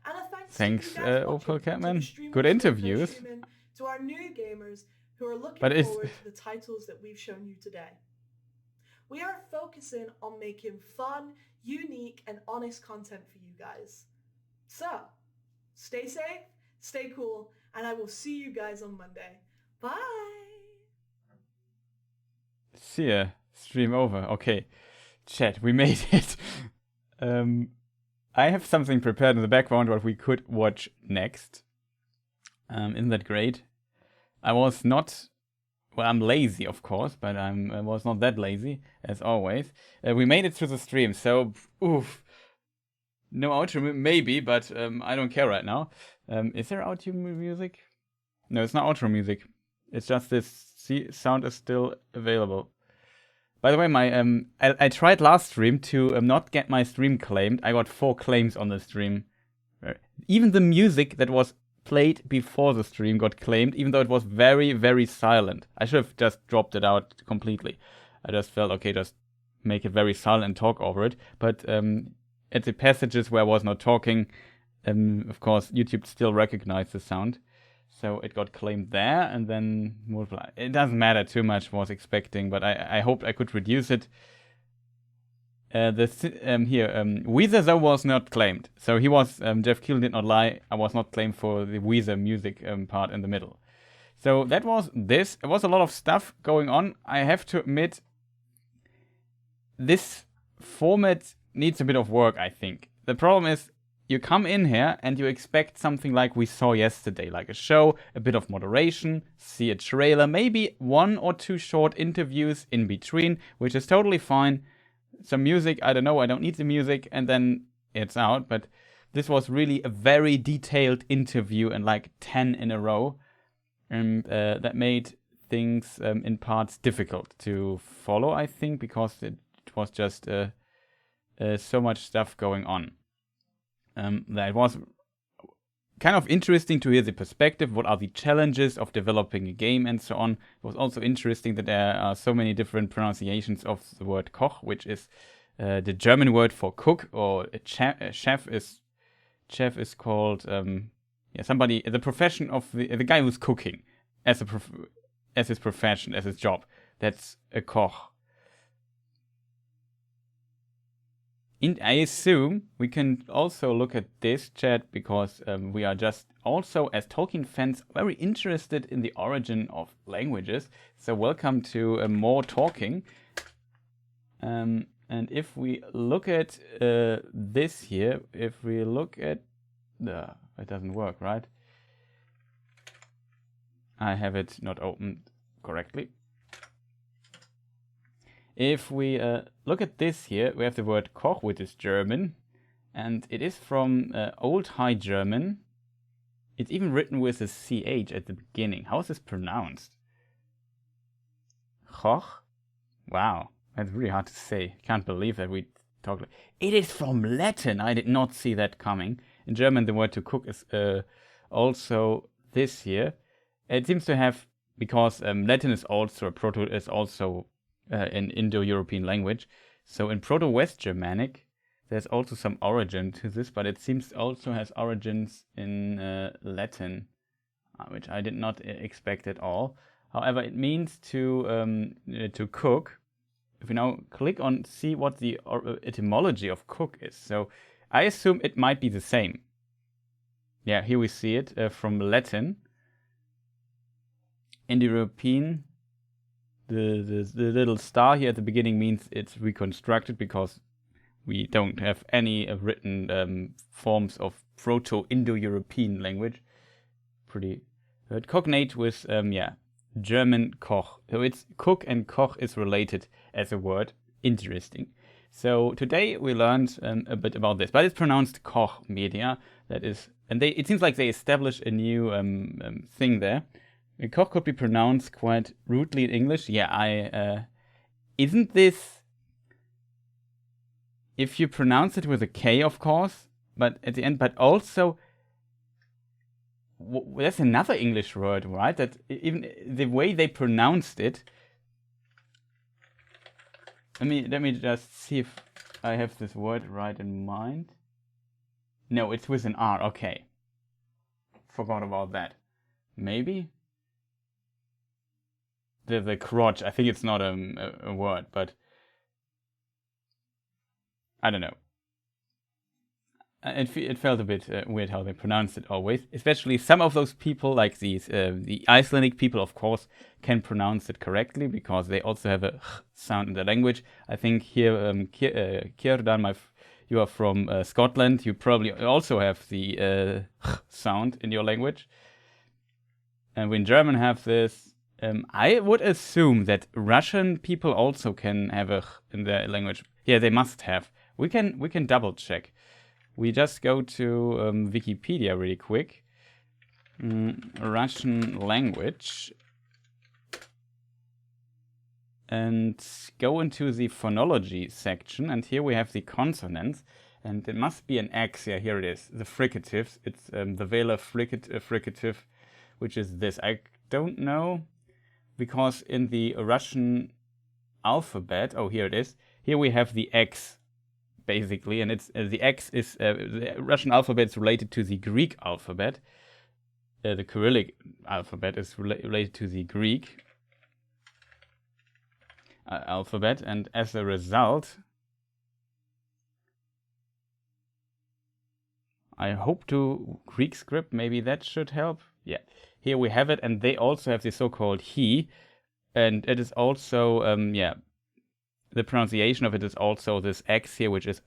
And a thanks Opal Catman. Good interviews. To our new gamers who are looking forward to the titles that we've shown you today. We are focusing on making fun, unique, and honest content for you guys. So, stay safe, stay cool, and I will see you guys on Monday. Bye! See ya. Stream over. Okay. Chat, we made it. I have something prepared in the background what we could watch next. Isn't that great? I was not... Well, I'm lazy, of course, but I was not that lazy, as always. We made it through the stream, so... Oof. No outro, maybe, but I don't care right now. Is there outro music? No, it's not outro music. It's just this sound is still available. By the way, my I tried last stream to not get my stream claimed. I got 4 claims on the stream. Even the music that was played before the stream got claimed, even though it was very, very silent. I should have just dropped it out completely. I just felt, okay, just make it very silent and talk over it. But at the passages where I was not talking, of course, YouTube still recognized the sound. So it got claimed there, and then multiply. It doesn't matter too much, was expecting, but I hoped I could reduce it. Weezer though was not claimed. So he was, Jeff Keel did not lie, I was not claimed for the Weezer music part in the middle. So that was this. It was a lot of stuff going on. I have to admit, this format needs a bit of work, I think. The problem is, you come in here and you expect something like we saw yesterday, like a show, a bit of moderation, see a trailer, maybe 1 or 2 short interviews in between, which is totally fine. Some music, I don't know, I don't need the music, and then it's out. But this was really a very detailed interview and like 10 in a row. And that made things in parts difficult to follow, I think, because it was just so much stuff going on. That was kind of interesting to hear the perspective, what are the challenges of developing a game and so on. It was also interesting that there are so many different pronunciations of the word Koch, which is the German word for cook, or chef is called somebody, the profession of the guy who's cooking as his profession, as his job. That's a Koch. And I assume we can also look at this chat because we are just also, as Tolkien fans, very interested in the origin of languages. So welcome to more talking. And if we look at this here, if we look at it doesn't work, right? I have it not opened correctly. If we look at this here, we have the word Koch, which is German, and it is from Old High German. It's even written with a CH at the beginning. How is this pronounced? Koch? Wow, that's really hard to say. Can't believe that we talk. It is from Latin. I did not see that coming. In German, the word to cook is also this here. It seems to have, because Latin is also an Indo-European language. So in Proto-West Germanic, there's also some origin to this, but it seems also has origins in Latin, which I did not expect at all. However, it means to cook. If we now click on see what the etymology of cook is, so I assume it might be the same. Yeah, here we see it from Latin. Indo-European. The little star here at the beginning means it's reconstructed because we don't have any written forms of Proto-Indo-European language. Pretty cognate with German Koch. So it's cook and Koch is related as a word. Interesting. So today we learned a bit about this, but it's pronounced Koch Media. That is, and it seems like they established a new thing there. Koch could be pronounced quite rudely in English. Yeah, isn't this, if you pronounce it with a K, of course, but at the end, but also, that's another English word, right? That even the way they pronounced it. Let me just see if I have this word right in mind. No, it's with an R. Okay, forgot about that. Maybe. The crotch, I think it's not a word, but I don't know. It felt a bit weird how they pronounced it always. Especially some of those people, like these the Icelandic people, of course, can pronounce it correctly because they also have a sound in the language. I think here, Kierdan, you are from Scotland. You probably also have the sound in your language. And we in German have this. I would assume that Russian people also can have a in their language. Yeah, they must have. We can double check. We just go to Wikipedia really quick. Russian language. And go into the phonology section. And here we have the consonants. And it must be an X. Yeah, here it is. The fricatives. It's the velar fricative, which is this. I don't know. Because in the Russian alphabet, oh, here it is. Here we have the X, basically, and it's the X is the Russian alphabet is related to the Greek alphabet. The Cyrillic alphabet is related to the Greek alphabet, and as a result, I hope to Greek script. Maybe that should help. Yeah. Here we have it, and they also have the so-called he, and it is also, the pronunciation of it is also this X here, which is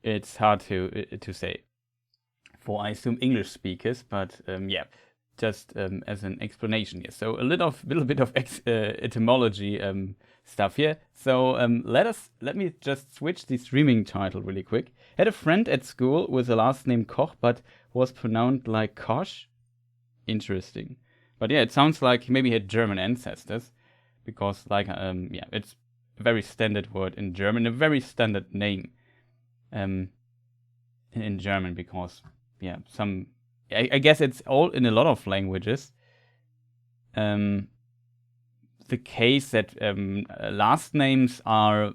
it's hard to say for, I assume, English speakers, but just as an explanation here. So a little bit of etymology stuff here. So let me just switch the streaming title really quick. Had a friend at school with the last name Koch, but was pronounced like Koch. Interesting. But yeah, it sounds like maybe he had German ancestors, because like it's a very standard word in German, a very standard name in German, because I guess it's all in a lot of languages. The case that last names are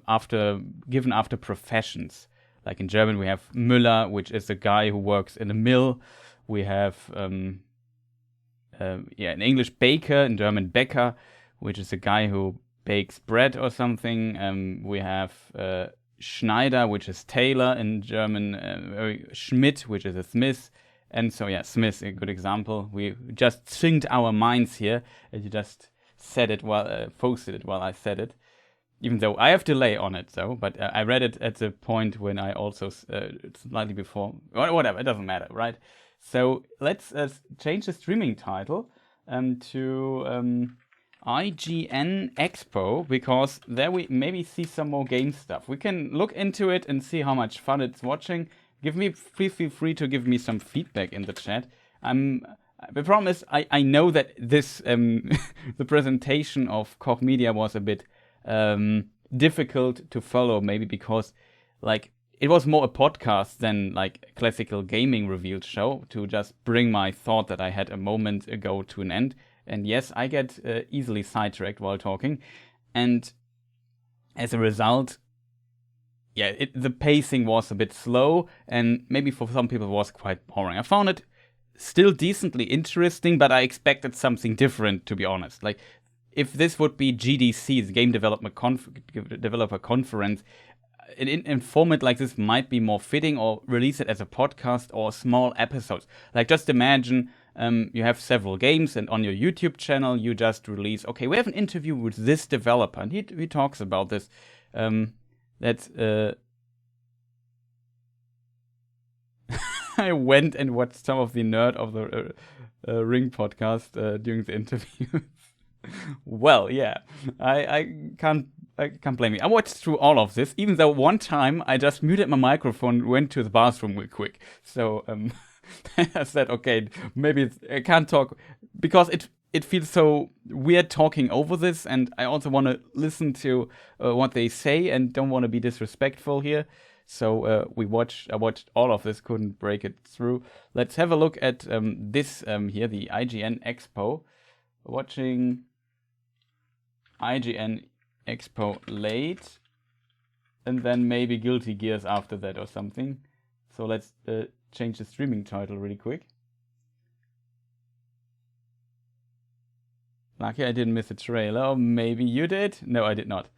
given after professions. Like in German, we have Müller, which is a guy who works in a mill. We have in English baker, in German Bäcker, which is a guy who bakes bread or something. We have Schneider, which is tailor in German. Schmidt, which is a smith. And so Smith, a good example. We just synced our minds here, and you just said it posted it while I said it. Even though I have delay on it, though, but I read it at the point when I also slightly before. Whatever, it doesn't matter, right? So let's change the streaming title to IGN Expo, because there we maybe see some more game stuff. We can look into it and see how much fun it's watching. Please feel free to give me some feedback in the chat. The problem is I know that this the presentation of Koch Media was a bit difficult to follow, maybe because like it was more a podcast than like a classical gaming revealed show, to just bring my thought that I had a moment ago to an end. And yes, I get easily sidetracked while talking, and as a result, the pacing was a bit slow, and maybe for some people it was quite boring. I found it still decently interesting, but I expected something different, to be honest. Like, if this would be GDC, the Game Developer Conference, in format like this might be more fitting, or release it as a podcast or small episodes. Like, just imagine you have several games, and on your YouTube channel you just release, okay, we have an interview with this developer, and he talks about this. I went and watched some of the Nerd of the Ring podcast during the interview. Well, yeah, I can't blame you. I watched through all of this, even though one time I just muted my microphone, went to the bathroom real quick. So I said, okay, maybe I can't talk, because it feels so weird talking over this, and I also want to listen to what they say and don't want to be disrespectful here. So I watched all of this, couldn't break it through. Let's have a look at this here, the IGN Expo. Watching IGN Expo late, and then maybe Guilty Gears after that or something. So let's change the streaming title really quick. Lucky I didn't miss a trailer, or maybe you did? No, I did not.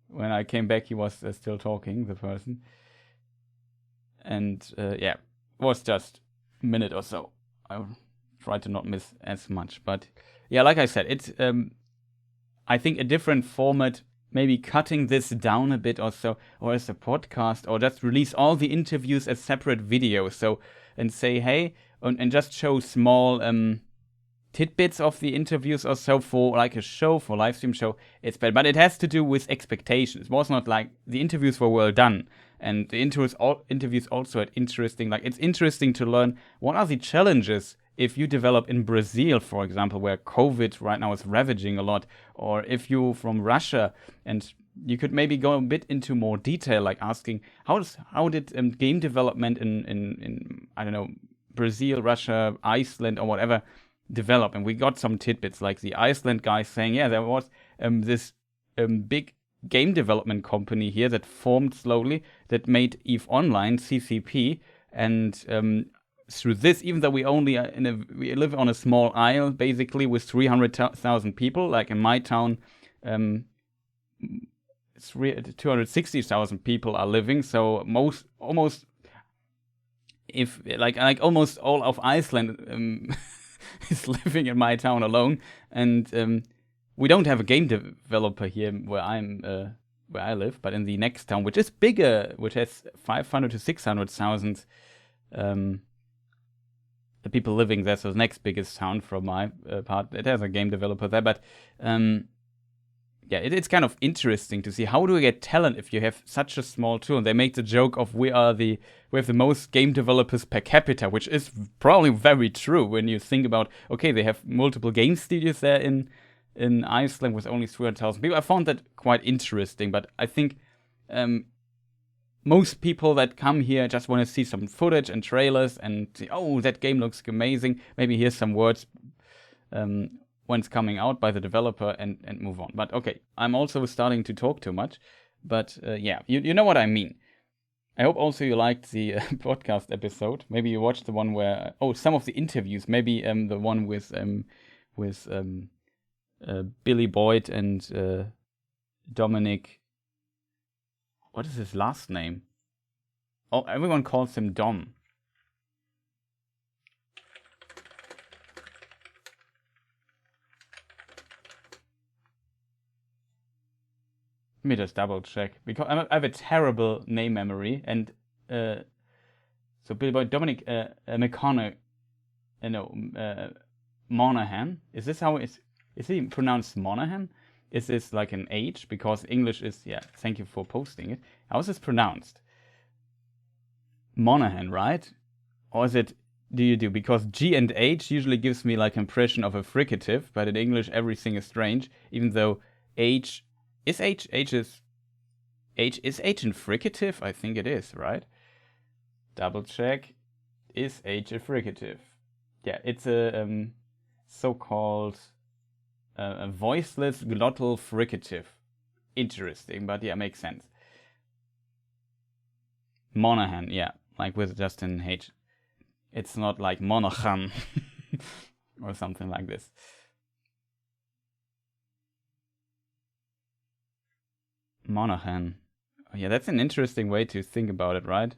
When I came back, he was still talking, the person. And it was just a minute or so. I tried to not miss as much. But yeah, like I said, it's I think a different format, maybe cutting this down a bit or so, or as a podcast, or just release all the interviews as separate videos. So, and say, hey, and just show small tidbits of the interviews or so for like a show, for live stream show. It's better, but it has to do with expectations. It was not like the interviews were well done, and the interviews also had interesting. Like, it's interesting to learn what are the challenges if you develop in Brazil, for example, where COVID right now is ravaging a lot, or if you from Russia, and you could maybe go a bit into more detail, like asking how did game development in I don't know, Brazil, Russia, Iceland, or whatever develop. And we got some tidbits, like the Iceland guy saying, yeah, there was this big game development company here that formed slowly, that made EVE Online, CCP, and through this, even though we only we live on a small isle, basically, with 300,000 people, like in my town, 260,000 people are living. So almost all of Iceland is living in my town alone, and we don't have a game developer here where I live, but in the next town, which is bigger, which has 500 to 600,000 the people living there. So the next biggest town from my part. It has a game developer there, but yeah, it's kind of interesting to see how do you get talent if you have such a small tool. And they make the joke of we have the most game developers per capita, which is probably very true when you think about, okay, they have multiple game studios there in Iceland with only 300,000 people. I found that quite interesting, but I think most people that come here just want to see some footage and trailers and see, oh, that game looks amazing. Maybe hear some words when it's coming out by the developer and move on. But okay, I'm also starting to talk too much. But yeah, you know what I mean. I hope also you liked the podcast episode. Maybe you watched the one where, some of the interviews. Maybe the one with Billy Boyd and Dominic. What is his last name? Oh, everyone calls him Dom. Let me just double check, because I have a terrible name memory, and so Billy Boyd, Dominic Monaghan. Is this how is he pronounced Monaghan? Is this like an H? Because English is, thank you for posting it. How is this pronounced? Monaghan, right? Or is it do? Because G and H usually gives me like impression of a fricative, but in English everything is strange, even though H is in fricative? I think it is, right? Double check. Is H a fricative? Yeah, it's a so-called a voiceless glottal fricative. Interesting, but yeah, makes sense. Monaghan, yeah, like with just an H. It's not like Monaghan or something like this. Monaghan. Oh, yeah, that's an interesting way to think about it, right?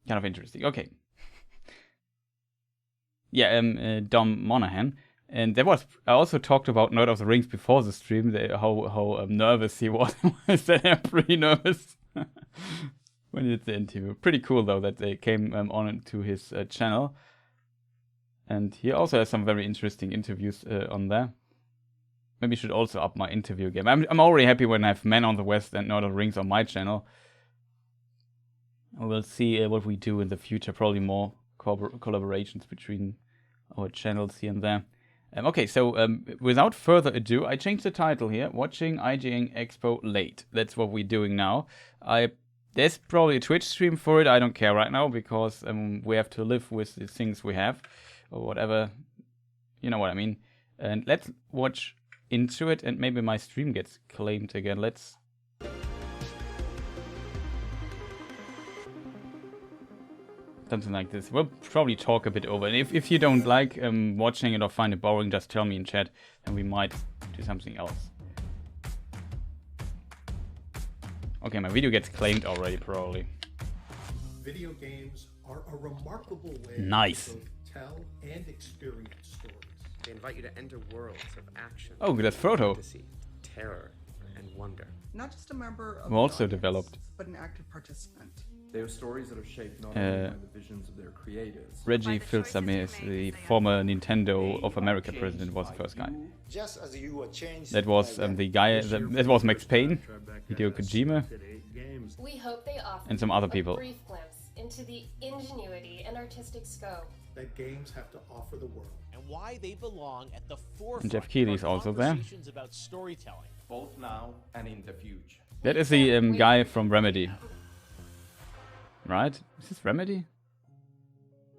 Kind of interesting. Okay. Yeah, Dom Monaghan. And I also talked about Lord of the Rings before the stream, how nervous he was. I said I'm pretty nervous when he did the interview. Pretty cool, though, that they came on to his channel. And he also has some very interesting interviews on there. Maybe I should also up my interview game. I'm already happy when I have Men on the West and Lord of the Rings on my channel. We'll see what we do in the future. Probably more collaborations between our channels here and there. Okay, so without further ado, I changed the title here. Watching IGN Expo late. That's what we're doing now. There's probably a Twitch stream for it. I don't care right now because we have to live with the things we have or whatever. You know what I mean. And let's watch into it, and maybe my stream gets claimed again. Let's. Something like this. We'll probably talk a bit over. And if you don't like watching it or find it boring, just tell me in chat, and we might do something else. Okay, my video gets claimed already, probably. Video games are a remarkable way nice. to both tell and experience stories. They invite you to enter worlds of action. Oh, good photo. Fantasy, terror, and wonder. Not just a member of who also developed, but an active participant. They are stories that are shaped not only by the visions of their creators. Reggie Fils-Aimé is the former Nintendo of America president, was the first guy. That was the guy. That was Max Payne, Hideo Kojima, we hope they offer and some other people. A brief glimpse into the ingenuity and artistic scope that games have to offer the world, and why they belong at the forefront. And Jeff Keighley's also there. About storytelling, both now and in the future. That is the guy from Remedy. Right? Is this Remedy?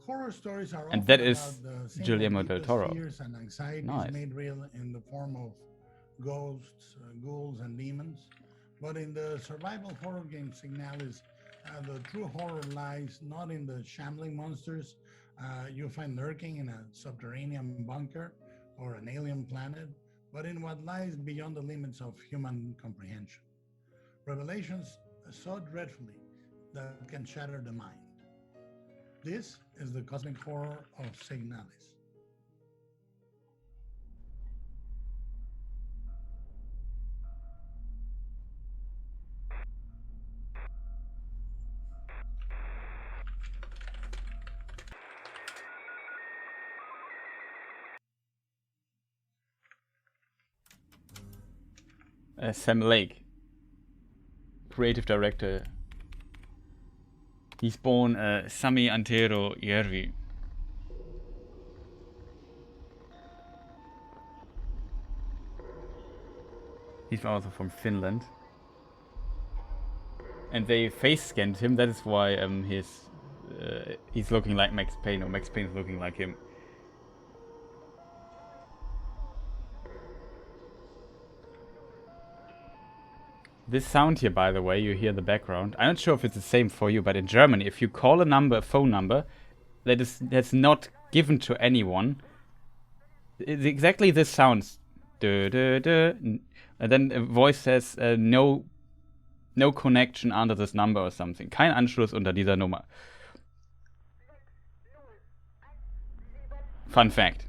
Horror stories are and that is Guillermo del Toro. Fears and anxieties nice. Made real in the form of ghosts, ghouls, and demons. But in the survival horror game Signalis, the true horror lies not in the shambling monsters you find lurking in a subterranean bunker or an alien planet, but in what lies beyond the limits of human comprehension. Revelations so dreadfully that can shatter the mind. This is the cosmic horror of Signalis. Sam Lake, creative director. He's born Sami Antero Järvi. He's also from Finland. And they face scanned him. That is why he's looking like Max Payne, or Max Payne is looking like him. This sound here, by the way, you hear the background. I'm not sure if it's the same for you, but in Germany, if you call a phone number that's not given to anyone, it's exactly this sounds. Duh, duh, duh. And then a voice says, no connection under this number or something. Kein Anschluss unter dieser Nummer. Fun fact.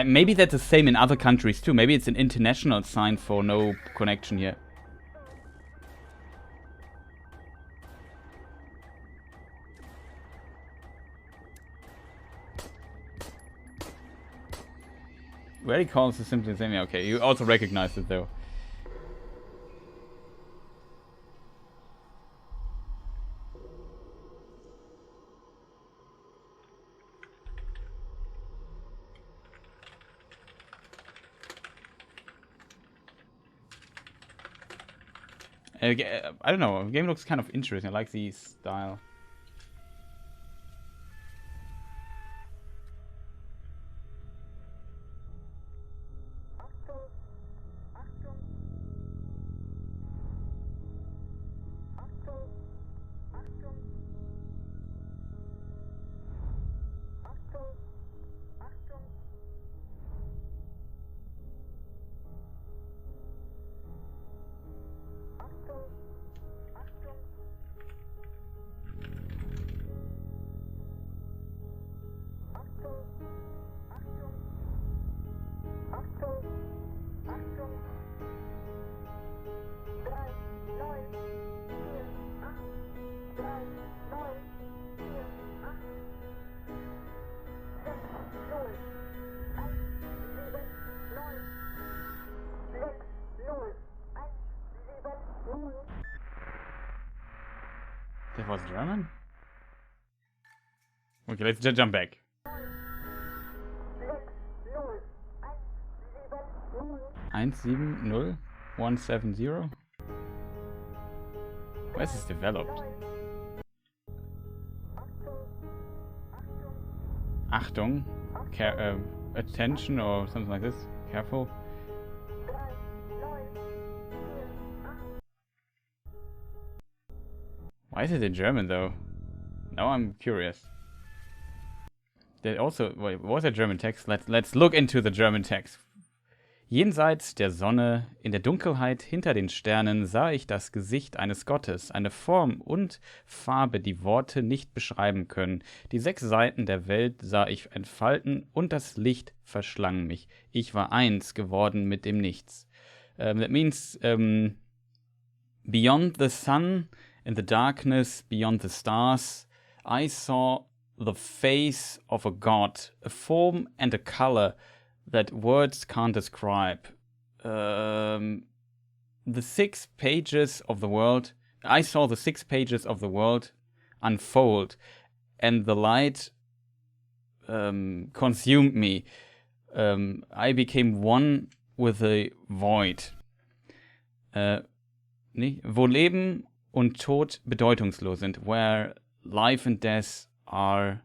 Maybe that's the same in other countries too. Maybe it's an international sign for no connection here. Where he calls is simply the same. Okay, you also recognize it though. I don't know, the game looks kind of interesting. I like the style. That was German? Okay, let's just jump back. 170170? Where is this developed? Achtung, attention or something like this. Careful. Why is it in German though? Now I'm curious. Wait, what was der German text? Let's look into the German text. Jenseits der Sonne, in der Dunkelheit hinter den Sternen, sah ich das Gesicht eines Gottes, eine Form und Farbe, die Worte nicht beschreiben können. Die 6 Seiten der Welt sah ich entfalten und das Licht verschlang mich. Ich war eins geworden mit dem Nichts. That means beyond the sun, in the darkness, beyond the stars, I saw the face of a god, a form and a color that words can't describe. The 6 pages of the world, I saw the 6 pages of the world unfold, and the light consumed me. I became one with the void. Wo Leben und Tod bedeutungslos sind, where life and death have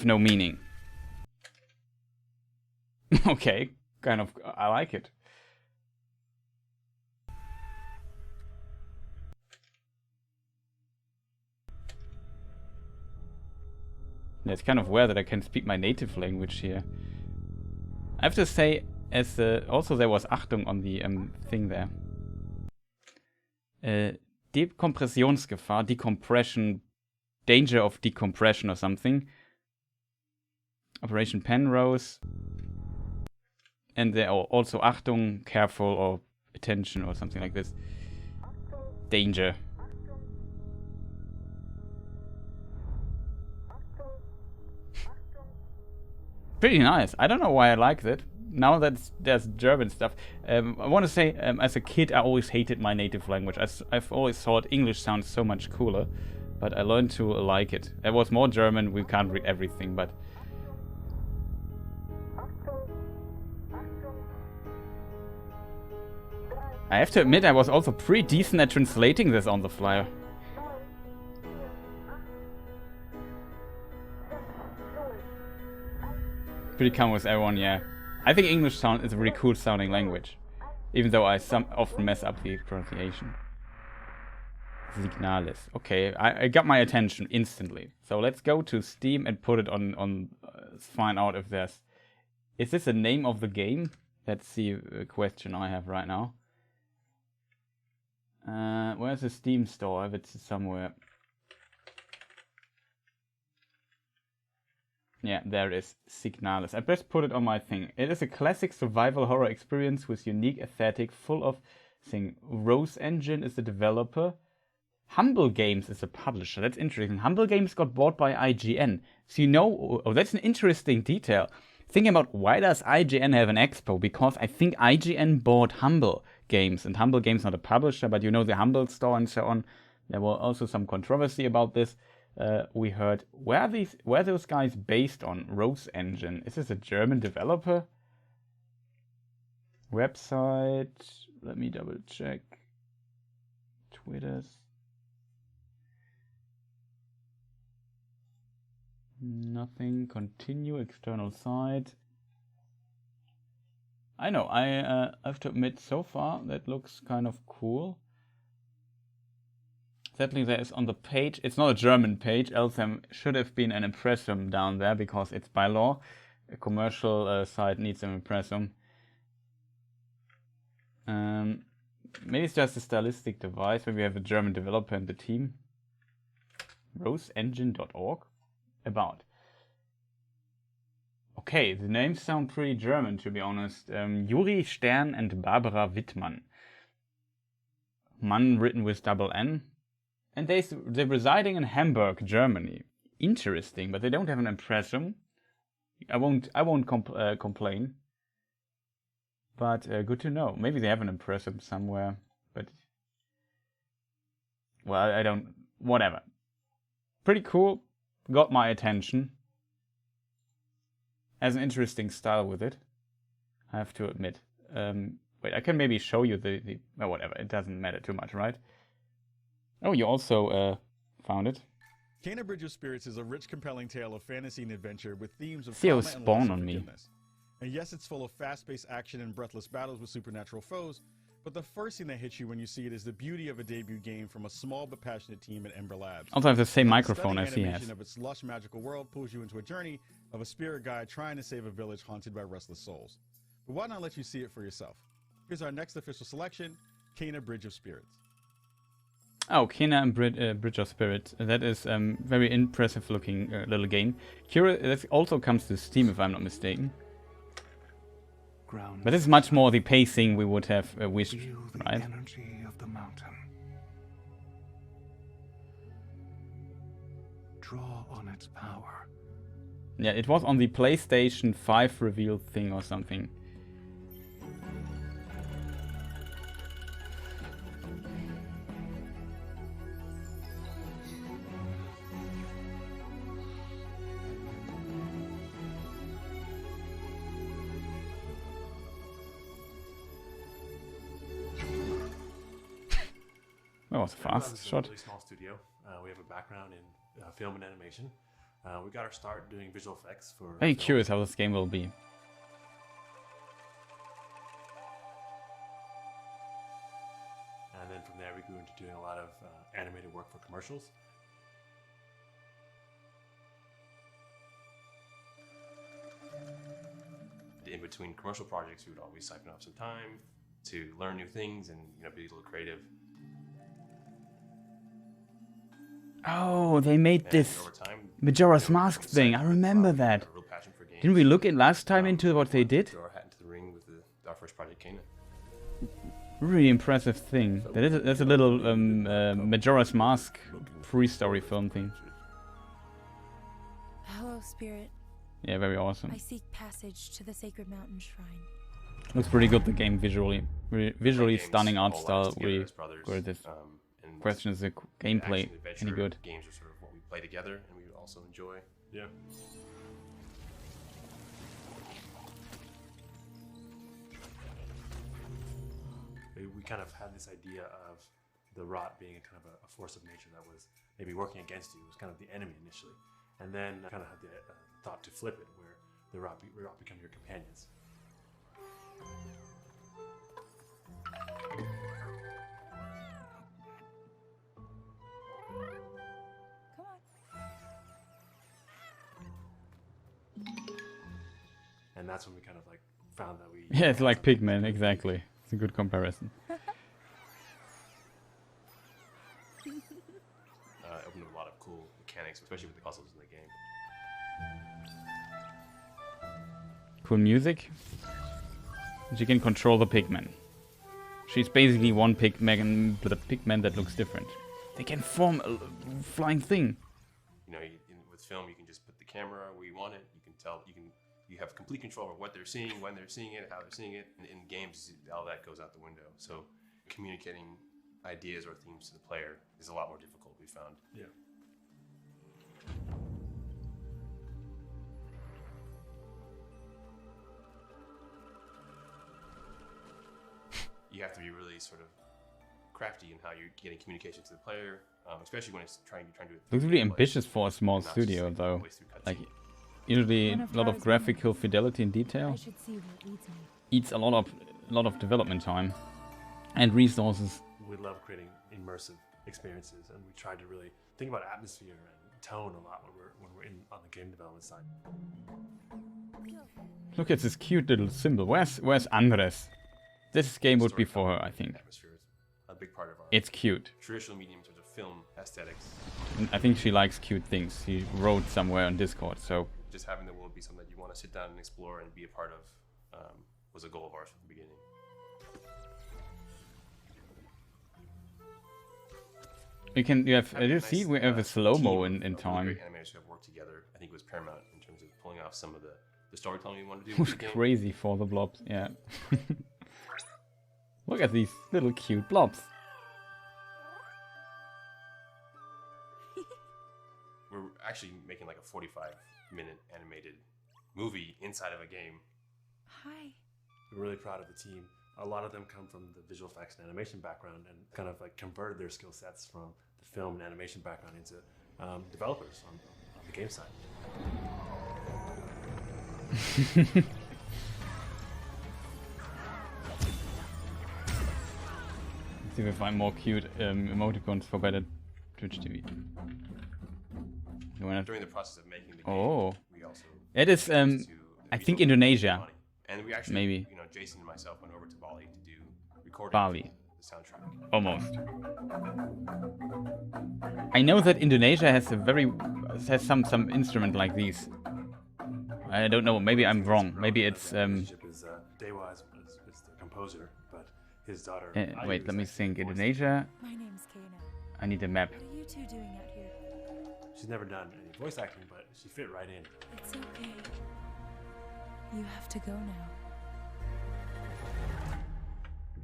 no meaning. Okay, kind of, I like it. Yeah, it's kind of weird that I can speak my native language here. I have to say, also there was Achtung on the thing there. Dekompressionsgefahr, decompression, danger of decompression or something. Operation Penrose. And there are also Achtung, careful, or attention, or something like this. Danger. Pretty nice. I don't know why I like that. now that there's German stuff, I want to say, as a kid, I always hated my native language. I've always thought English sounds so much cooler, but I learned to like it. It was more German, we can't read everything, but... I have to admit, I was also pretty decent at translating this on the fly. Pretty common with everyone, yeah. I think English is a really cool sounding language, even though I often mess up the pronunciation. Signalis. Okay, I got my attention instantly. So let's go to Steam and put it on find out if there's... Is this the name of the game? That's the question I have right now. Where's the Steam store? If it's somewhere. Yeah, there it is. Signalis. I best put it on my thing. It is a classic survival horror experience with unique aesthetic, full of thing. Rose Engine is the developer. Humble Games is the publisher. That's interesting. Humble Games got bought by IGN. So you know, oh, that's an interesting detail. Thinking about why does IGN have an expo? Because I think IGN bought Humble Games, and Humble Games not a publisher, but you know the Humble store and so on. There was also some controversy about this. We heard, where are those guys based on? Rose Engine. Is this a German developer? Website. Let me double check. Twitters. Nothing. Continue. External site. I know. I have to admit, so far that looks kind of cool. Sadly, there is on the page. It's not a German page. Else there should have been an impressum down there because it's by law. A commercial site needs an impressum. Maybe it's just a stylistic device. Maybe we have a German developer in the team. roseengine.org. About. Okay, the names sound pretty German, to be honest. Juri Stern and Barbara Wittmann. Mann written with double N. And they're residing in Hamburg, Germany. Interesting, but they don't have an impressum. I won't complain. But good to know. Maybe they have an impressum somewhere, but well, I don't. Whatever. Pretty cool. Got my attention. Has an interesting style with it, I have to admit. Wait, I can maybe show you the oh, whatever. It doesn't matter too much, right? Oh, you also found it. Kena Bridge of Spirits is a rich, compelling tale of fantasy and adventure with themes of Theo trauma and spawn loss on and me. forgiveness. And yes, it's full of fast-paced action and breathless battles with supernatural foes, but the first thing that hits you when you see it is the beauty of a debut game from a small but passionate team at Ember Labs. Also have the same The microphone as he stunning has. animation of its lush, magical world pulls you into a journey of a spirit guide trying to save a village haunted by restless souls. But why not let you see it for yourself? Here's our next official selection, Kena Bridge of Spirits. Oh, Kena and Bridge of Spirit. That is very impressive looking little game. This also comes to Steam, if I'm not mistaken. But this is much more the pacing we would have wished, right? Energy of the mountain. Draw on its power. Yeah, it was on the PlayStation 5 reveal thing or something. That was a fast shot. It's a really small studio. We have a background in film and animation. We got our start doing visual effects for. Very curious how this game will be. And then from there, we grew into doing a lot of animated work for commercials. In between commercial projects, we would always siphon off some time to learn new things and be a little creative. Oh, they made this Majora's Mask thing. I remember that. Didn't we look last time into what they did? Throw our hat into the ring with our first project, Kena. Really impressive thing. That's a little Majora's Mask pre-story film thing. Hello, Spirit. Yeah, very awesome. I seek passage to the sacred mountain shrine. Looks pretty good, the game visually. Visually stunning art style. Really good. This question is the gameplay any good? Games are sort of what we play together and we also enjoy. Yeah. We kind of had this idea of the rot being a kind of a force of nature that was maybe working against you. It was kind of the enemy initially. And then I kind of had the thought to flip it, where the rot become your companions. And that's when we kind of like found that we... Yeah, it's like Pigmen, exactly. It's a good comparison. Opened up a lot of cool mechanics, especially with the puzzles in the game. Cool music. She can control the pigmen. She's basically one pigman, but a pigman that looks different. They can form a flying thing. You know, with film, you can just put the camera where you want it. You can tell. You have complete control over what they're seeing, when they're seeing it, how they're seeing it. And in games, all that goes out the window. So communicating ideas or themes to the player is a lot more difficult, we found. Yeah. You have to be really sort of crafty in how you're getting communication to the player, especially when it's trying to do it. Looks really ambitious for a small studio, though. Like, usually a lot of graphical fidelity and detail eats a lot of development time and resources. We love creating immersive experiences, and we try to really think about atmosphere and tone a lot when we're on the game development side. Look at this cute little symbol. Where's Andres? This game would be for her, I think. Atmosphere is a big part of our it's cute. Traditional medium in terms of film aesthetics. And I think she likes cute things. She wrote somewhere on Discord, so... Just having the world be something that you want to sit down and explore and be a part of was a goal of ours from the beginning. You have we have a slow-mo in time. Great animators who have worked together. I think it was paramount in terms of pulling off some of the storytelling we wanted to do. It was crazy for the blobs, yeah. Look at these little cute blobs. We're actually making like a 45-minute animated movie inside of a game. Hi. We're really proud of the team. A lot of them come from the visual effects and animation background and kind of like converted their skill sets from the film and animation background into developers on the game side. See if we find more cute emoticons for better Twitch TV. During the process of making the game, we also it is I think Indonesia. And we actually, maybe. You know, Jason and myself went over to Bali to do recording Bali. The soundtrack. Almost. I know that Indonesia has some instrument like these. I don't know. Maybe I'm wrong. Maybe it's Dewa is the composer, but his daughter. Wait, let me think. Indonesia. My name's Kana. I need a map. What are you two doing out here? She's never done any voice acting, but she fit right in. It's okay. You have to go now.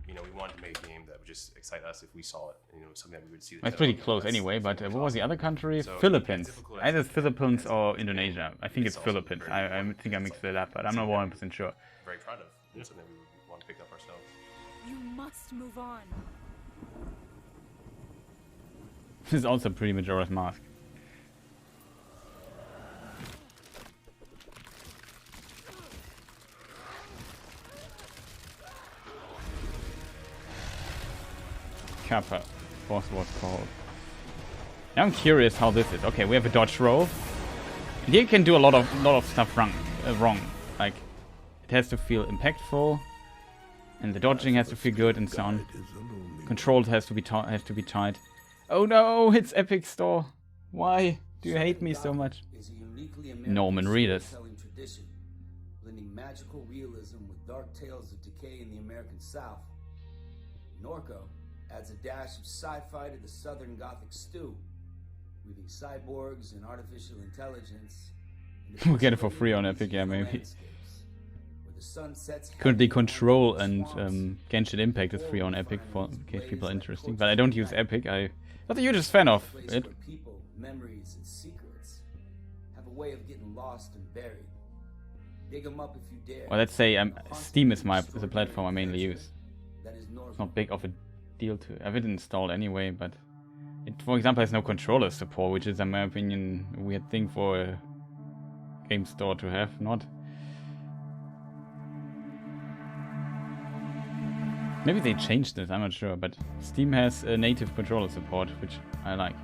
You know, we wanted to make a game that would just excite us if we saw it. You know, something that we would see. That's pretty close anyway, but what was the other country? So Philippines. Either Philippines or Indonesia. I think it's Philippines. I think I mixed it up, but I'm not 100% sure. Very proud of. It's something we would want to pick up ourselves. You must move on. This is also pretty Majora's Mask. Kappa was what's called. Now I'm curious how this is. Okay, we have a dodge roll. And here you can do a lot of stuff wrong. Like, it has to feel impactful, and the dodging has to feel good, and so on. Controls has to be tight. Oh no, it's Epic Store. Why do you hate me so much? Norman Reedus. Blending magical realism with dark tales of decay in the American South. Norco adds a dash of sci-fi to the Southern Gothic stew, weaving cyborgs and artificial intelligence We'll get it for free on Epic, yeah, maybe. Where the sun sets Currently Control and Genshin Impact is free on Epic for in case people are interested. But I don't use Epic, I'm not the hugest fan of it. people, memories, and secrets have a way of getting lost and buried. Dig them up if you dare. Well, let's say Steam is the platform I mainly use. It's not big of a deal to have it installed anyway, but it, for example, has no controller support, which is, in my opinion, a weird thing for a game store to have. Not. Maybe they changed this, I'm not sure, but Steam has a native controller support, which I like.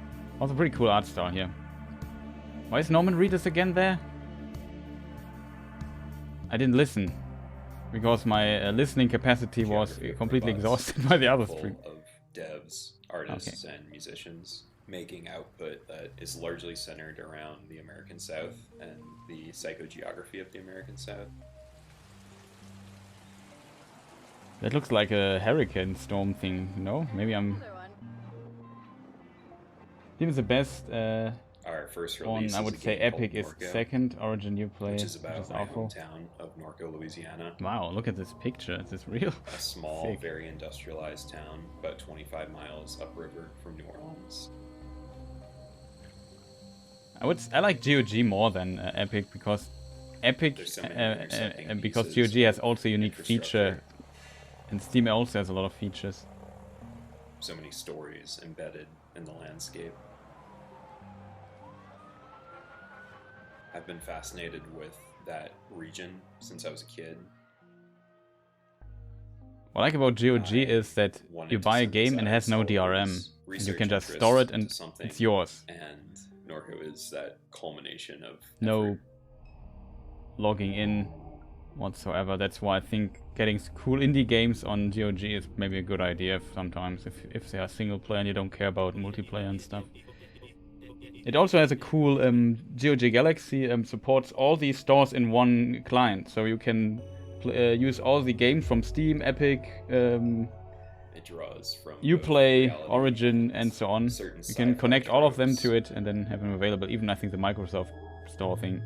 Also pretty cool art style here. Why is Norman Reedus again there? I didn't listen, because my listening capacity was completely exhausted by the other stream. Of devs, artists, and musicians making output that is largely centered around the American South and the psychogeography of the American South. That looks like a hurricane storm thing, no? Maybe I'm... Steam is the best Our first one, release I would say Epic is Norco, second, Origin Uplay, which is about my awful. hometown of Norco, Louisiana. Wow, look at this picture, is this real? A small, Sick. very industrialized town, about 25 miles upriver from New Orleans. I like GOG more than Epic because Epic because GOG has also a unique feature, and Steam also has a lot of features. So many stories embedded in the landscape. I've been fascinated with that region since I was a kid. What I like about GOG is that you buy a game and it has no DRM. And you can just store it and it's yours. And Norco is that culmination of no logging in whatsoever. That's why I think getting cool indie games on GOG is maybe a good idea sometimes if they are single player and you don't care about multiplayer and stuff. It also has a cool GOG Galaxy supports all these stores in one client, so you can use all the games from Steam, Epic, it draws from Uplay, Origin, and so on. You can connect all of them to it and then have them available. Even I think the Microsoft Store thing.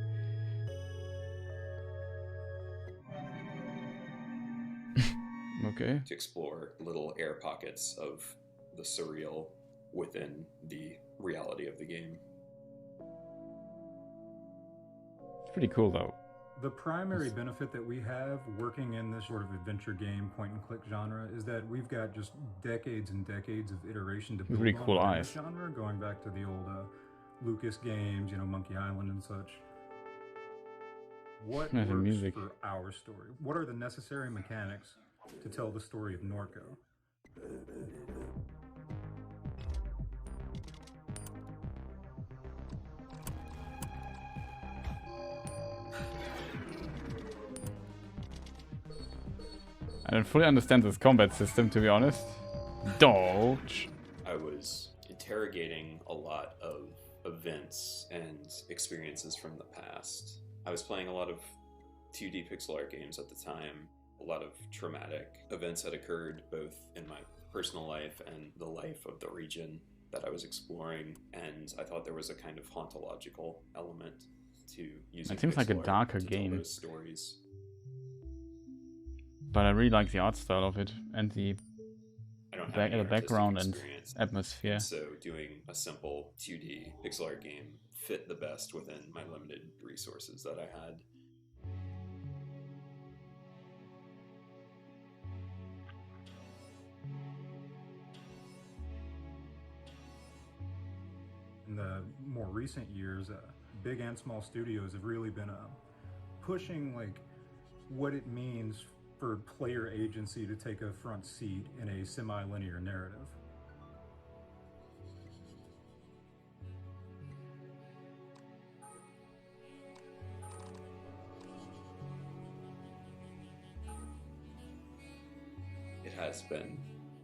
Okay. To explore little air pockets of the surreal within the reality of the game. It's pretty cool though. The primary benefit that we have working in this sort of adventure game point-and-click genre is that we've got just decades and decades of iteration to build really cool on eyes. this genre, going back to the old Lucas games, you know, Monkey Island and such. What Nice works music. for our story? What are the necessary mechanics to tell the story of Norco? I don't fully understand this combat system, to be honest. Dodge. I was interrogating a lot of events and experiences from the past. I was playing a lot of 2D pixel art games at the time. A lot of traumatic events had occurred both in my personal life and the life of the region that I was exploring, and I thought there was a kind of hauntological element to using It seems like a pixel art darker to tell game. those stories. But I really like the art style of it and the I don't have any artistic background and experience. atmosphere. So doing a simple 2D pixel art game fit the best within my limited resources that I had. In the more recent years, big and small studios have really been pushing like what it means for player agency to take a front seat in a semi-linear narrative. It has been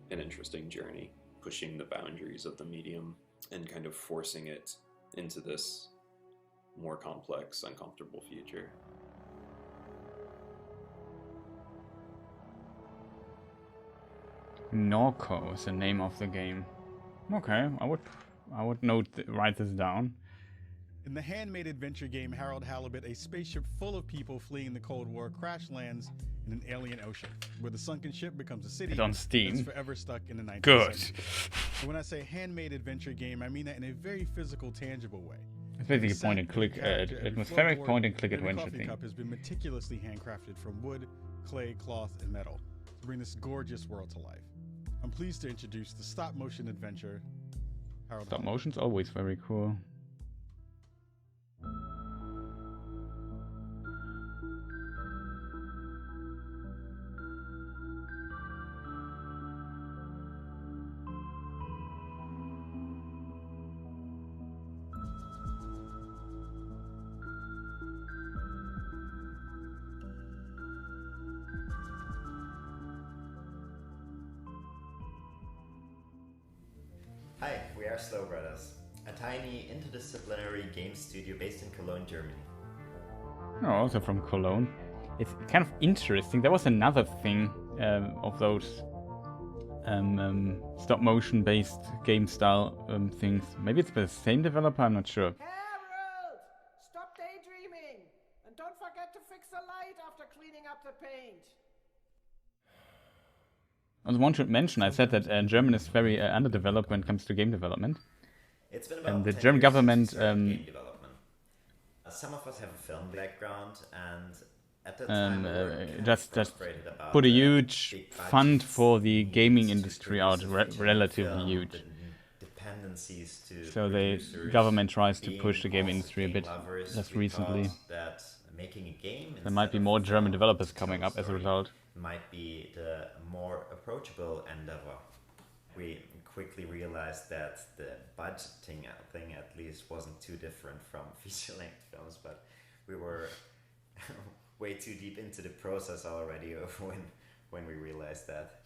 an interesting journey, pushing the boundaries of the medium and kind of forcing it into this more complex, uncomfortable future. Norco is the name of the game. Okay, I would write this down. In the handmade adventure game Harold Halibut, a spaceship full of people fleeing the Cold War crash lands in an alien ocean, where the sunken ship becomes a city it's on Steam. that's forever stuck in the 1970s. Good. And when I say handmade adventure game, I mean that in a very physical, tangible way. It's basically a point-and-click, atmospheric point-and-click adventure coffee thing. cup has been meticulously handcrafted from wood, clay, cloth, and metal to bring this gorgeous world to life. I'm pleased to introduce the stop-motion adventure, Harold Stop Halibut. motion's always very cool. Hi, we are Slow Brothers, a tiny interdisciplinary game studio based in Cologne, Germany. Oh, also from Cologne. It's kind of interesting. There was another thing of those stop-motion based game style things. Maybe it's the same developer, I'm not sure. Harold! Stop daydreaming! And don't forget to fix the light after cleaning up the paint. And one should mention, I said that Germany is very underdeveloped when it comes to game development. It's been about And the 10 German years government since we started game development. Some of us have a film background, and at the time we were kind of just frustrated about put a the huge big fund budgets for the gaming to industry produce out, a feature-length relatively film, huge. the dependencies to So the producers government tries to being push the game also industry a game bit lovers. just We recently. thought that making a game There might be instead more of German film developers to tell coming a up as a story result. might be the more approachable endeavor. We quickly realized that the budgeting thing at least wasn't too different from feature-length films, but we were way too deep into the process already when we realized that.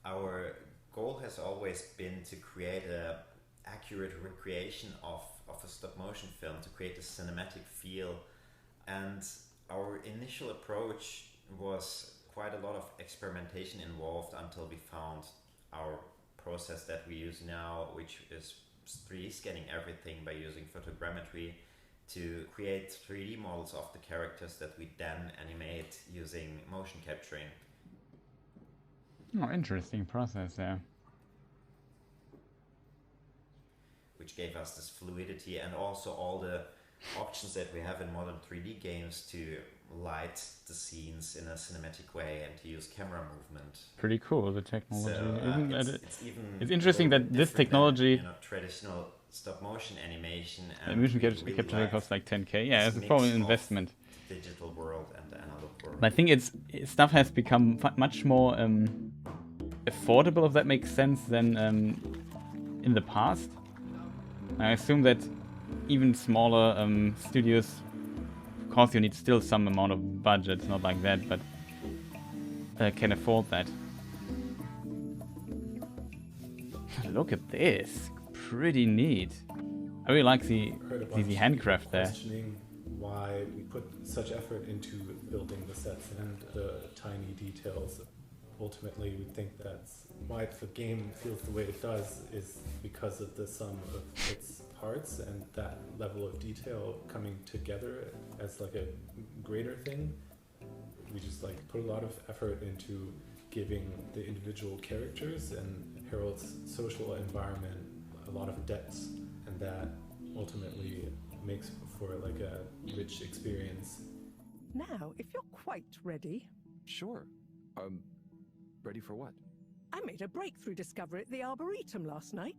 Our goal has always been to create a accurate recreation of a stop-motion film, to create a cinematic feel, and our initial approach was quite a lot of experimentation involved until we found our process that we use now, which is 3D scanning everything by using photogrammetry to create 3D models of the characters that we then animate using motion capturing. Oh, interesting process there. Which gave us this fluidity and also all the options that we have in modern 3D games to light the scenes in a cinematic way and to use camera movement. Pretty cool, the technology. So, it's interesting that this technology... Than, traditional stop-motion animation. And motion capture costs like 10k. Yeah, it's probably an investment. Digital world and the analog world. But I think stuff has become much more affordable, if that makes sense, than in the past. I assume that even smaller studios, of course you need still some amount of budget, it's not like that, but can afford that. Look at this, pretty neat. I really like the handcraft there. Questioning why we put such effort into building the sets and the tiny details. Ultimately, we think that's why the game feels the way it does is because of the sum of its parts and that level of detail coming together as like a greater thing. We just like put a lot of effort into giving the individual characters and Harold's social environment a lot of depth, and that ultimately makes for like a rich experience. Now, if you're quite ready. Sure. Ready for what? I made a breakthrough discovery at the Arboretum last night.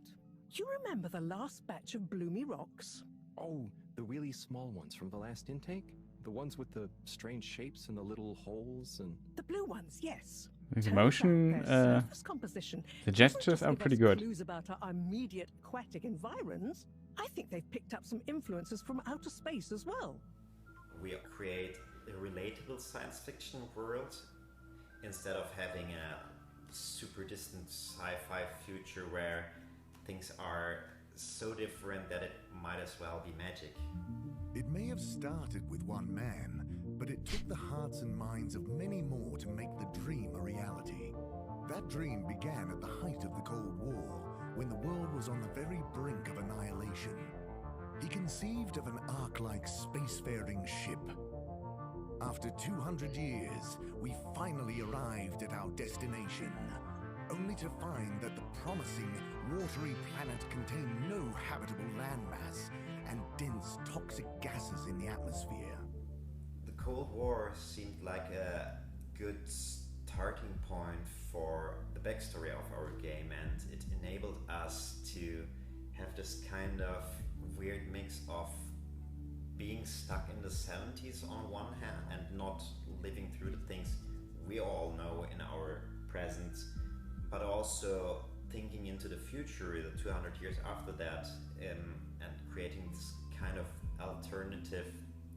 You remember the last batch of bloomy rocks? Oh, the really small ones from the last intake? The ones with the strange shapes and the little holes and... The blue ones, yes. The motion, surface composition the gestures are pretty good. Clues about our immediate aquatic environs. I think they've picked up some influences from outer space as well. We create a relatable science fiction world instead of having a super distant sci-fi future where things are so different that it might as well be magic. It may have started with one man, but it took the hearts and minds of many more to make the dream a reality. That dream began at the height of the Cold War, when the world was on the very brink of annihilation. He conceived of an Ark-like spacefaring ship. After 200 years, we finally arrived at our destination, only to find that the promising, watery planet contained no habitable landmass and dense toxic gases in the atmosphere. The Cold War seemed like a good starting point for the backstory of our game, and it enabled us to have this kind of weird mix of being stuck in the 70s on one hand and not living through the things we all know in our present, but also thinking into the future, the 200 years after that, and creating this kind of alternative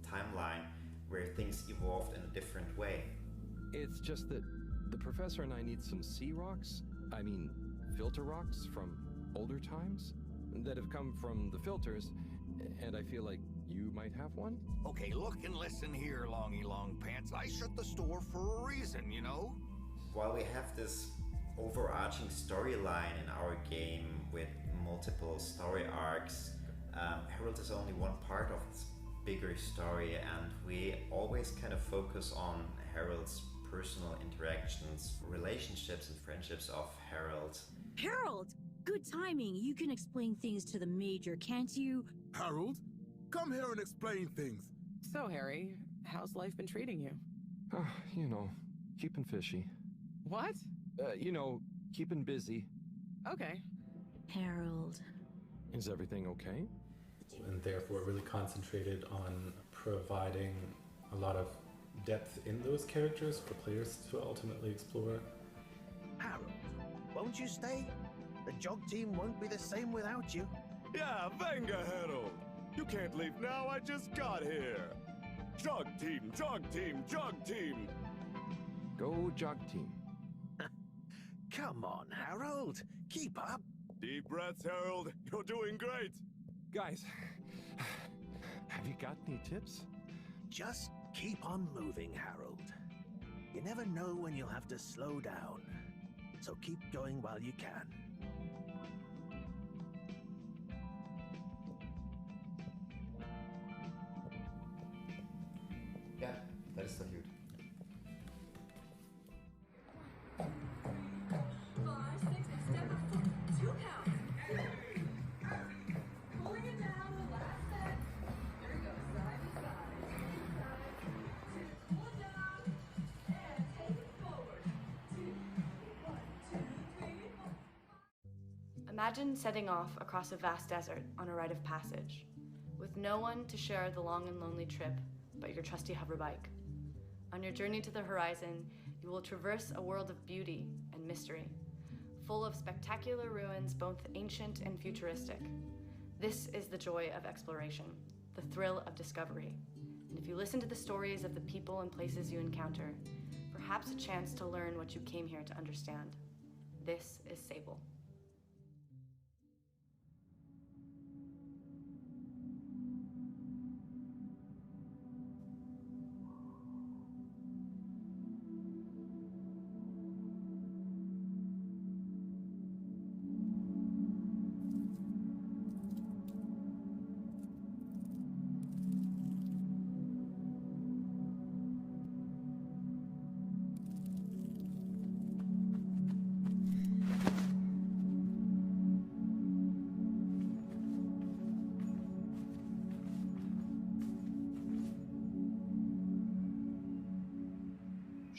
timeline where things evolved in a different way. It's just that the professor and I need some sea rocks, filter rocks from older times that have come from the filters, and I feel like you might have one? Okay, look and listen here, Longy Long Pants. I shut the store for a reason, you know? While we have this overarching storyline in our game with multiple story arcs, Harold is only one part of this bigger story, and we always kind of focus on Harold's personal interactions, relationships and friendships of Harold. Harold! Good timing. You can explain things to the Major, can't you? Harold, come here and explain things. So, Harry, how's life been treating you? Keeping fishy. What? Keeping busy. Okay. Harold. Is everything okay? And therefore really concentrated on providing a lot of depth in those characters for players to ultimately explore. Harold, won't you stay? The jog team won't be the same without you. Yeah, venga, Harold. You can't leave now, I just got here. Jog team, jog team, jog team. Go jog team. Come on, Harold. Keep up. Deep breaths, Harold. You're doing great. Guys, have you got any tips? Just keep on moving, Harold. You never know when you'll have to slow down. So keep going while you can. Yeah, that is so huge. Imagine setting off across a vast desert on a rite of passage, with no one to share the long and lonely trip but your trusty hover bike. On your journey to the horizon, you will traverse a world of beauty and mystery, full of spectacular ruins, both ancient and futuristic. This is the joy of exploration, the thrill of discovery. And if you listen to the stories of the people and places you encounter, perhaps a chance to learn what you came here to understand. This is Sable.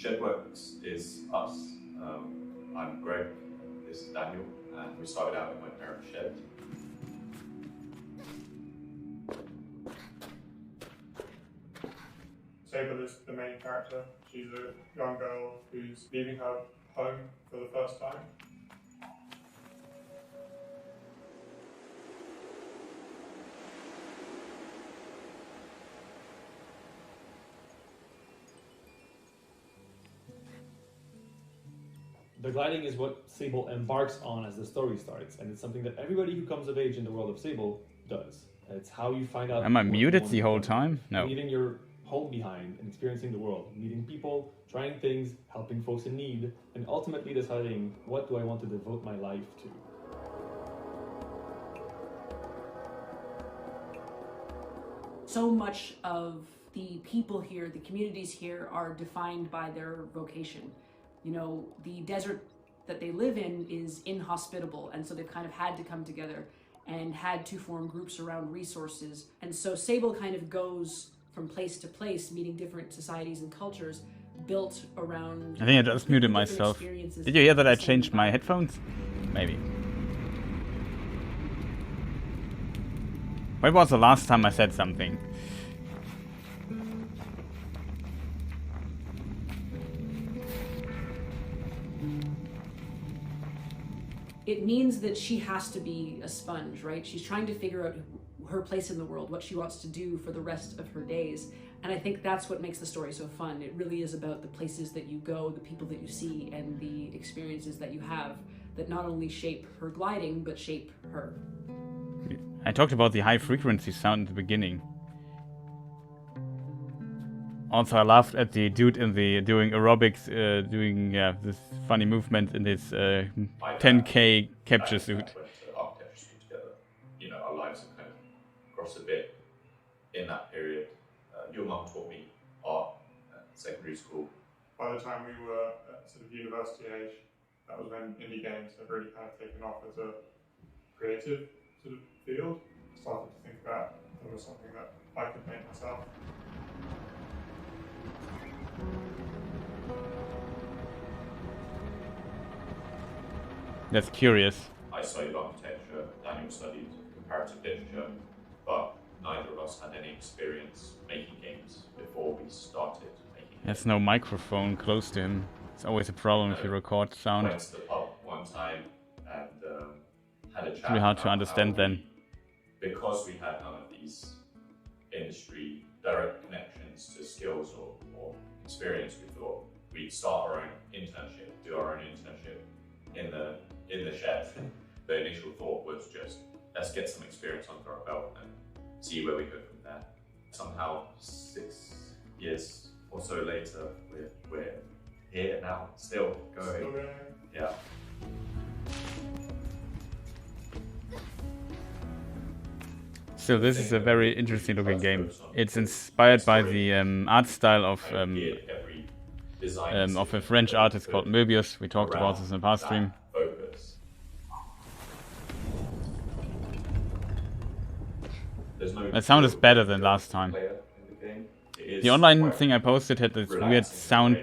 Shedworks is us. I'm Greg, this is Daniel, and we started out in my parents' shed. Sable is the main character. She's a young girl who's leaving her home for the first time. The gliding is what Sable embarks on as the story starts, and it's something that everybody who comes of age in the world of Sable does. It's how you find out. Am I muted the whole time? No. Leaving your home behind and experiencing the world, meeting people, trying things, helping folks in need, and ultimately deciding what do I want to devote my life to. So much of the people here, the communities here, are defined by their vocation. You know, the desert that they live in is inhospitable, and so they've kind of had to come together and had to form groups around resources. And so Sable kind of goes from place to place, meeting different societies and cultures, built around... I think I just muted myself. Did you hear that I changed my headphones? Maybe. When was the last time I said something? It means that she has to be a sponge, right? She's trying to figure out her place in the world, what she wants to do for the rest of her days. And I think that's what makes the story so fun. It really is about the places that you go, the people that you see, and the experiences that you have that not only shape her gliding, but shape her. I talked about the high frequency sound in the beginning. Also, I laughed at the dude in the doing aerobics, doing this funny movement in his 10K capture suit. Went to architecture school together. You know, our lives have kind of crossed a bit in that period. Your mum taught me art at secondary school. By the time we were at sort of university age, that was when indie games have really kind of taken off as a creative sort of field. I started to think about if there was something that I could make myself. That's curious. I studied architecture, Daniel studied comparative literature, but neither of us had any experience making games before we started making games. There's no microphone close to him. It's always a problem if you record sound. I went to the pub one time and had a chat. It's really hard to understand then. Because we had none of these industry direct connections to skills or experience, we thought we'd start our own internship, do our own internship in the shed. The initial thought was just, let's get some experience under our belt and see where we go from there. Somehow 6 years or so later, we're here now, still going. Yeah. So this is a very interesting looking game. It's inspired by the art style of a French artist called Möbius. We talked about this in the past stream. The sound is better than last time. The online thing I posted had this weird sound,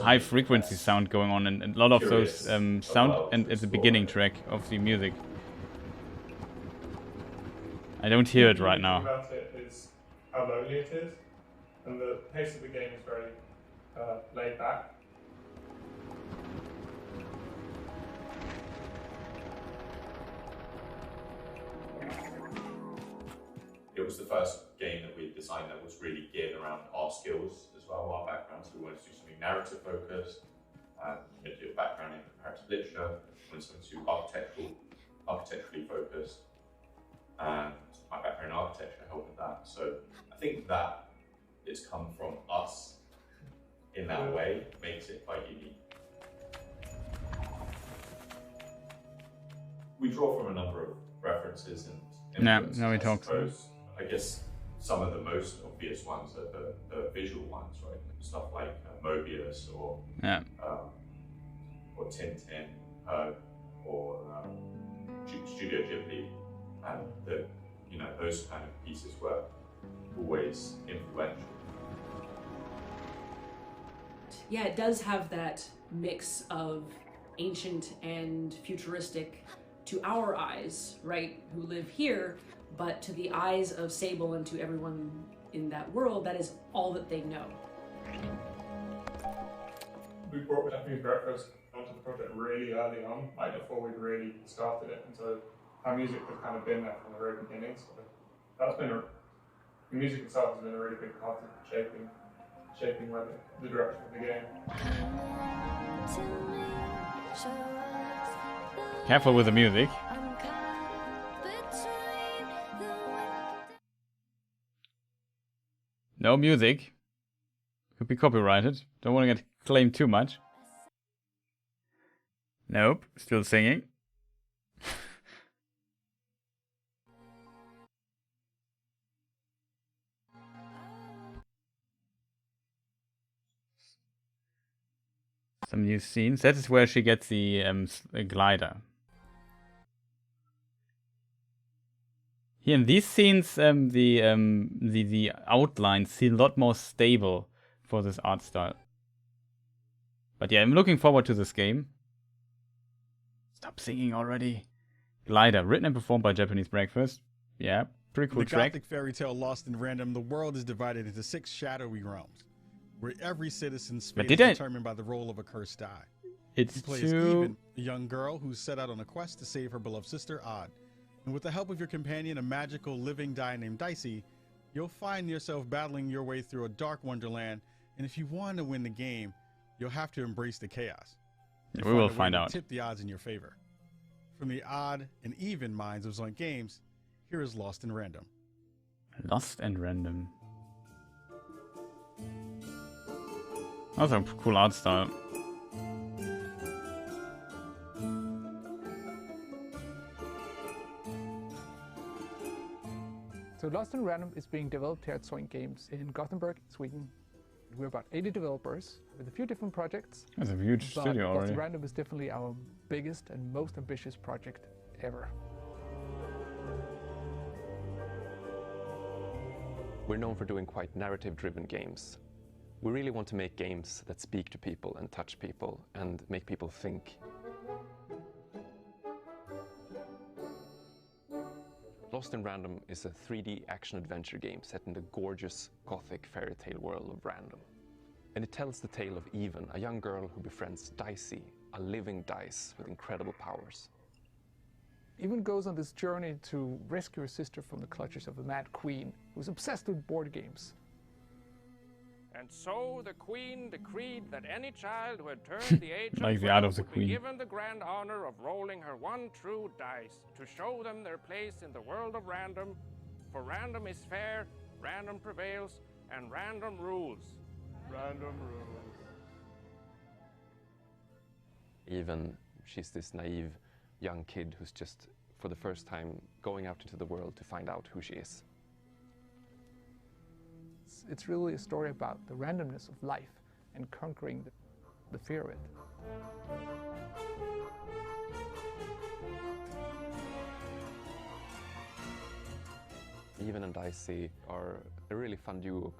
high frequency sound going on, and a lot of those sound and at the beginning track of the music. I don't hear it right now. The thing about it is how lonely it is, and the pace of the game is very laid back. It was the first game that we designed that was really geared around our skills as well, our backgrounds. We wanted to do something narrative focused, we had a background in comparative literature, we wanted something architecturally focused, and my background in architecture helped with that. So I think that it's come from us in that way, makes it quite unique. We draw from a number of references and influences, we talk. I guess some of the most obvious ones are the visual ones, right? Stuff like Mobius or Tintin, or Studio Ghibli, and those kind of pieces were always influential. Yeah, it does have that mix of ancient and futuristic to our eyes, right, who live here, but to the eyes of Sable and to everyone in that world, that is all that they know. We brought Japanese breakfast onto the project really early on, like before we'd really started it, and so our music had kind of been there from the very beginning. So that's been the music itself has been a really big part of shaping where the direction of the game. Careful with the music. No music. Could be copyrighted. Don't want to get claimed too much. Nope, still singing. Some new scenes. That is where she gets the glider. Here in these scenes, the outlines seem a lot more stable for this art style. But yeah, I'm looking forward to this game. Stop singing already. Glider, written and performed by Japanese Breakfast. Yeah, pretty cool The track. Gothic fairy tale Lost in Random, the world is divided into 6 shadowy realms, where every citizen's fate is determined by the roll of a cursed die. It's You play as too... Even, a young girl who's set out on a quest to save her beloved sister, Odd. And with the help of your companion, a magical living die named Dicey, you'll find yourself battling your way through a dark wonderland, and if you want to win the game, you'll have to embrace the chaos. We will find out. Tip the odds in your favor. From the Odd and Even minds of Zoink Games, here is Lost in Random. Lost and Random. That's a cool art style. So Lost in Random is being developed here at Zoink Games in Gothenburg, Sweden. We're about 80 developers with a few different projects. That's a huge studio Lost already. in Random is definitely our biggest and most ambitious project ever. We're known for doing quite narrative-driven games. We really want to make games that speak to people and touch people and make people think. Lost in Random is a 3D action-adventure game set in the gorgeous Gothic fairy tale world of Random. And it tells the tale of Even, a young girl who befriends Dicey, a living dice with incredible powers. Even goes on this journey to rescue her sister from the clutches of the Mad Queen, who's obsessed with board games. And so the Queen decreed that any child who had turned the age Like of the Art 12 of the would Queen. be given the grand honor of rolling her one true dice to show them their place in the world of random. For random is fair, random prevails, and random rules. Random rules. Even she's this naive young kid who's just, for the first time, going out into the world to find out who she is. It's really a story about the randomness of life and conquering the fear of it. Even and Dicey are a really fun duo.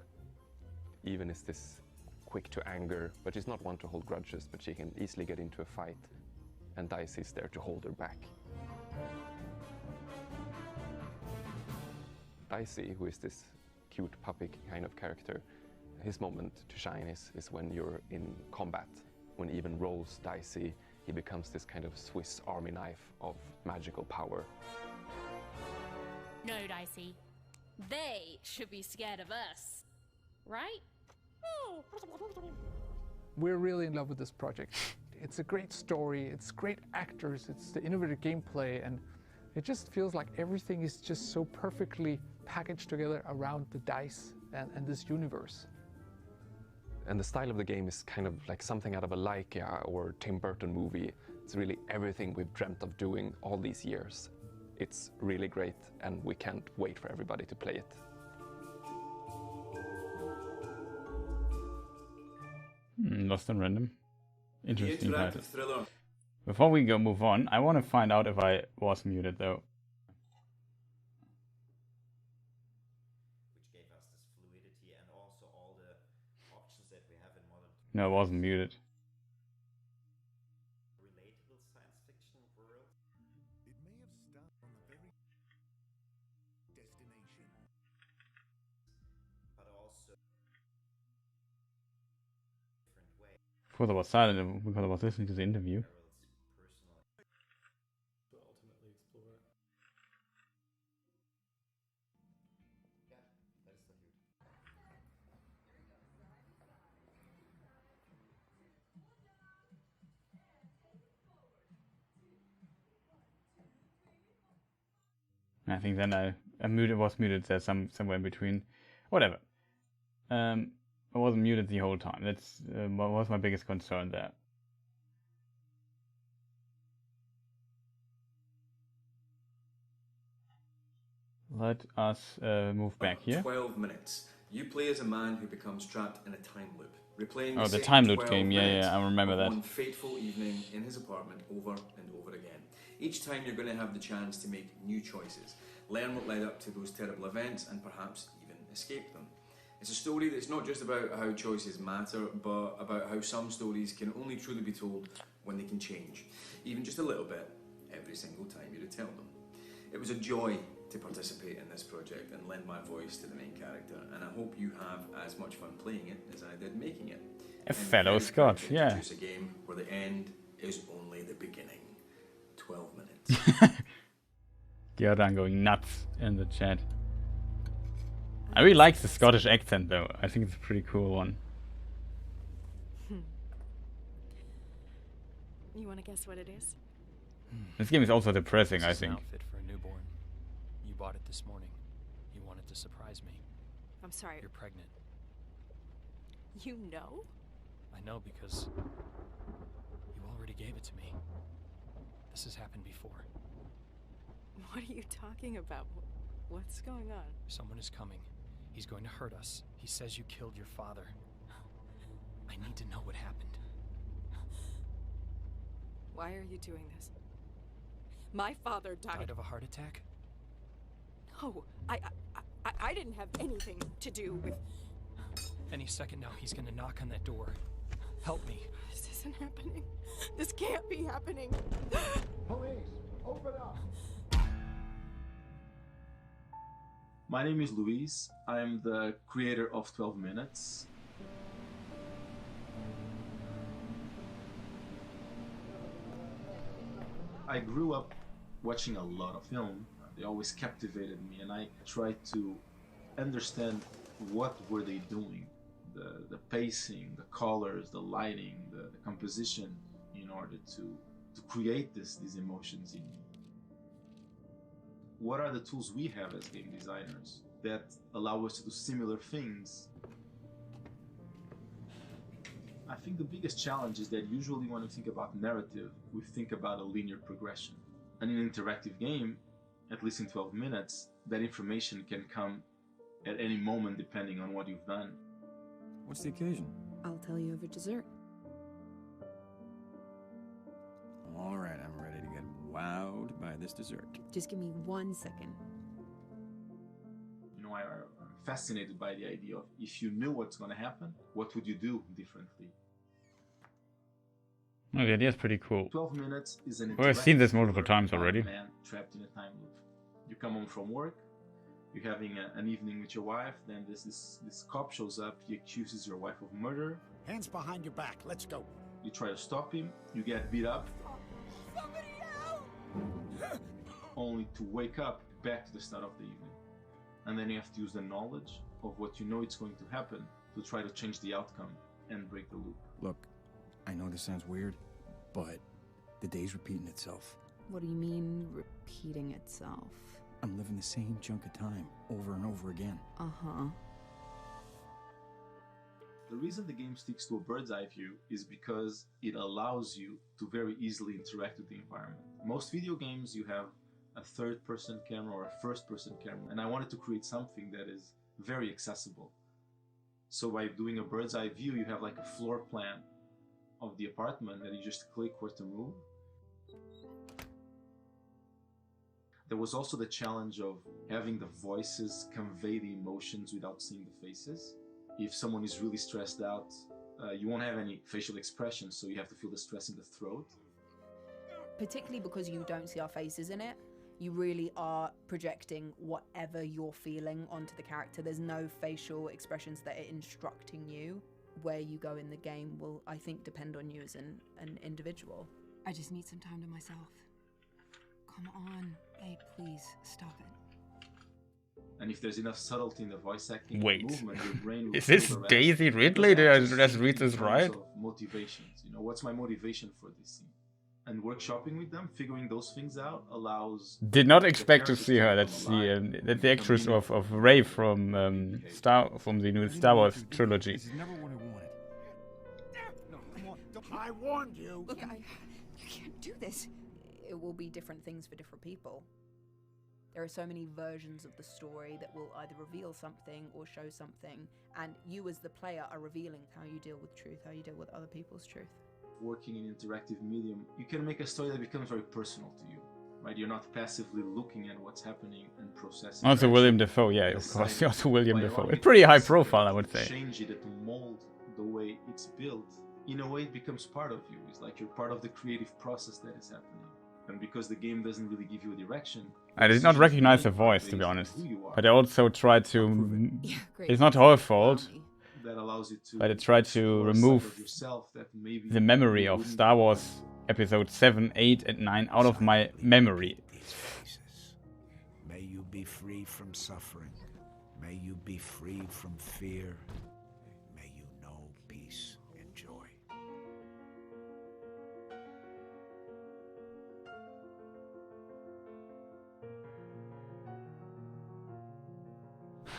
Even is this quick to anger, but she's not one to hold grudges, but she can easily get into a fight. And Dicey's there to hold her back. Dicey, who is this cute puppy kind of character, his moment to shine is when you're in combat. When Even rolls Dicey, he becomes this kind of Swiss army knife of magical power. No, Dicey. They should be scared of us. Right? We're really in love with this project. It's a great story, it's great actors, it's the innovative gameplay, and it just feels like everything is just so perfectly packaged together around the dice and this universe. And the style of the game is kind of like something out of a Leica or Tim Burton movie. It's really everything we've dreamt of doing all these years. It's really great, and we can't wait for everybody to play it. Lost in Random. Interesting title. Before we move on, I want to find out if I was muted though. Which gave us this fluidity and also all the options that we have in modern. No, I wasn't muted. Relatable science fiction world. It may have started on the very destination, but also different way. Of course I was silent because I was listening to the interview. To ultimately explore it. Yeah, that is so huge. I think then I was muted there somewhere in between. Whatever. I wasn't muted the whole time. That's what was my biggest concern there. Let us move back here. 12 minutes. You play as a man who becomes trapped in a time loop, replaying Oh, the same time loop 12 game. Yeah, minutes yeah, I remember of that. one fateful evening in his apartment over and over again. Each time you're going to have the chance to make new choices, learn what led up to those terrible events, and perhaps even escape them. It's a story that's not just about how choices matter, but about how some stories can only truly be told when they can change, even just a little bit, every single time you retell them. It was a joy to participate in this project and lend my voice to the main character, and I hope you have as much fun playing it as I did making it. A fellow Scot, yeah. Introduce a game where the end is only the beginning. 12 minutes. Giodan going nuts in the chat. I really like the Scottish accent though. I think it's a pretty cool one. You want to guess what it is? This game is also depressing, I This is an think. outfit for a newborn. You bought it this morning. You wanted to surprise me. I'm sorry. You're pregnant. You know? I know because you already gave it to me. This has happened before. What are you talking about? What's going on? Someone is coming. He's going to hurt us. He says you killed your father. I need to know what happened. Why are you doing this? My father died. Died of a heart attack? No, I didn't have anything to do with... Any second now, he's gonna knock on that door. Help me. This isn't happening. This can't be happening. Police, open up. My name is Luis. I'm the creator of 12 Minutes. I grew up watching a lot of film. They always captivated me, and I tried to understand what were they doing. The pacing, the colors, the lighting, the composition, in order to create these emotions in me. What are the tools we have as game designers that allow us to do similar things? I think the biggest challenge is that usually when we think about narrative, we think about a linear progression. And in an interactive game, at least in 12 minutes, that information can come at any moment depending on what you've done. What's the occasion? I'll tell you over dessert. All right, I'm ready to get wowed by this dessert. Just give me 1 second. You know, I'm fascinated by the idea of if you knew what's going to happen, what would you do differently? Oh, the idea is pretty cool. 12 minutes is an I've seen this multiple times already. Man trapped in a time loop. You come home from work, you're having an evening with your wife, then this cop shows up, he accuses your wife of murder. Hands behind your back, let's go. You try to stop him, you get beat up. Somebody help! Only to wake up back to the start of the evening. And then you have to use the knowledge of what you know it's going to happen to try to change the outcome and break the loop. Look, I know this sounds weird, but the day's repeating itself. What do you mean, repeating itself? I'm living the same chunk of time over and over again. Uh-huh. The reason the game sticks to a bird's eye view is because it allows you to very easily interact with the environment. Most video games, you have a third-person camera or a first-person camera, and I wanted to create something that is very accessible. So by doing a bird's eye view, you have like a floor plan of the apartment that you just click where to move. There was also the challenge of having the voices convey the emotions without seeing the faces. If someone is really stressed out, you won't have any facial expressions, so you have to feel the stress in the throat. Particularly because you don't see our faces in it, you really are projecting whatever you're feeling onto the character. There's no facial expressions that are instructing you. Where you go in the game will, I think, depend on you as an individual. I just need some time to myself. Come on, babe, please, stop it. And if there's enough subtlety in the voice acting Wait. movement, your brain will Is this feel the rest. Daisy Ridley? Did I Just just think read in this terms right? of motivations. You know, what's my motivation for this scene? and workshopping with them, figuring those things out allows. Did not the expect to characters see her. come That's alive. that's the actress of Rey from the new Star Wars trilogy. This is never what I wanted. No, come on. I warned you. Look, you can't do this. It will be different things for different people. There are so many versions of the story that will either reveal something or show something, and you as the player are revealing how you deal with truth, how you deal with other people's truth. Working in interactive medium, you can make a story that becomes very personal to you, right? You're not passively looking at what's happening and processing. Also William Dafoe, yeah, of course. Also William Dafoe. It's pretty high profile, I would say. Change it to mold the way it's built. In a way, it becomes part of you. It's like you're part of the creative process that is happening. And because the game doesn't really give you a direction. I did not recognize the voice, to be honest. But I also tried to... It's not her fault. That allows you to, but I tried to remove the memory of Star Wars Episode 7, 8, and 9 out of my memory. May you be free from suffering. May you be free from fear. May you know peace and joy.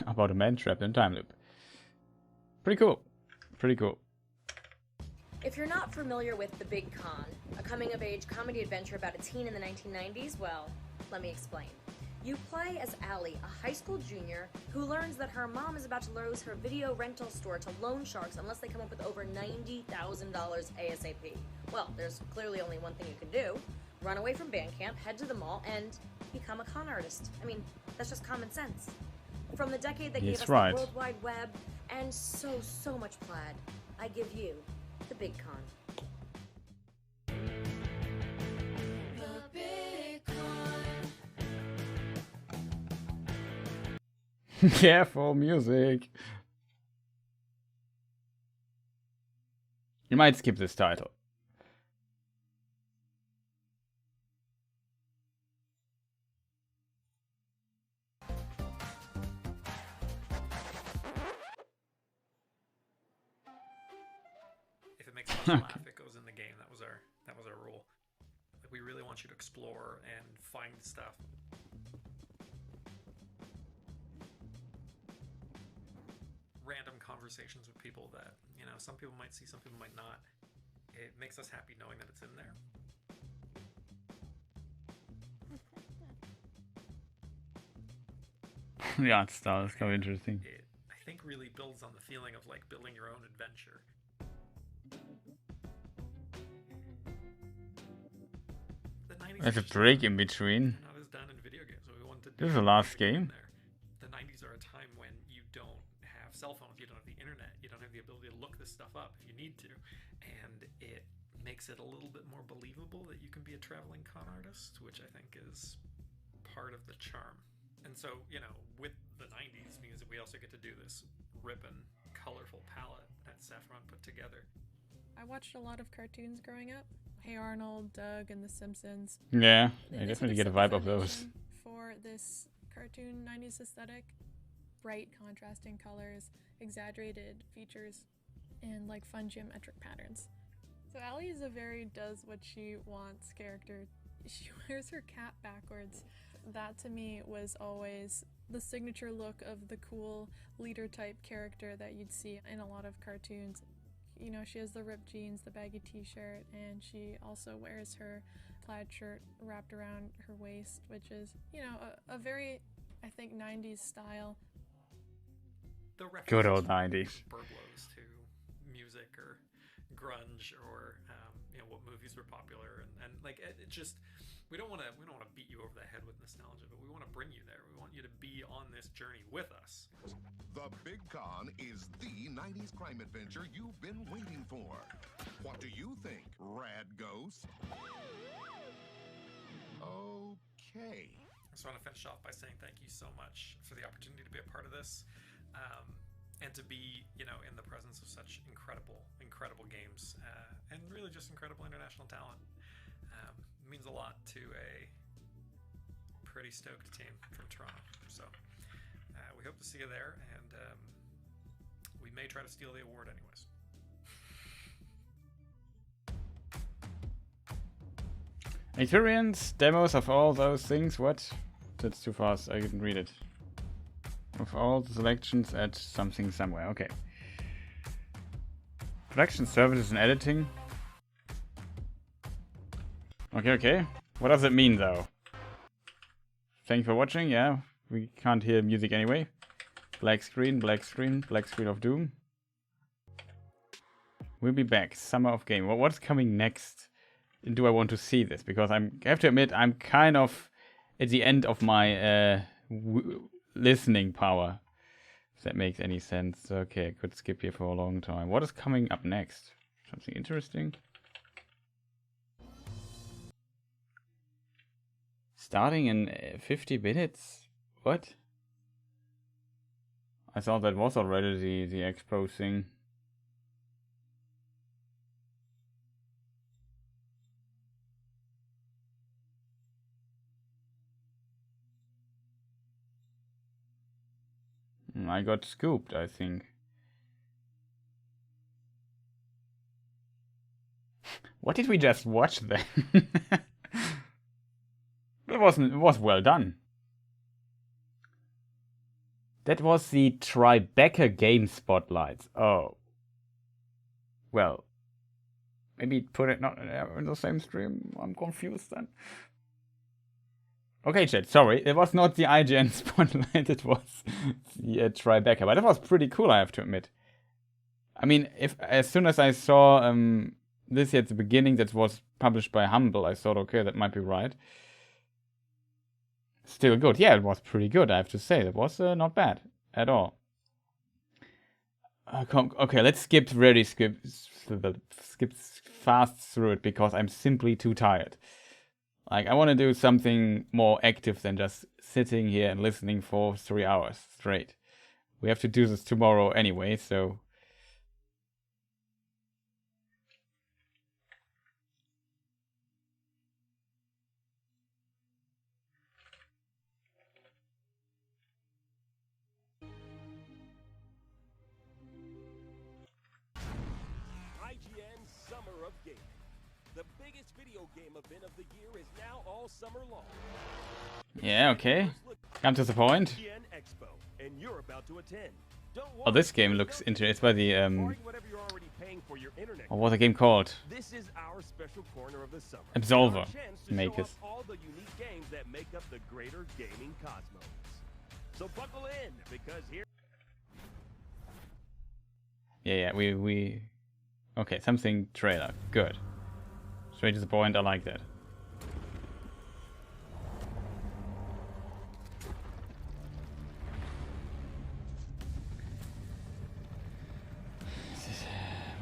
About a man trapped in a time loop. Pretty cool. Pretty cool. If you're not familiar with The Big Con, a coming-of-age comedy adventure about a teen in the 1990s, well, let me explain. You play as Allie, a high school junior who learns that her mom is about to lose her video rental store to loan sharks unless they come up with over $90,000 ASAP. Well, there's clearly only one thing you can do. Run away from band camp, head to the mall, and become a con artist. I mean, that's just common sense. From the decade that gave us the World Wide Web and so much plaid, I give you The Big Con. The Big Con. Careful music. You might skip this title. Laugh, it goes in the game. That was our rule. Like, we really want you to explore and find stuff. Random conversations with people that, you know, some people might see, some people might not. It makes us happy knowing that it's in there. The art style is kind of interesting. It, I think, really builds on the feeling of like building your own adventure. There's a break in between. Not as done in video games, so we wanted to do. This is the last game. The 90s are a time when you don't have cell phones, you don't have the internet, you don't have the ability to look this stuff up if you need to, and it makes it a little bit more believable that you can be a traveling con artist, which I think is part of the charm. And so, you know, with the 90s means that we also get to do this ripping, colorful palette that Saffron put together. I watched a lot of cartoons growing up. Hey Arnold, Doug, and The Simpsons. Yeah, I definitely get a vibe of those. For this cartoon 90s aesthetic, bright contrasting colors, exaggerated features, and like fun geometric patterns. So Allie is a very does what she wants character. She wears her cap backwards. That to me was always the signature look of the cool leader type character that you'd see in a lot of cartoons. You know, she has the ripped jeans, the baggy t-shirt, and she also wears her plaid shirt wrapped around her waist, which is, you know, a very, I think, 90s style. Good old 90s. Burblos to music or grunge or, you know, what movies were popular. And like, it just, we don't want to beat you over the head with nostalgia, but we want to bring you there. We want you to be on this journey with us. The Big Con is the 90s crime adventure you've been waiting for. What do you think, Rad Ghost? Okay. I just want to finish off by saying thank you so much for the opportunity to be a part of this, and to be, you know, in the presence of such incredible games, and really just incredible international talent. It means a lot to a pretty stoked team from Toronto. So we hope to see you there, and we may try to steal the award anyways. Experience, demos of all those things. What? That's too fast. I didn't read it. Of all the selections at something somewhere. Okay. Production services and editing. Okay, okay. What does it mean though? Thank you for watching. Yeah, we can't hear music anyway. Black screen, black screen, black screen of doom. We'll be back. Summer of game. Well, what's coming next? Do I want to see this? Because I have to admit, I'm kind of at the end of my listening power. If that makes any sense. Okay, I could skip here for a long time. What is coming up next? Something interesting? Starting in 50 minutes? What? I thought that was already the Expo thing. I got scooped, I think. What did we just watch then? It was well done. That was the Tribeca game spotlights. Oh. Well. Maybe put it not in the same stream. I'm confused then. Okay, chat, sorry. It was not the IGN spotlight, it was the Tribeca. But it was pretty cool, I have to admit. I mean, as soon as I saw this at the beginning that was published by Humble, I thought, okay, that might be right. Still good. Yeah, it was pretty good, I have to say. It was not bad at all. Okay, let's skip fast through it because I'm simply too tired. Like, I want to do something more active than just sitting here and listening for 3 hours straight. We have to do this tomorrow anyway, so... IGN Summer of Gaming. The biggest video game event of the year is now all summer long. Yeah, okay. Come to the point. IGN Expo, and you're about to attend. Oh, this game looks interesting. It's by the what was the game called? This is our special corner of the summer. Absolver makers. All the unique games that make up the greater gaming cosmos. So buckle in because here. Yeah, we. Okay, something trailer. Good. Straight to the point. I like that.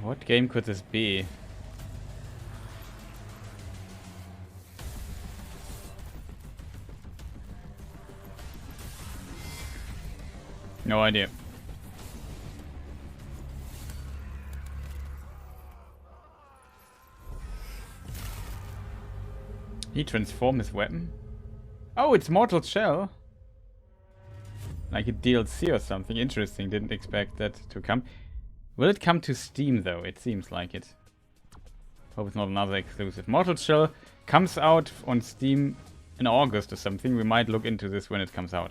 What game could this be? No idea. He transformed his weapon? Oh, it's Mortal Shell. Like a DLC or something. Interesting. Didn't expect that to come. Will it come to Steam though? It seems like it. Hope it's not another exclusive. Mortal Shell comes out on Steam in August or something. We might look into this when it comes out.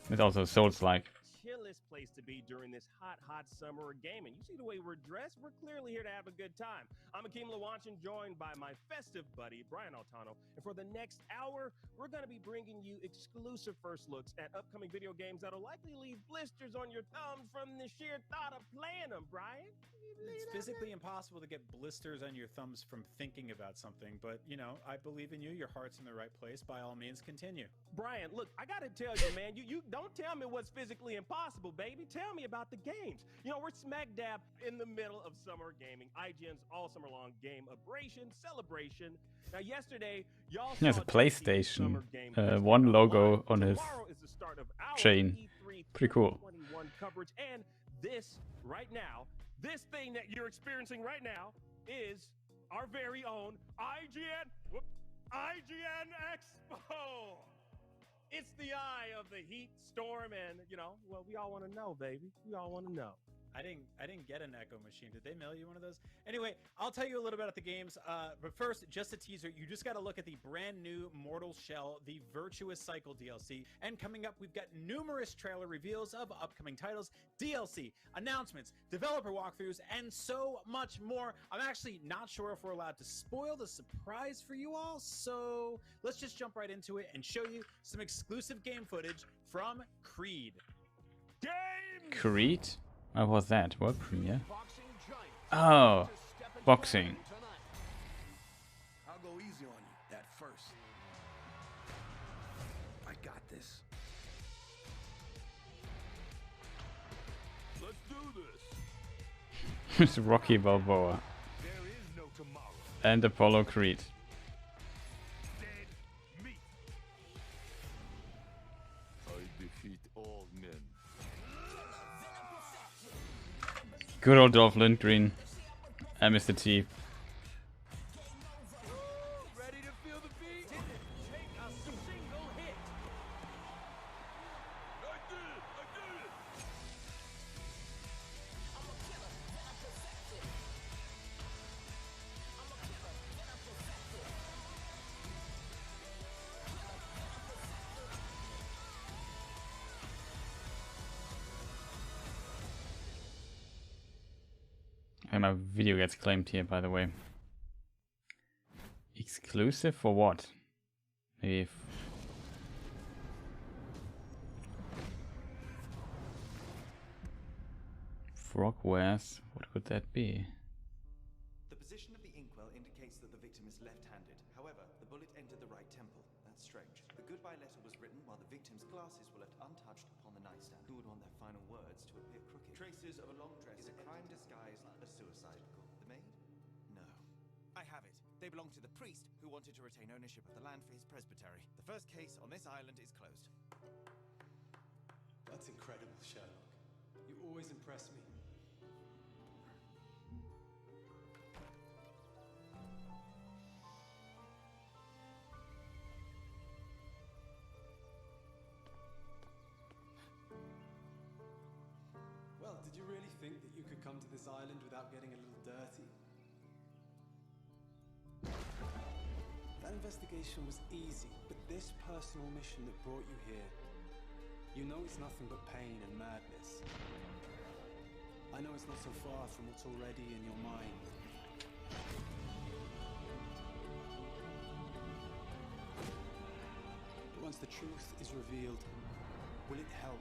It's also Souls-like. Chillest place to be during this hot summer of gaming. You see the way we're dressed? We're clearly here to have a good time. I'm Akeem Lawanchin, joined by my festive buddy, Brian Altano. And for the next hour, we're going to be bringing you exclusive first looks at upcoming video games that'll likely leave blisters on your thumbs from the sheer thought of playing them, Brian. It's physically impossible to get blisters on your thumbs from thinking about something, but, you know, I believe in you. Your heart's in the right place. By all means, continue. Brian, look, I gotta tell you, man, you don't tell me what's physically impossible, baby. Tell me about the games. You know, we're smack dab in the middle of summer gaming. IGN's all summer long game abrasion celebration. Now, yesterday, y'all he has a PlayStation 1 logo on his chain. Pretty cool. Coverage, and this right now, this thing that you're experiencing right now is our very own IGN Expo. It's the eye of the heat storm, and, you know, well, we all want to know, baby. We all want to know. I didn't get an Echo machine. Did they mail you one of those? Anyway, I'll tell you a little bit about the games. But first, just a teaser. You just got to look at the brand new Mortal Shell, the Virtuous Cycle DLC. And coming up, we've got numerous trailer reveals of upcoming titles, DLC, announcements, developer walkthroughs, and so much more. I'm actually not sure if we're allowed to spoil the surprise for you all. So let's just jump right into it and show you some exclusive game footage from Creed. Creed? What was that? World premiere? Oh, boxing. I'll go easy on you at first. I got this. Let's do this. It's Rocky Balboa. And Apollo Creed. I defeat all men. Good old Dolph Lundgren and Mr. T. Ready to feel the beat? Didn't take a single hit. I did it! And my video gets claimed here, by the way. Exclusive for what? Maybe Frogwares. What could that be? The position of the inkwell indicates that the victim is left-handed. However, the bullet entered the right temple. That's strange. The goodbye letter was written while the victim's glasses were left untouched upon the nightstand. Who would want their final words to appear crooked? Traces of a long dress. Is a crime disguised a suicide? The maid? No. I have it. They belong to the priest who wanted to retain ownership of the land for his presbytery. The first case on this island is closed. That's incredible, Sherlock. You always impress me. Well, did you really think that you could come to this island without getting a little dirty? That investigation was easy, but this personal mission that brought you here, you know it's nothing but pain and madness. I know it's not so far from what's already in your mind. But once the truth is revealed, will it help?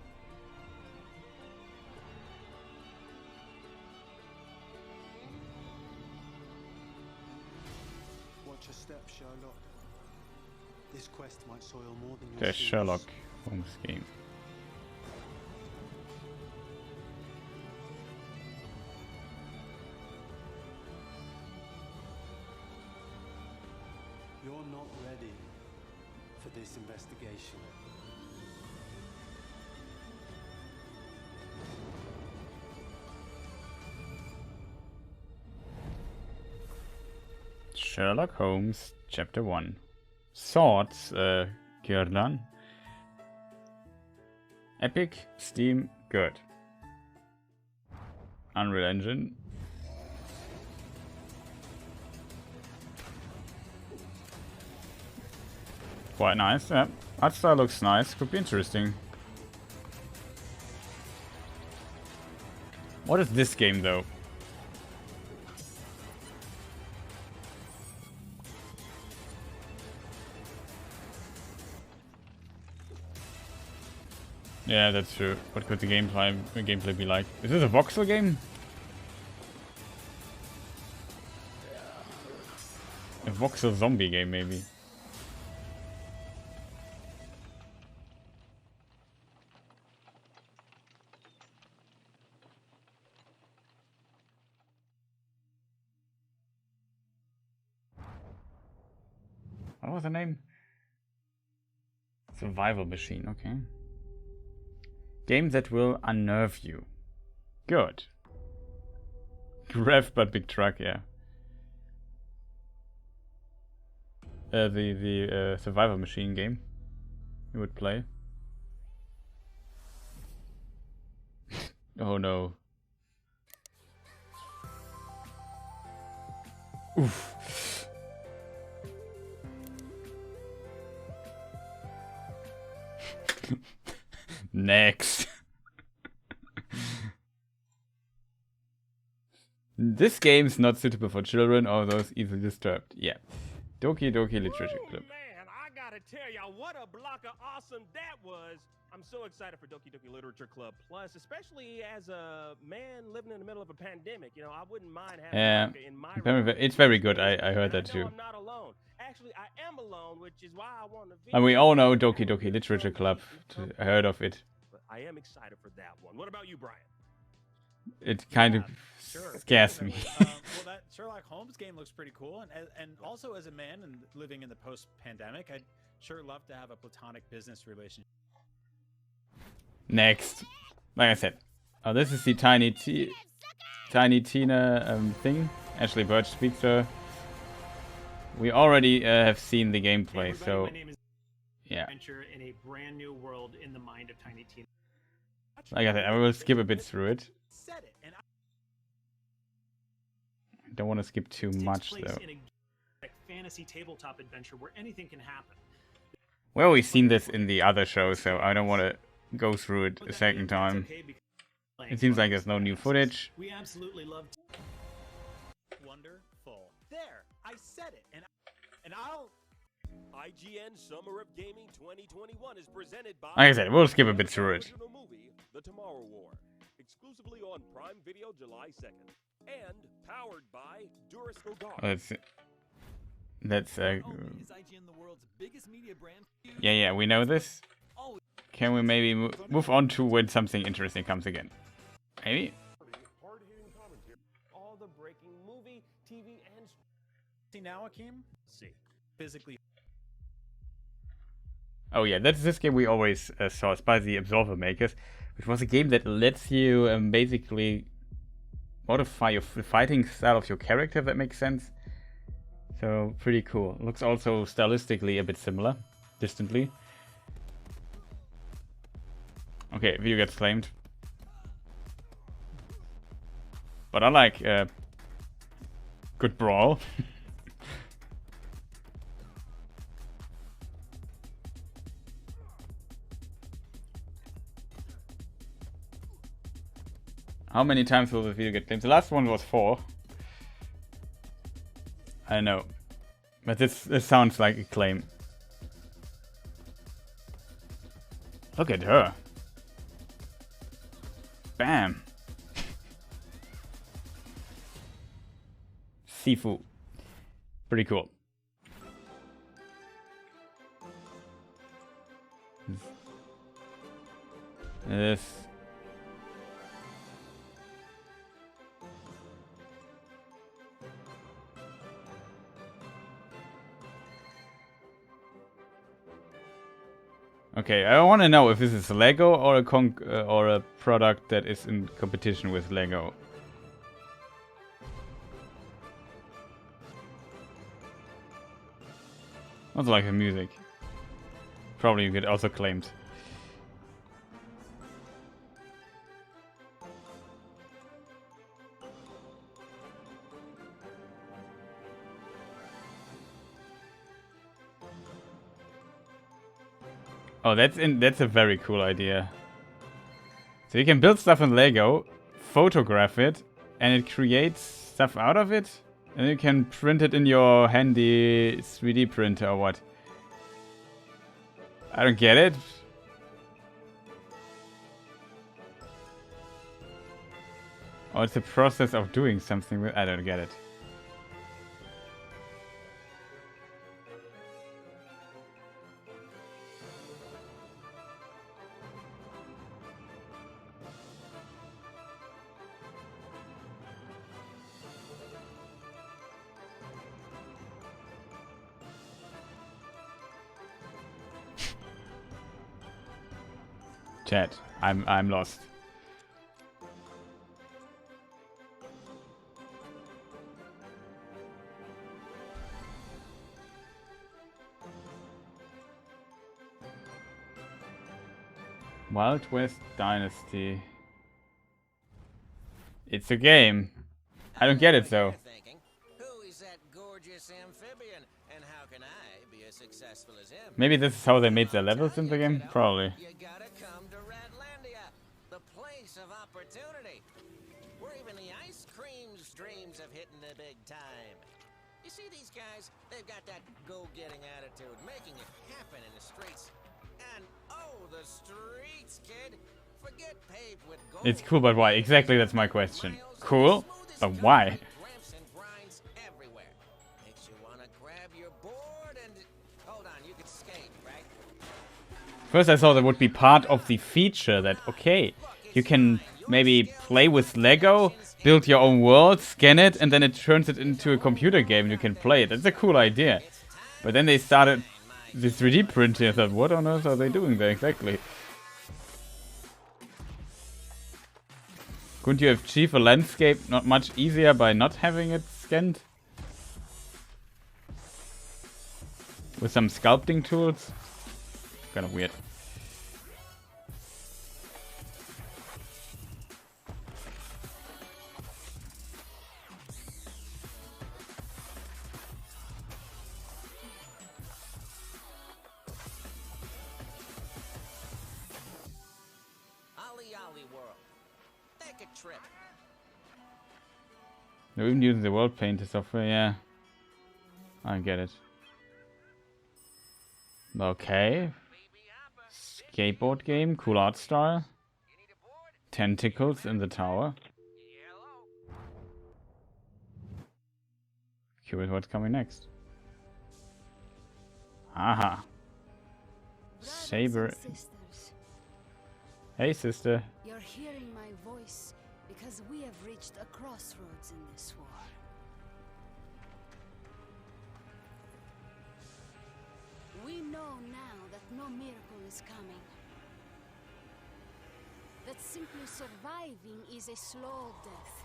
Watch your step, Sherlock. This quest might soil more than your The shoes. Sherlock Holmes game. You're not ready for this investigation. Sherlock Holmes, Chapter 1. Swords, Girlan. Epic, Steam, good. Unreal Engine. Quite nice, yeah. Art style looks nice, could be interesting. What is this game though? Yeah, that's true. What could the gameplay be like? Is this a voxel game? A voxel zombie game, maybe. What was the name? Survival Machine, okay. Game that will unnerve you. Good. Rev but big truck, yeah. The Survival Machine game you would play. Oh no. Oof. Next. This game's not suitable for children or those easily disturbed. Yeah. Doki Doki Literature Club. Man, I gotta tell y'all what a block of awesome that was. I'm so excited for Doki Doki Literature Club Plus, especially as a man living in the middle of a pandemic. You know, I wouldn't mind having manga in my room. It's very good. I heard that too. I'm not alone. Actually, I am alone, which is why I want to. And we all know Doki Doki Literature Club. I heard of it. But I am excited for that one. What about you, Brian? It kind of scares me. Well, that Sherlock Holmes game looks pretty cool, and also as a man and living in the post-pandemic, I'd sure love to have a platonic business relationship. Next, like I said, oh, this is the Tiny Tina thing. Ashley Birch speaks to her. We already have seen the gameplay, so yeah. Adventure in a brand new world in the mind of Tiny Tina. Like I said, I will skip a bit through it. I don't want to skip too much though. In a fantasy tabletop adventure where anything can happen. Well, we've seen this in the other show, so I don't want to go through it a second time. It seems like there's no new footage. We absolutely love. Wonderful. There, I said it, and I'll. IGN Summer of Gaming 2021 is presented by. Like I said, we'll skip a bit through it. Movie, The Tomorrow War, exclusively on Prime Video July 2nd, and powered by Durasco Guard. That's yeah, we know this. Can we maybe move on to when something interesting comes again? Maybe. All the breaking movie, TV, and see now, Akeem. See, physically. Oh yeah, that's this game we always saw. It's by the Absolver makers, which was a game that lets you basically modify the fighting style of your character, if that makes sense. So, pretty cool. Looks also stylistically a bit similar, distantly. Okay, video gets claimed. But I like good brawl. How many times will the video get claimed? The last one was 4. I know. But this sounds like a claim. Look at her. Bam. Sifu. Pretty cool. This. Okay, I want to know if this is Lego or a product that is in competition with Lego. Also like the music. Probably you get also claimed. Oh, that's a very cool idea. So you can build stuff in Lego, photograph it, and it creates stuff out of it, and you can print it in your handy 3D printer or what. I don't get it. Oh, it's a process of doing something with. I don't get it. Chat, I'm lost. Wild West Dynasty. It's a game. I don't get it though. Who is that gorgeous amphibian, and how can I be as successful as him? Maybe this is how they made their levels in the game? Probably. You gotta come to Ratlandia, the place of opportunity, where even the ice cream's dreams of hitting the big time. You see these guys? They've got that go-getting attitude, making it happen in the streets. And oh, the streets, kid. Forget paved with gold. It's cool, but why? Exactly, that's my question. Cool, but why? Ramps and grinds everywhere. Makes you wanna grab your board and hold on, you can skate, right? First I thought that would be part of the feature that, okay, you can maybe play with Lego, build your own world, scan it, and then it turns it into a computer game and you can play it. That's a cool idea. But then they started this 3D printing. I thought, what on earth are they doing there exactly? Couldn't you achieve a landscape not much easier by not having it scanned? With some sculpting tools? Kind of weird. Trip. They're even using the world painter software, yeah. I get it. Okay. Skateboard game, cool art style. Tentacles in the tower. Curious what's coming next. Aha. Saber. Hey, sister. You're hearing my voice because we have reached a crossroads in this war. We know now that no miracle is coming. That simply surviving is a slow death.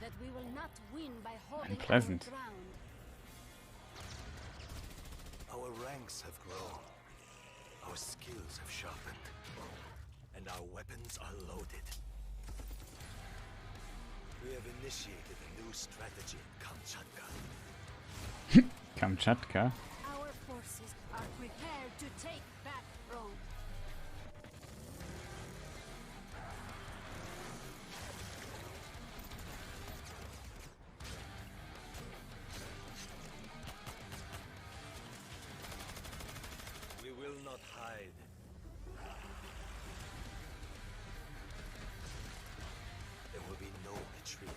That we will not win by holding Unpleasant. our ground. Our ranks have grown. Our skills have sharpened. And our weapons are loaded. We have initiated a new strategy in Kamchatka. Kamchatka? Our forces are prepared to take back Rome. We will not hide. There will be no retreat.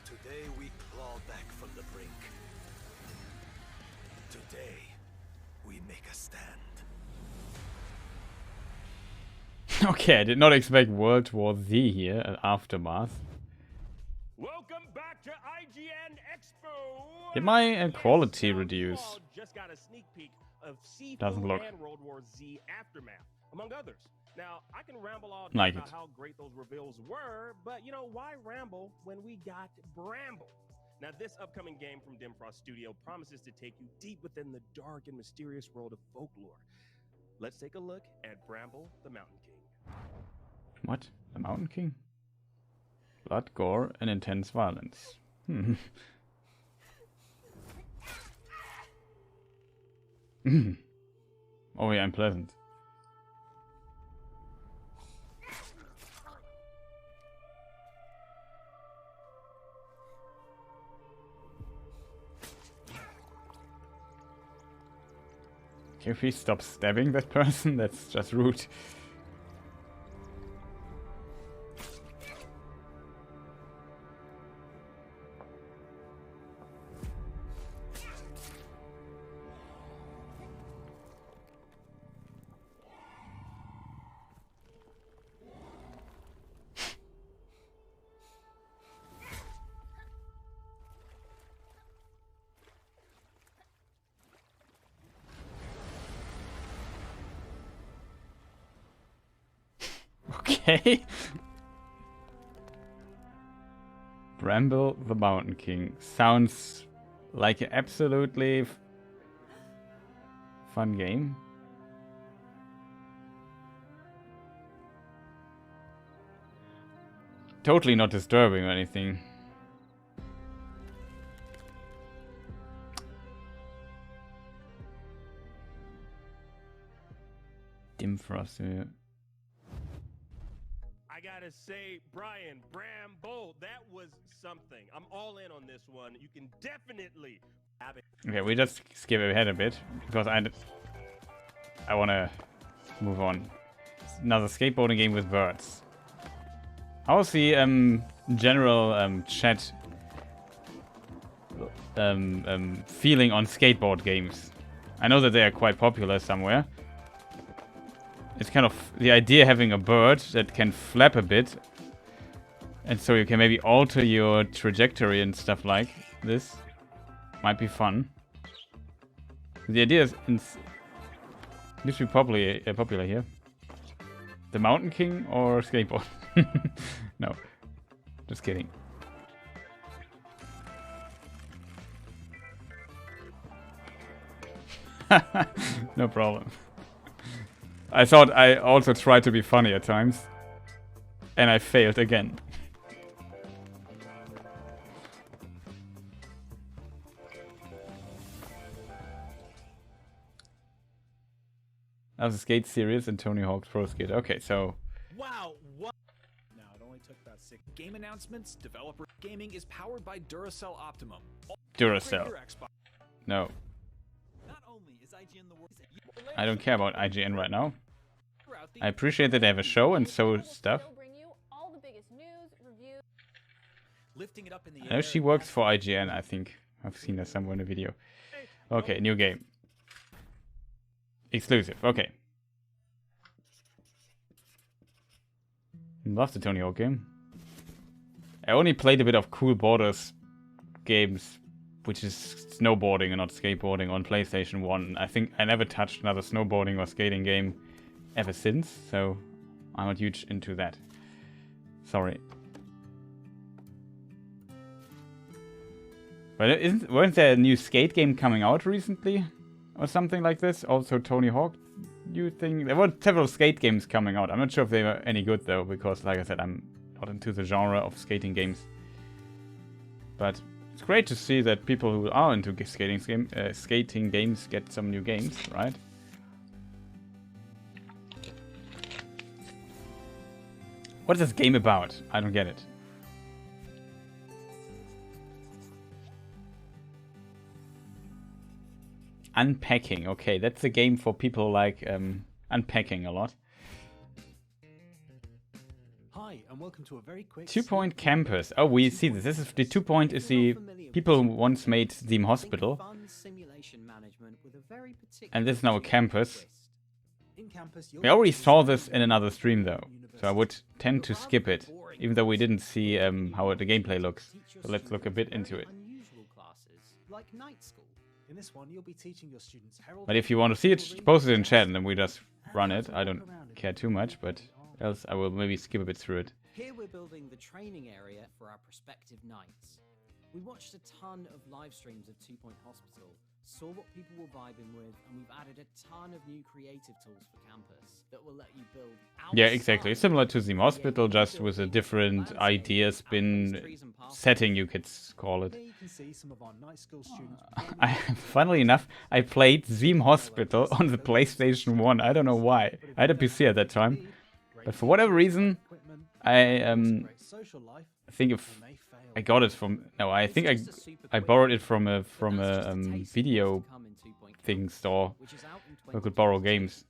Today we claw back from the brink. Today we make a stand. Okay, I did not expect World War Z here at Aftermath. Welcome back to IGN Expo. Did my quality reduce? Just got a sneak peek of Seafood Doesn't look and World War Z Aftermath, among others. Now, I can ramble all day like about it. how great those reveals were, but you know, why ramble when we got Bramble? Now, this upcoming game from Dimfrost Studio promises to take you deep within the dark and mysterious world of folklore. Let's take a look at Bramble the Mountain King. What? The Mountain King? Blood, gore, and intense violence. Oh yeah, unpleasant. Can you please stop stabbing that person? That's just rude. Okay. Bramble the Mountain King. Sounds like an absolutely fun game. totally not disturbing or anything. Dim Frost. I gotta say, Brian, Brambo, that was something. I'm all in on this one. You can definitely have it. Okay, we just skip ahead a bit because I want to move on. Another skateboarding game with birds. How's the general chat feeling on skateboard games? I know that they are quite popular somewhere. It's kind of the idea having a bird that can flap a bit, and so you can maybe alter your trajectory and stuff like this. Might be fun. The idea is this should be probably popular here. The Mountain King or skateboard? No, just kidding. No problem. I thought I also tried to be funny at times, and I failed again. That was a skate series and Tony Hawk's Pro Skate. Okay, so wow, what? Now it only took about 6 game announcements. Developer gaming is powered by Duracell Optimum. Duracell. No. Not only is IGN the world, I don't care about IGN right now. I appreciate that they have a show and so stuff. lifting it up in the I know she works for IGN, I think. I've seen her somewhere in a video. Okay, new game. Exclusive, okay. Love the Tony Hawk game. I only played a bit of Cool Borders games, which is snowboarding and not skateboarding, on PlayStation 1. I think I never touched another snowboarding or skating game ever since, so I'm not huge into that. Sorry. But weren't there a new skate game coming out recently? Or something like this? Also Tony Hawk, you think? There were several skate games coming out. I'm not sure if they were any good though, because like I said, I'm not into the genre of skating games. But it's great to see that people who are into skating games get some new games, right? What is this game about? I don't get it. Unpacking. Okay, that's a game for people like unpacking a lot. Hi, and welcome to a very quick 2 Point Campus. Oh, we see this. This is the 2 Point is the people who once made Theme Hospital. And this is now a campus. We already saw this in another stream though, so I would tend to skip it, even though we didn't see how the gameplay looks. So let's look a bit into it. In this one, you'll be teaching your students herald. But if you want to see it, post it in chat and then we just run it. I don't care too much, but else I will maybe skip a bit through it. Here we're building the training area for our prospective knights. We watched a ton of live streams of 2 Point Hospital, saw what people were vibing with, and we've added a ton of new creative tools for campus that will let you build Yeah, exactly. It's similar to Theme Hospital, just with a different idea spin setting, you could call it. Funnily enough, I played Theme Hospital on the PlayStation 1. I don't know why. I had a PC at that time. But for whatever reason, I think if I got it from... No, I think I borrowed it from a video thing store where I could borrow games.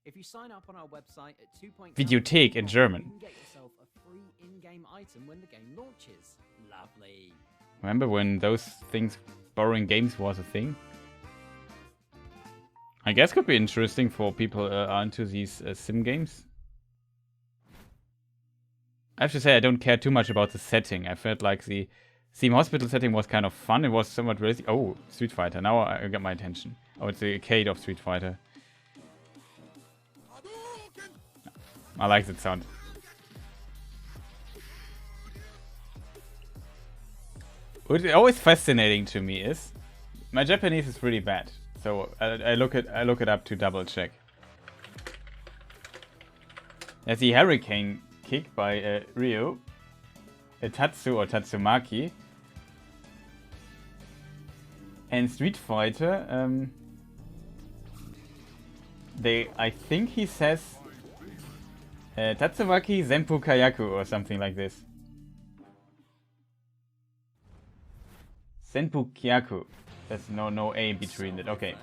If you sign up on our website at 2 Point Videothek in German. you can get yourself a free in-game item when the game launches. Lovely. Remember when those things, borrowing games was a thing? I guess could be interesting for people who are into these sim games. I have to say I don't care too much about the setting. I felt like the Theme Hospital setting was kind of fun. It was somewhat realistic. Oh, Street Fighter. Now I got my attention. Oh, it's the arcade of Street Fighter. I like that sound. What's always fascinating to me is my Japanese is really bad, so I look it up to double check. There's the Hurricane kick by Ryo. Tatsu or Tatsumaki. And Street Fighter, I think he says Tatsumaki Senpu Kayaku or something like this. Senpu Kyaku. There's no A between it. Okay.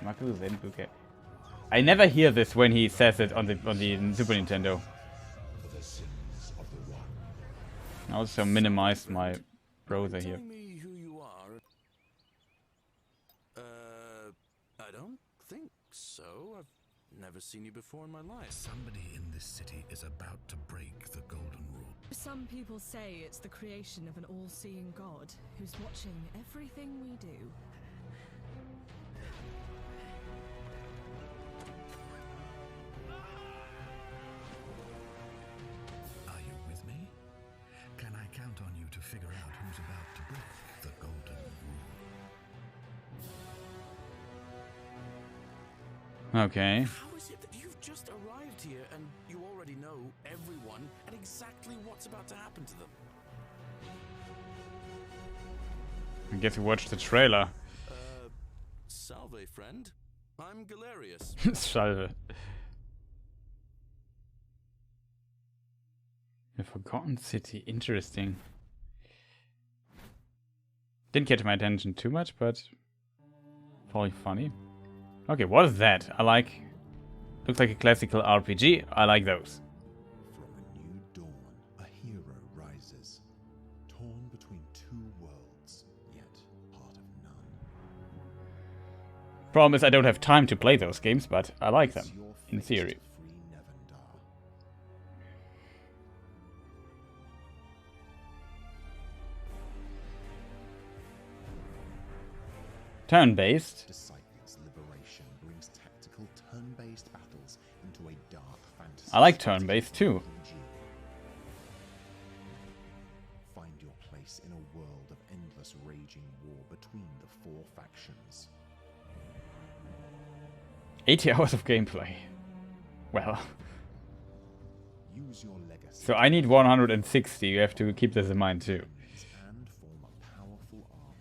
Maku Senpu Kyaku. I never hear this when he says it on the Super Nintendo. I also minimized my browser here. Me who you are? I don't think so. I've never seen you before in my life. Somebody in this city is about to break the golden rule. Some people say it's the creation of an all-seeing god who's watching everything we do. Are you with me? Can I count on you to figure out who's about to break the golden rule? Okay. How is it that you've just arrived here and you already know everyone and exactly what's about to happen to them? I guess you watched the trailer. Salve, friend. I'm Galerius. Salve. The Forgotten City. Interesting. Didn't catch my attention too much, but probably funny. Okay, what is that? I like... Looks like a classical RPG. I like those. From a new dawn, a hero rises, torn between two worlds, yet part of none. Problem is I don't have time to play those games, but I like them, in theory. Turn-based. Disciples' Liberation brings tactical turn-based battles into a dark fantasy. I like turn-based too. Find your place in a world of endless raging war between the four factions. 80 hours of gameplay. Well. Use your legacy. So I need 160. You have to keep this in mind too. And form a powerful army.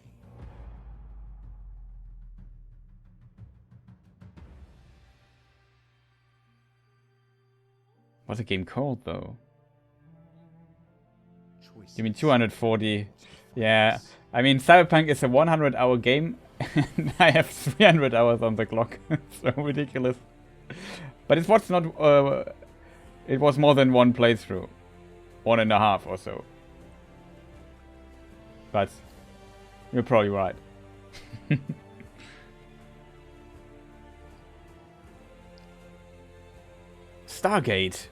What's the game called though? You mean 240? Yeah. I mean Cyberpunk is a 100-hour game and I have 300 hours on the clock. So ridiculous. But it was not it was more than one playthrough. 1.5 or so. But you're probably right. Stargate.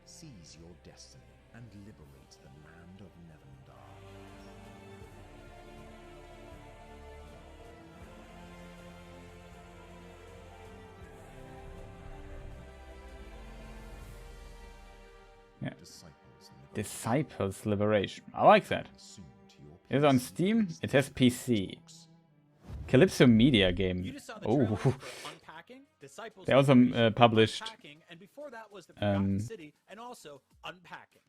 Seize your destiny and liberate the land of Nevendar. Yeah. Disciples Liberation. I like that. It's on Steam. It has PC. Calypso Media game. Oh. They also published and before that was the Forgotten City and also Unpacking.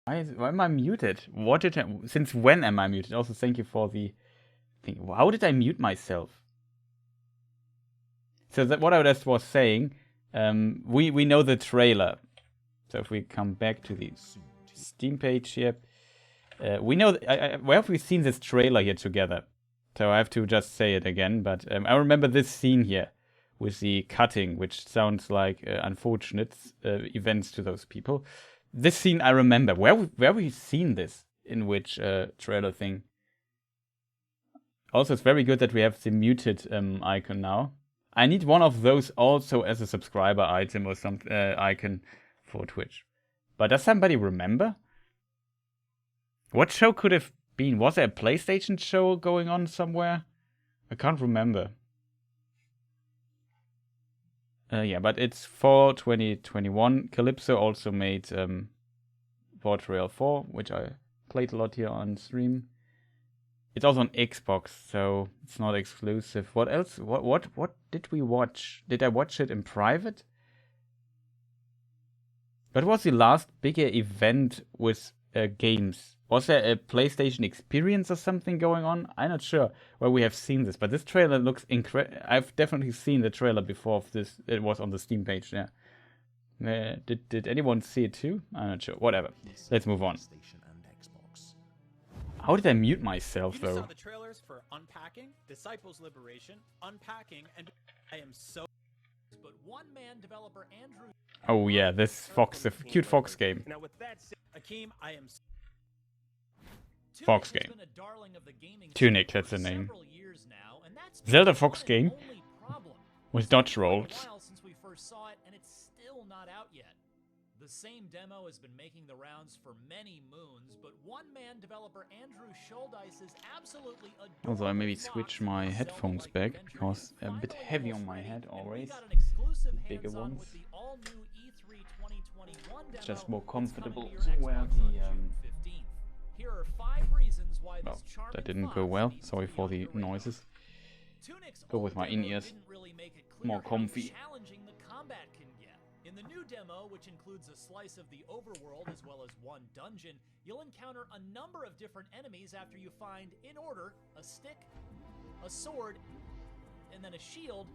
Why am I muted? Since when am I muted? Also, thank you for the thing. How did I mute myself? So that what I just was saying, we know the trailer. So if we come back to the Steam page here, we know where have we seen this trailer here together? So I have to just say it again. But I remember this scene here with the cutting, which sounds like unfortunate events to those people. This scene I remember. Where have we seen this? In which trailer thing? Also, it's very good that we have the muted icon now. I need one of those also as a subscriber item or some icon for Twitch. But does somebody remember? What show could have been? Was there a PlayStation show going on somewhere? I can't remember. Yeah, but it's for 2021. Calypso also made Port Royal 4, which I played a lot here on stream. It's also on Xbox, so it's not exclusive. What else? What did we watch? Did I watch it in private? What was the last bigger event with games? Was there a PlayStation Experience or something going on? I'm not sure where we have seen this, but this trailer looks incredible. I've definitely seen the trailer before of this. It was on the Steam page, yeah. Did anyone see it too? I'm not sure. Whatever. Let's move on. How did I mute myself, though? You saw the trailers for Unpacking, Disciples Liberation, Unpacking, and I am so... But one-man developer Andrew... Oh yeah, this Fox, the cute Fox game. Now with that said, Akeem, I am... Fox game. Tunic, that's the name. Zelda Fox game with dodge rolls. Since we first saw it, and it's still not out yet. The same demo has been making the rounds for many moons, but one-man developer Andrew Schuldeis is absolutely adorable. Also, I maybe switch my headphones back because they're a bit heavy on my head always. Bigger ones. It's just more comfortable to wear the. Here are 5 reasons why well, that didn't go well. Sorry for the noises. Go with my in-ears. More comfy. In the new demo, which includes a slice of the overworld as well as one dungeon, you'll encounter a number of different enemies after you find, in order, a stick, a sword, and then a shield.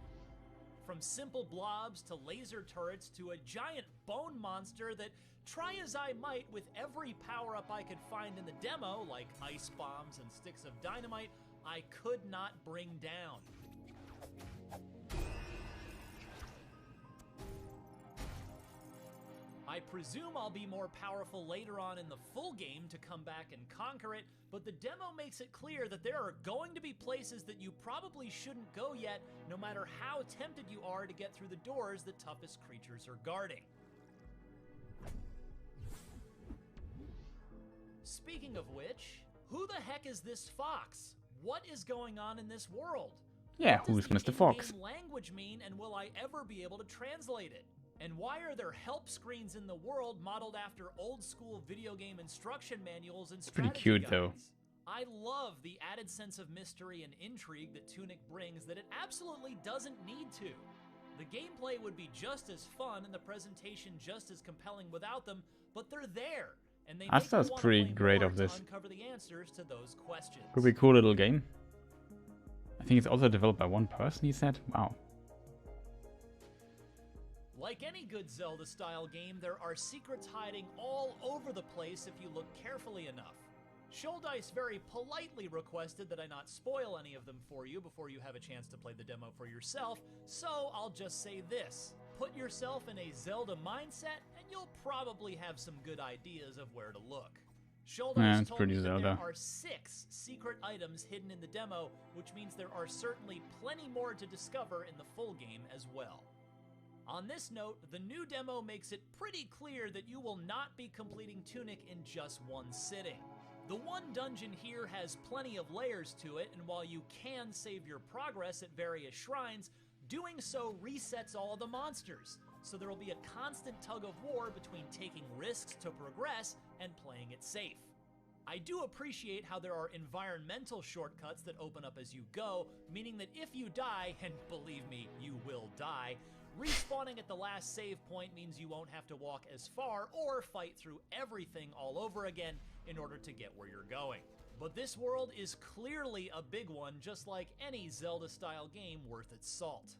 From simple blobs to laser turrets to a giant bone monster that, try as I might with every power-up I could find in the demo, like ice bombs and sticks of dynamite, I could not bring down. I presume I'll be more powerful later on in the full game to come back and conquer it, but the demo makes it clear that there are going to be places that you probably shouldn't go yet, no matter how tempted you are to get through the doors the toughest creatures are guarding. Speaking of which, who the heck is this fox? What is going on in this world? Yeah, who's Mr. Fox? What does the in-game language mean, and will I ever be able to translate it? And why are there help screens in the world modeled after old-school video game instruction manuals and strategy pretty cute, guides? though. I love the added sense of mystery and intrigue that Tunic brings that it absolutely doesn't need to. The gameplay would be just as fun and the presentation just as compelling without them, but they're there, and they Asta's pretty great of this. uncover the answers to those questions. Could be a cool little game. I think it's also developed by one person, he said. Wow. Like any good Zelda-style game, there are secrets hiding all over the place if you look carefully enough. Schuldeis very politely requested that I not spoil any of them for you before you have a chance to play the demo for yourself, so I'll just say this. Put yourself in a Zelda mindset, and you'll probably have some good ideas of where to look. Schuldeis told me that there are 6 secret items hidden in the demo, which means there are certainly plenty more to discover in the full game as well. On this note, the new demo makes it pretty clear that you will not be completing Tunic in just one sitting. The one dungeon here has plenty of layers to it, and while you can save your progress at various shrines, doing so resets all of the monsters, so there will be a constant tug of war between taking risks to progress and playing it safe. I do appreciate how there are environmental shortcuts that open up as you go, meaning that if you die, and believe me, you will die, Respawning at the last save point means you won't have to walk as far or fight through everything all over again in order to get where you're going. But this world is clearly a big one, just like any Zelda-style game worth its salt.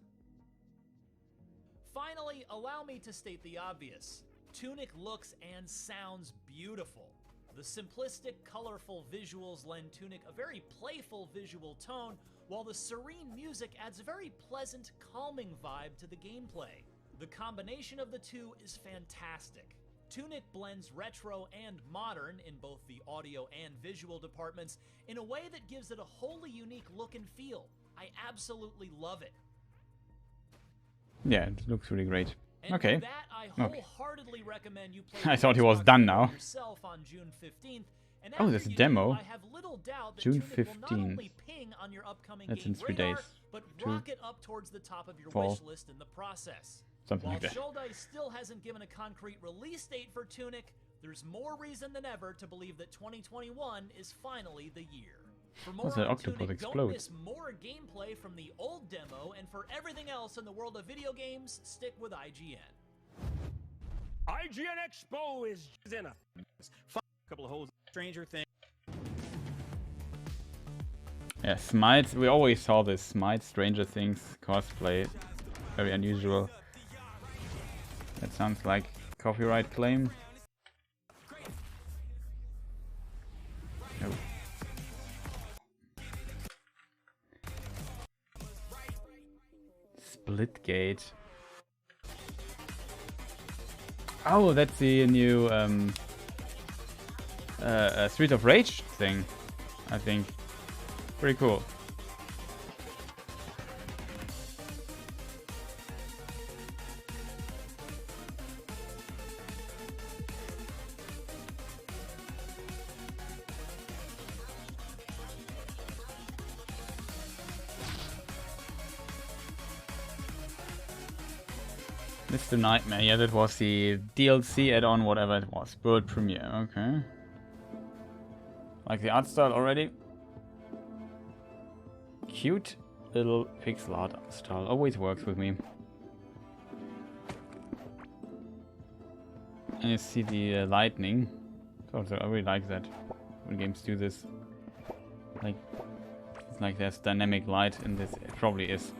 Finally, allow me to state the obvious. Tunic looks and sounds beautiful. The simplistic, colorful visuals lend Tunic a very playful visual tone, while the serene music adds a very pleasant, calming vibe to the gameplay. The combination of the two is fantastic. Tunic blends retro and modern in both the audio and visual departments in a way that gives it a wholly unique look and feel. I absolutely love it. Yeah, it looks really great. And Okay. with that, I wholeheartedly recommend you play I thought he was done now. yourself on June 15th. And Oh, after there's a you demo. do, I have little doubt that June Tunic will not 15th. only ping on your upcoming That's game in 3 radar, days. but 2, rocket up towards the top of your 4. wish list in the process. Something While like that. Shouldice still hasn't given a concrete release date for Tunic, there's more reason than ever to believe that 2021 is finally the year. For more Also, on octopus Tunic, explodes. don't miss more gameplay from the old demo, and for everything else in the world of video games, stick with IGN. IGN Expo is in a couple of holes. Stranger Things. Yeah, Smite. We always saw this Smite, Stranger Things cosplay. Very unusual. That sounds like copyright claim. Nope. Splitgate. Oh, that's the new Street of Rage thing, I think. Pretty cool. Mr. Nightmare, yeah, that was the DLC add-on, whatever it was. World premiere, okay. Like the art style already. Cute little pixel art style, always works with me. And you see the lightning. So I really like that when games do this. Like, it's like there's dynamic light in this. It probably is.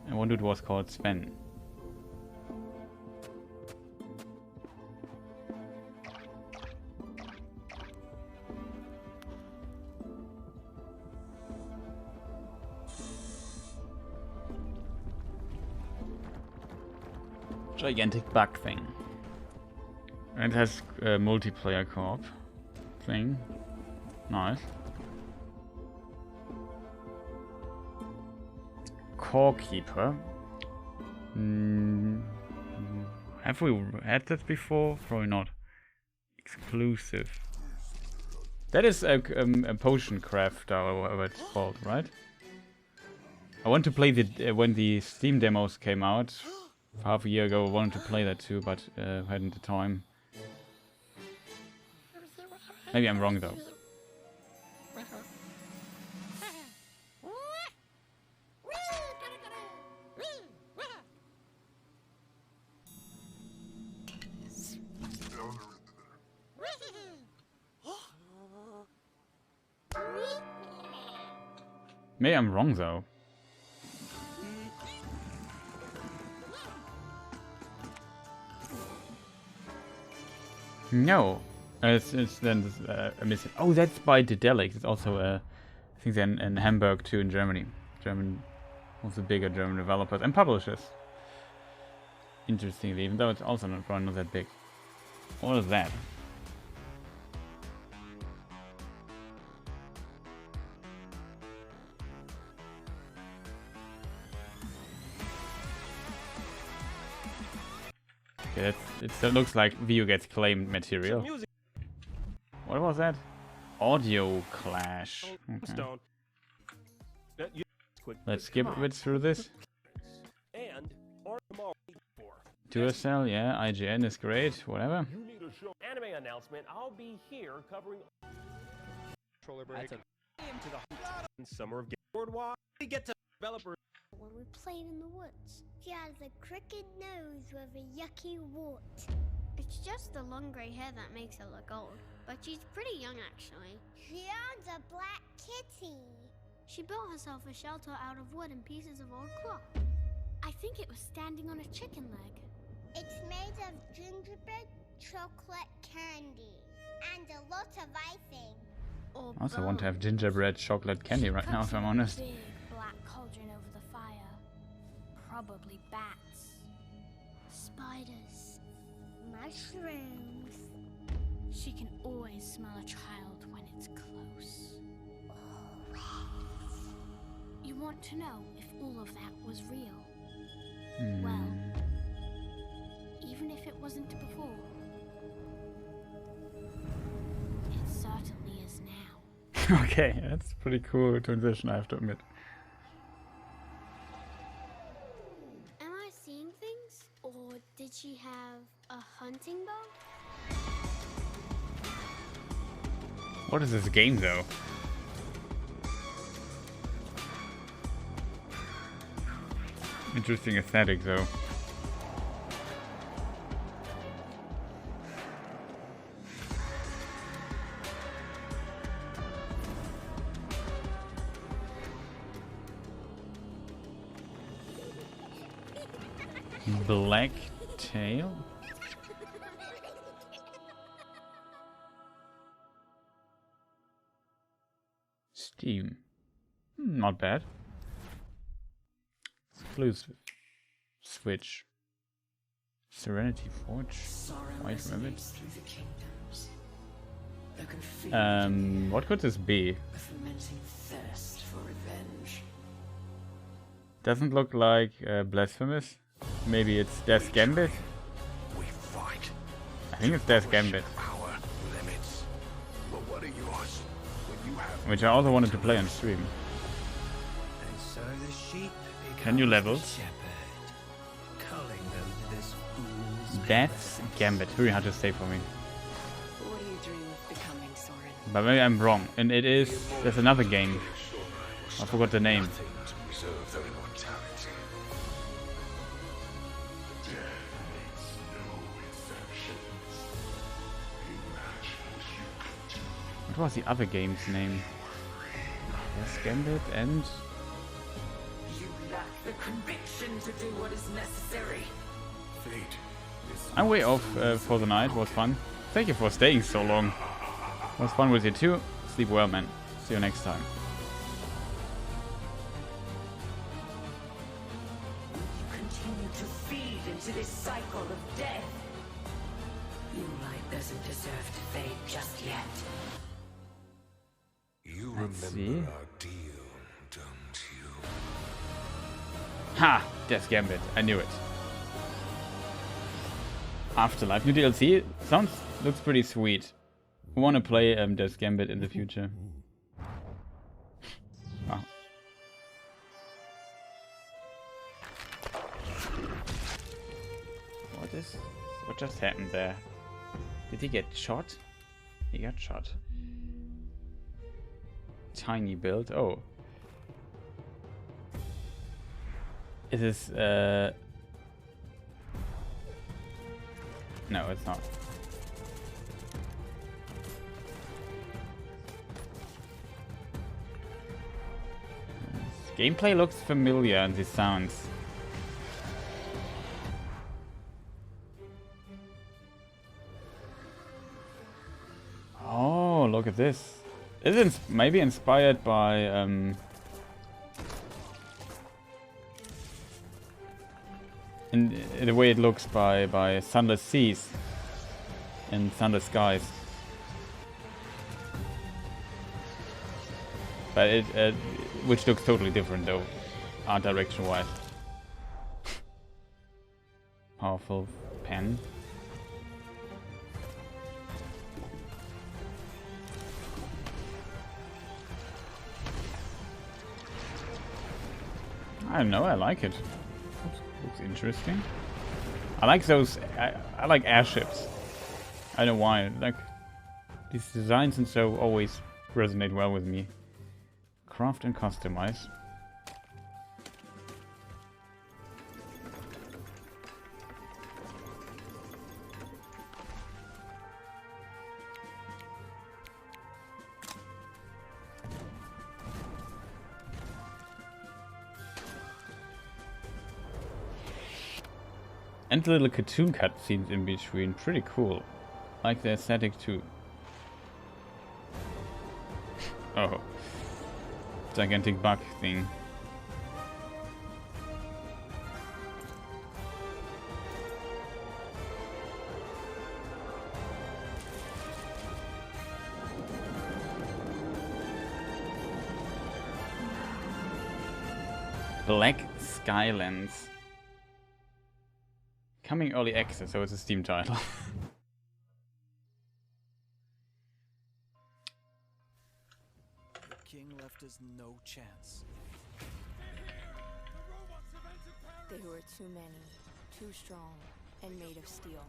And one dude was called Sven. Gigantic bug thing. And it has a multiplayer co-op thing. Nice. Core Keeper. Have we had that before? Probably not. Exclusive. That is a potion crafter or whatever it's called, right? I want to play the when the Steam demos came out half a year ago. I wanted to play that too, but hadn't the time. Maybe I'm wrong though. Maybe I'm wrong though. No, it's then missing. Oh, that's by Dedelic. It's also I think they're in Hamburg too, in Germany. German, one of the bigger German developers and publishers. Interestingly, even though it's also probably not that big. What is that? Okay, it looks like View gets claimed material. What was that? Audio clash. Okay. Let's skip a bit through this. And Duracell, yeah, IGN is great, whatever. you need a show anime announcement. I'll be here covering controller break. To the summer of Boardwalk. We get to developers. we played in the woods. She has a crooked nose with a yucky wart. It's just the long grey hair that makes her look old, but she's pretty young actually. She owns a black kitty. She built herself a shelter out of wood and pieces of old cloth. I think it was standing on a chicken leg. It's made of gingerbread chocolate candy and a lot of icing. I also want to have gingerbread chocolate candy right now, if I'm honest. Big black cauldron over the fire. Probably bats, spiders, mushrooms. She can always smell a child when it's close. Always. You want to know if all of that was real? Well, even if it wasn't before, it certainly is now. Okay, that's a pretty cool transition, I have to admit. Am I seeing things? Or did she have a hunting bow? What is this game, though? Interesting aesthetic, though. Black tail? Steam. Not bad. Exclusive. Switch. Serenity Forge. White Rabbit. What could this be? Doesn't look like Blasphemous. Maybe it's Death Gambit? I think it's Death Gambit. Which I also wanted to play on stream. Can you levels? Death Gambit. Very hard to say for me. What do you dream of becoming, Soren? But maybe I'm wrong. And it is... There's another game. I forgot the name. What was the other game's name? Yes, Gambit and... You lack the conviction to do what is necessary. I'm way off for the night. Was fun. Thank you for staying so long. Was fun with you too. Sleep well, man. See you next time. You continue to feed into this cycle of death. Your light doesn't deserve to fade just yet. You Let's remember see. our deal, don't you? Ha! Death Gambit. I knew it. Afterlife. New DLC. Looks pretty sweet. I want to play Death Gambit in the future. Wow. What just happened there? Did he get shot? He got shot. Tiny build. Oh. Is this no, it's not. Gameplay looks familiar and these sounds. Oh, look at this. Is it maybe inspired by in the way it looks by Sunless Seas and Sunless Skies. But it which looks totally different though, art direction wise. Powerful pen. I don't know, I like it. Looks interesting. I like those, I like airships. I don't know why, like, these designs and so always resonate well with me. Craft and customize. And little cartoon cutscenes in between. Pretty cool. Like the aesthetic too. Oh. Gigantic bug thing. Black Skylands. Coming early access, so it's a Steam title. The king left us no chance. They were too many, too strong, and made of steel.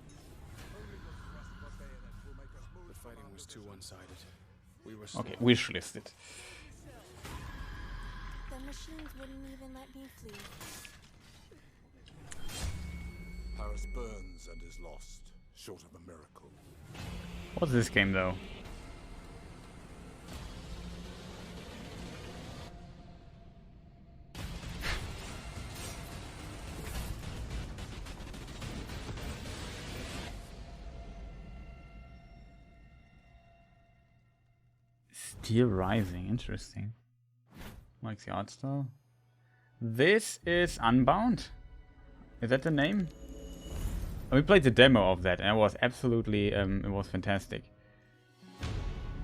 The fighting was too one-sided. We were Okay, wish listed. The machines wouldn't even let me flee. Paris burns and is lost, short of a miracle. What's this game though? Steel Rising, interesting. Like the art style. This is Unbound? Is that the name? We played the demo of that and it was absolutely, it was fantastic.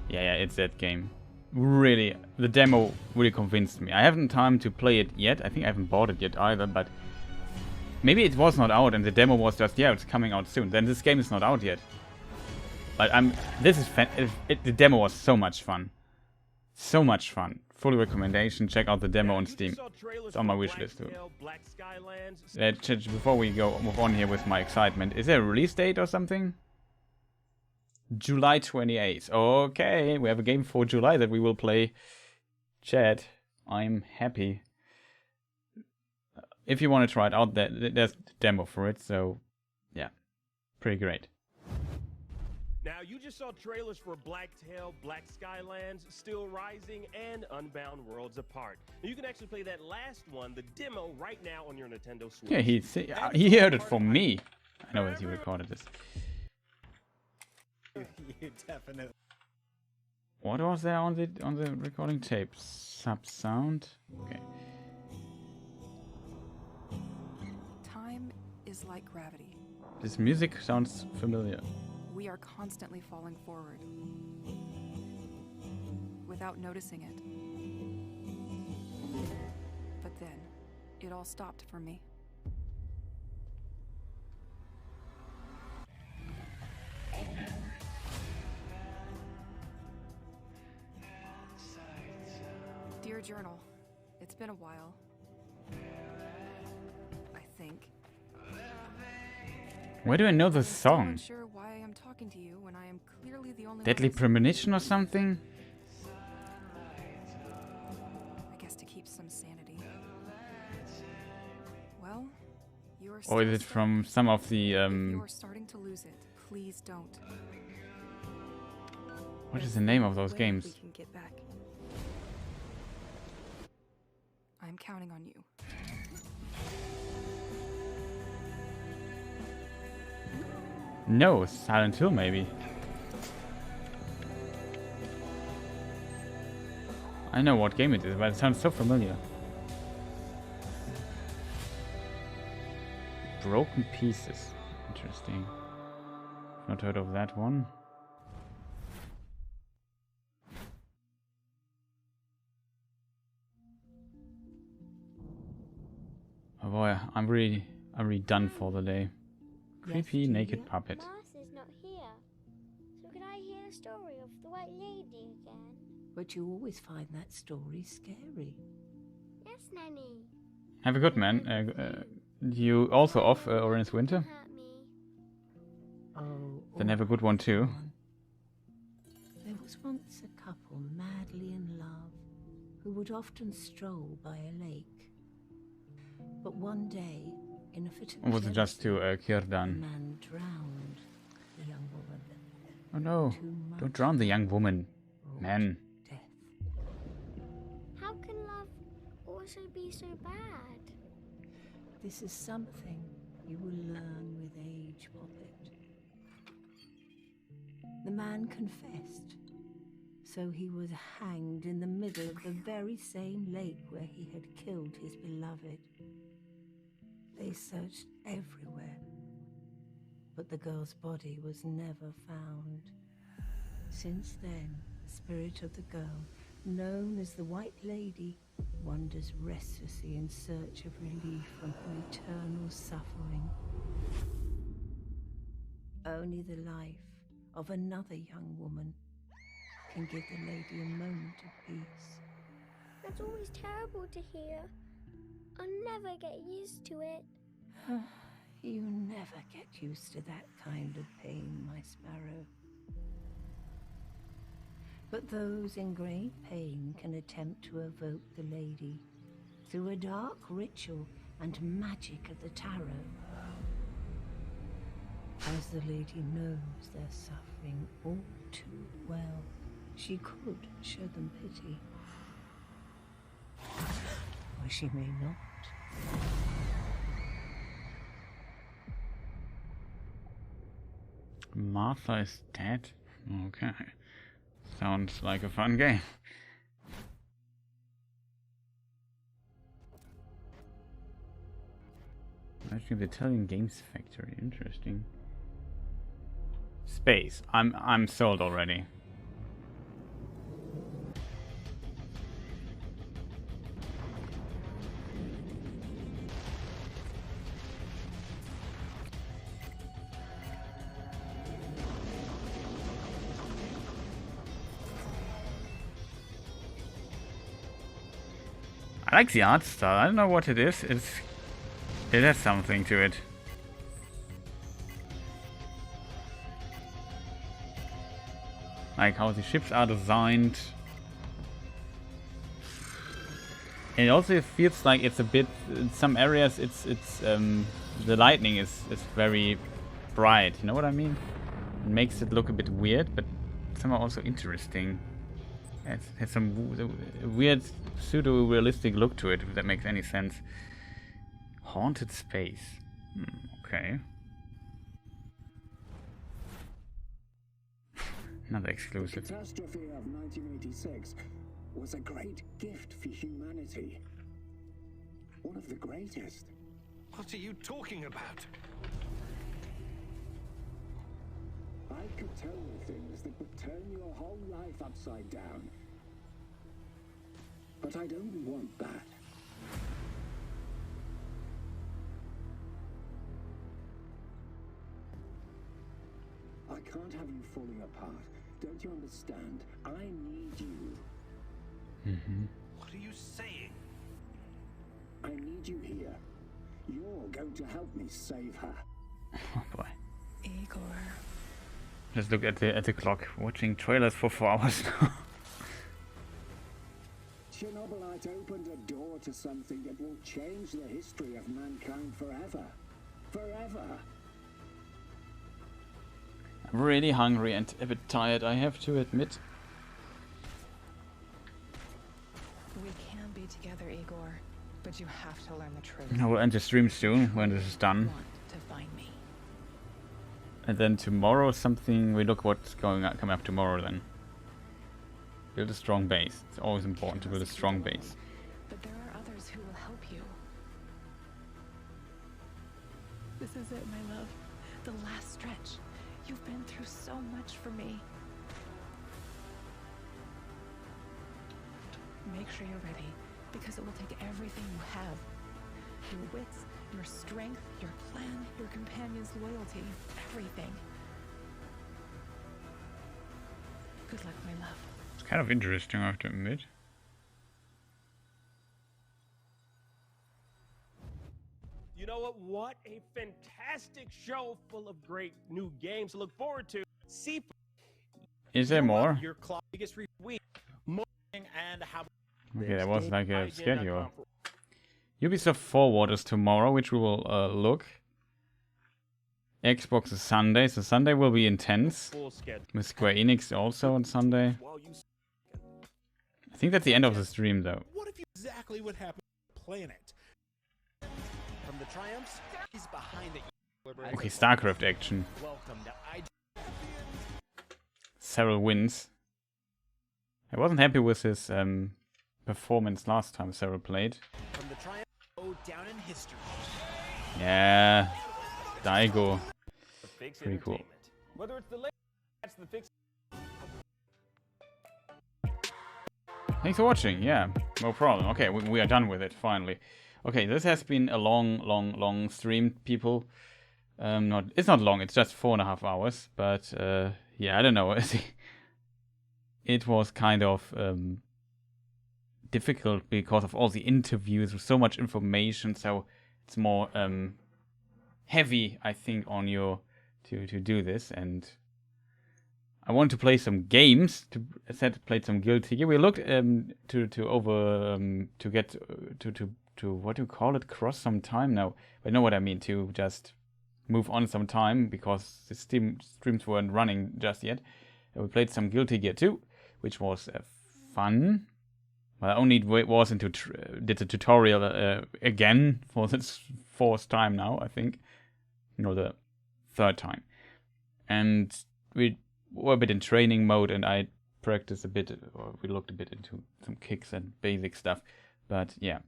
Yeah, it's that game. Really, the demo really convinced me. I haven't time to play it yet. I think I haven't bought it yet either, but maybe it was not out and the demo was just, yeah, it's coming out soon. Then this game is not out yet. But this is the demo was so much fun. So much fun. Full recommendation. Check out the demo on Steam. It's on my wish list too. Before we move on here with my excitement, is there a release date or something? July 28th. Okay, we have a game for July that we will play. Chat, I'm happy. If you want to try it out, there's a demo for it. So, yeah, pretty great. Now, you just saw trailers for Blacktail, Black Skylands, Still Rising, and Unbound Worlds Apart. Now, you can actually play that last one, the demo, right now on your Nintendo Switch. Yeah, he heard it from me. I know as he recorded this. You definitely. What was there on the recording tape? Sub sound? Okay. Time is like gravity. This music sounds familiar. We are constantly falling forward without noticing it. But then, it all stopped for me. Dear Journal, it's been a while. I think. Where do I know the song? I'm not sure why I'm talking to you when I am clearly the only Deadly one Premonition or something? I guess to keep some sanity. Well, you are. Or is it from some of the If you are starting to lose it, please don't. What is the name of those Way games? We can get back. I'm counting on you. No, Silent Hill maybe. I know what game it is, but it sounds so familiar. Broken Pieces. Interesting. Not heard of that one. Oh boy, I'm really done for the day. Creepy naked puppet. Martha's not here. So could I hear the story of the White Lady again? But you always find that story scary. Yes, Nanny. Have a good man. You also off Orange Winter? Hurt me. Oh. Then have a good one too. There was once a couple madly in love who would often stroll by a lake. But one day, in a fit of Or was it just to Kirdan? the man drowned the young woman. Oh no, don't drown the young woman. Man. How can love also be so bad? This is something you will learn man confessed. So he was hanged in the middle of the very same lake where he had killed his beloved. They searched everywhere, but the girl's body was never found. Since then, the spirit of the girl, known as the White Lady, wanders restlessly in search of relief from her eternal suffering. Only the life of another young woman can give the lady a moment of peace. That's always terrible to hear. I'll never get used to it. You never get used to that kind of pain, my sparrow. But those in great pain can attempt to evoke the lady through a dark ritual and magic of the tarot. As the lady knows their suffering all too well, she could show them pity. Or she may not. Martha is dead? Okay. Sounds like a fun game. Actually, the Italian Games Factory. Interesting. Space. I'm sold already. I like the art style. I don't know what it is. It has something to it. Like how the ships are designed. And it also feels like it's a bit, in some areas it's the lighting is very bright, you know what I mean? It makes it look a bit weird, but somehow also interesting. It has some weird pseudo-realistic look to it, if that makes any sense. Haunted space. Okay. Another exclusive. The catastrophe of 1986 was a great gift for humanity. One of the greatest. What are you talking about? I could tell you things that would turn your whole life upside down. But I don't want that. I can't have you falling apart. Don't you understand? I need you. What are you saying? I need you here. You're going to help me save her. Oh boy. Igor. Just look at the clock. Watching trailers for 4 hours now. Chernobylite opened a door to something that will change the history of mankind forever. Forever. I'm really hungry and a bit tired, I have to admit. We can be together, Igor, but you have to learn the truth. I will end the stream soon when this is done. To find me. And then tomorrow something, we look what's coming up tomorrow then. Build a strong base. It's always important to build a strong base. But there are others who will help you. This is it, my love. The last stretch. You've been through so much for me. Make sure you're ready, because it will take everything you have. Your wits, your strength, your plan, your companion's loyalty, everything. Good luck, my love. It's kind of interesting, I have to admit. You know what? What a fantastic show full of great new games to look forward to. See, Is there more? your biggest week. And how Okay, that was like a schedule. Ubisoft Forward is tomorrow, which we will look. Xbox is Sunday, so Sunday will be intense. With Square Enix also on Sunday. I think that's the end of the stream though. What if exactly what happened to the planet? From the triumphs, he's behind the Okay, StarCraft action. Welcome to IGN. several wins. I wasn't happy with his performance last time Cyril played. From the triumph down in history. Yeah, Daigo. Pretty cool. Whether it's the late, that's the fix. Thanks for watching. Yeah, no problem. Okay, we are done with it finally. Okay, this has been a long stream, people. It's not long. It's just 4.5 hours. But yeah, I don't know. It was kind of difficult because of all the interviews with so much information. So it's more heavy, I think, on you to do this. And I want to play some games. I said played some Guilty Gear. We looked to get to what do you call it? Cross some time now. I know what I mean. To just move on some time because the streams weren't running just yet. We played some Guilty Gear 2, which was fun. Well, I only did the tutorial again for the 4th time now, I think. No, the 3rd time. And we were a bit in training mode, and I practiced a bit, or we looked a bit into some kicks and basic stuff. But yeah.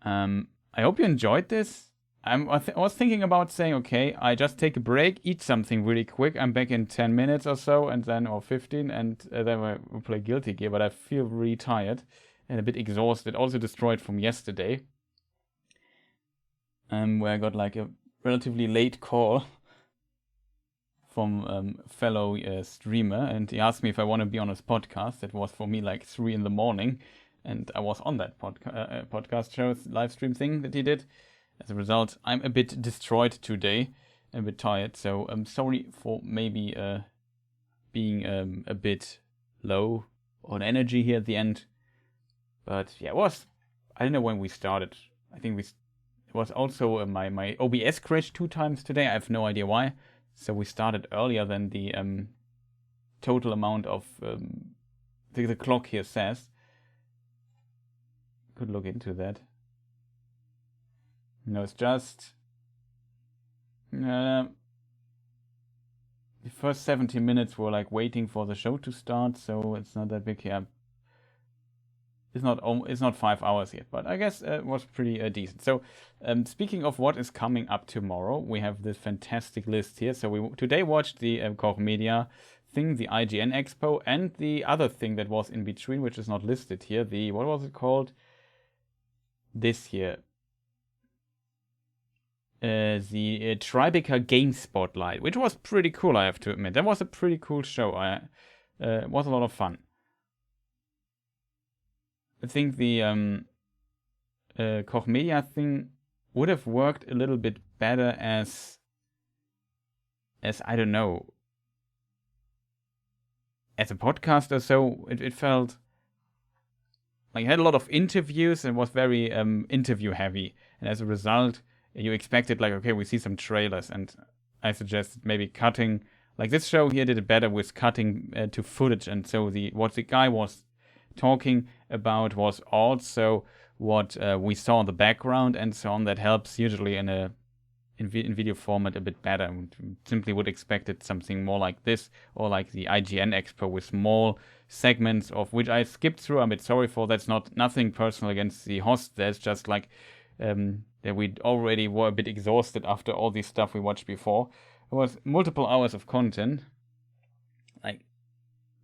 I hope you enjoyed this. I was thinking about saying, okay, I just take a break, eat something really quick. I'm back in 10 minutes or so, or 15, and then we'll play Guilty Gear. But I feel really tired and a bit exhausted. Also destroyed from yesterday, where I got like a relatively late call from a fellow streamer, and he asked me if I want to be on his podcast. That was for me like 3 in the morning, and I was on that podcast show live stream thing that he did. As a result, I'm a bit destroyed today, a bit tired, so I'm sorry for maybe being a bit low on energy here at the end. But yeah, I don't know when we started. I think it was also my OBS crashed 2 times today. I have no idea why. So we started earlier than the total amount of the clock here says. Could look into that. No, it's just the first 70 minutes were like waiting for the show to start, so it's not that big. Yeah, it's not 5 hours yet, but I guess it was pretty decent. So speaking of what is coming up tomorrow, we have this fantastic list here. So we today watched the Koch Media thing, the IGN Expo, and the other thing that was in between, which is not listed here. The what was it called? This here. The Tribeca Game Spotlight, which was pretty cool, I have to admit. That was a pretty cool show. It was a lot of fun. I think the Koch Media thing would have worked a little bit better as I don't know, as a podcast or so. It felt like it had a lot of interviews and was very interview heavy, and as a result, you expected like, okay, we see some trailers, and I suggested maybe cutting. Like this show here did it better with cutting to footage, and so what the guy was talking about was also what we saw in the background and so on. That helps usually in video format a bit better. Simply would expected something more like this, or like the IGN Expo with small segments of which I skipped through. I'm a bit sorry for. That's nothing personal against the host. There's just like that we already were a bit exhausted after all this stuff we watched before. It was multiple hours of content. Like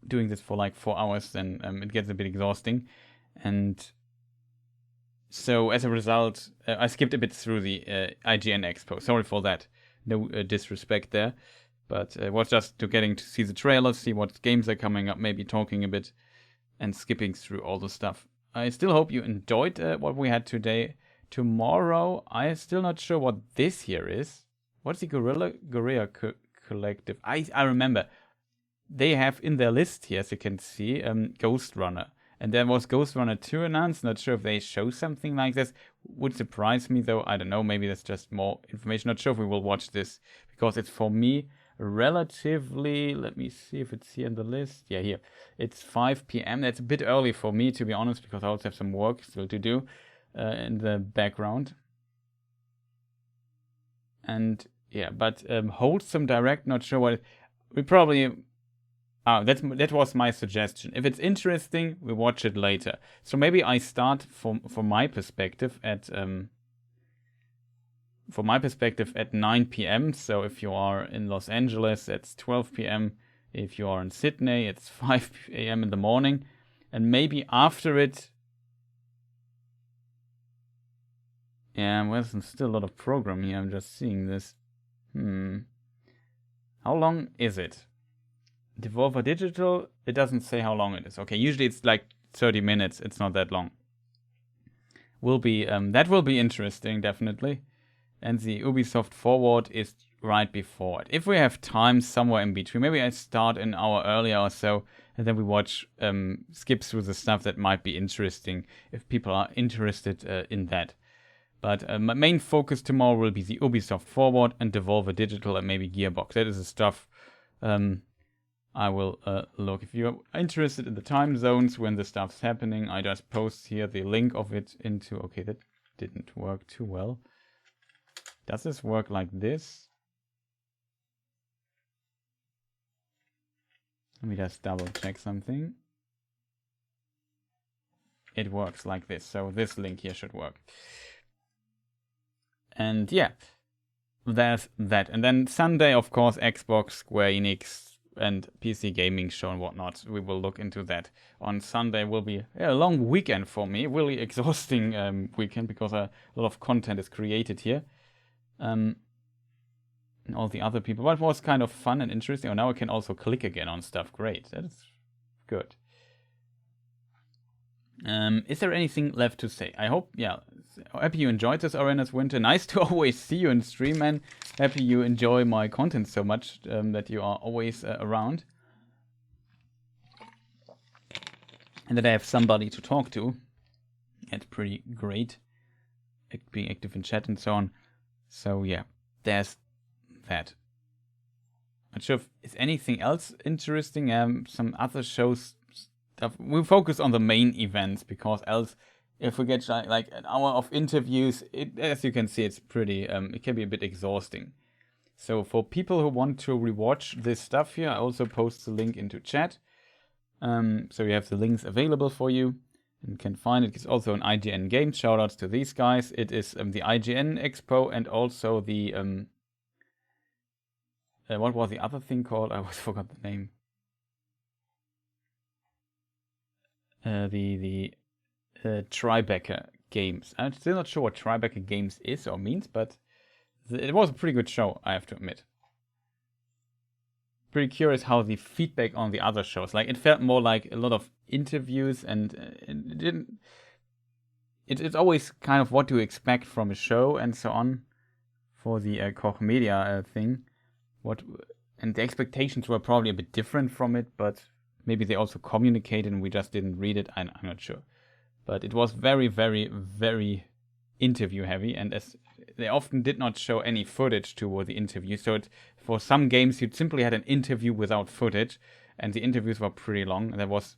doing this for like 4 hours, then it gets a bit exhausting. And so as a result, I skipped a bit through the IGN Expo. Sorry for that. No disrespect there. But it was just getting to see the trailers, see what games are coming up, maybe talking a bit, and skipping through all the stuff. I still hope you enjoyed what we had today. Tomorrow, I'm still not sure what this here is. What's the Guerrilla Collective? I remember. They have in their list here, as you can see, Ghost Runner. And there was Ghost Runner 2 announced. Not sure if they show something like this. Would surprise me though. I don't know. Maybe that's just more information. Not sure if we will watch this. Because it's for me relatively... Let me see if it's here in the list. Yeah, here. It's 5 p.m. That's a bit early for me, to be honest. Because I also have some work still to do in the background. And yeah, but Wholesome Direct. Not sure what... We probably... that was my suggestion. If it's interesting, we watch it later. So maybe I start from my perspective at 9 p.m. So if you are in Los Angeles, it's 12 p.m. If you are in Sydney, it's 5 a.m. in the morning. And maybe after it... Yeah, well, there's still a lot of program here. I'm just seeing this. How long is it? Devolver Digital, it doesn't say how long it is. Okay, usually it's like 30 minutes. It's not that long. That will be interesting, definitely. And the Ubisoft Forward is right before it. If we have time somewhere in between, maybe I start an hour earlier or so, and then we watch, skip through the stuff that might be interesting if people are interested in that. But my main focus tomorrow will be the Ubisoft Forward and Devolver Digital and maybe Gearbox. That is the stuff I will look. If you're interested in the time zones when the stuff's happening, I just post here the link of it into... Okay, that didn't work too well. Does this work like this? Let me just double check something. It works like this, so this link here should work. And yeah, there's that. And then Sunday, of course, Xbox, Square Enix, and PC gaming show and whatnot. We will look into that. On Sunday will be a long weekend for me, really exhausting weekend because a lot of content is created here. And all the other people. But it was kind of fun and interesting. Oh, now I can also click again on stuff. Great, that is good. Is there anything left to say? I hope, yeah. Happy you enjoyed this Arenas Winter. Nice to always see you in stream, man. Happy you enjoy my content so much that you are always around. And that I have somebody to talk to. It's pretty great. Being active in chat and so on. So yeah, there's that. Not sure if is anything else interesting. Some other shows stuff. We focus on the main events because else, if we get like an hour of interviews, as you can see, it's pretty. It can be a bit exhausting. So for people who want to rewatch this stuff here, I also post the link into chat. So you have the links available for you. You can find it. It's also an IGN game. Shoutouts to these guys. It is the IGN Expo and also the what was the other thing called? I always forgot the name. The Tribeca games. I'm still not sure what Tribeca games is or means, but it was a pretty good show, I have to admit. Pretty curious how the feedback on the other shows. Like it felt more like a lot of interviews, and it didn't. It's always kind of what to expect from a show and so on. For the Koch Media thing, and the expectations were probably a bit different from it, but maybe they also communicated and we just didn't read it. I'm not sure, but it was very, very, very interview heavy, and as they often did not show any footage toward the interview. So for some games, you simply had an interview without footage, and the interviews were pretty long. That was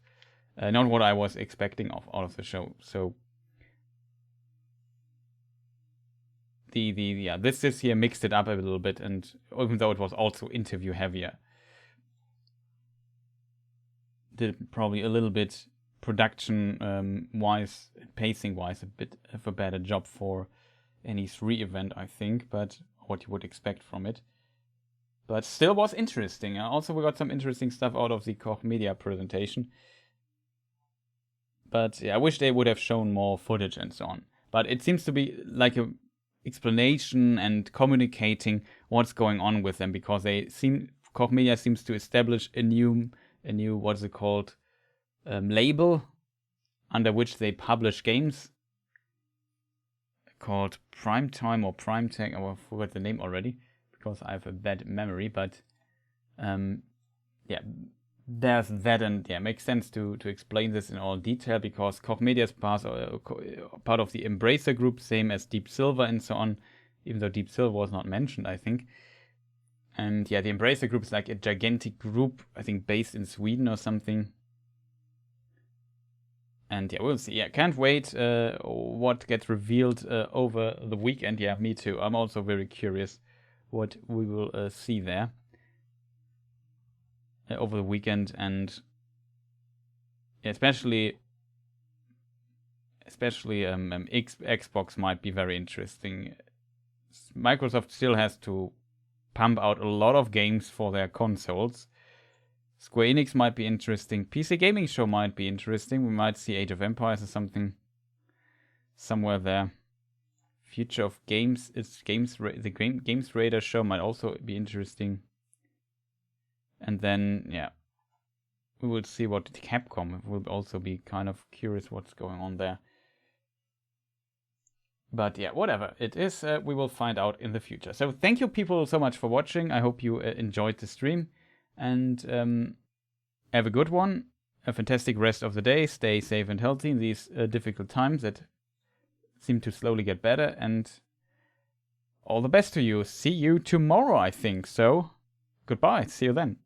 not what I was expecting out of the show. So this here mixed it up a little bit, and even though it was also interview heavier, did probably a little bit production wise, pacing wise, a bit of a better job for any 3 event, I think, but what you would expect from it. But still was interesting. Also, we got some interesting stuff out of the Koch Media presentation. But yeah, I wish they would have shown more footage and so on. But it seems to be like a explanation and communicating what's going on with them, because Koch Media seems to establish a new what's it called, label under which they publish games called Primetime or Primetech. I forgot the name already because I have a bad memory, but yeah, there's that, and yeah, it makes sense to explain this in all detail because Koch Media is part of the Embracer Group, same as Deep Silver and so on, even though Deep Silver was not mentioned, I think. And yeah, the Embracer Group is like a gigantic group, I think based in Sweden or something. And yeah, we'll see. Yeah, can't wait what gets revealed over the weekend. Yeah, me too. I'm also very curious what we will see there. over the weekend, and especially Xbox might be very interesting. Microsoft still has to pump out a lot of games for their consoles. Square Enix might be interesting. PC Gaming Show might be interesting. We might see Age of Empires or something somewhere there. Future of Games, the Games Radar show might also be interesting. And then, yeah, we will see what Capcom will also be kind of curious what's going on there. But yeah, whatever it is, we will find out in the future. So thank you people so much for watching. I hope you enjoyed the stream. And have a good one. A fantastic rest of the day. Stay safe and healthy in these difficult times that seem to slowly get better. And all the best to you. See you tomorrow, I think. So, goodbye. See you then.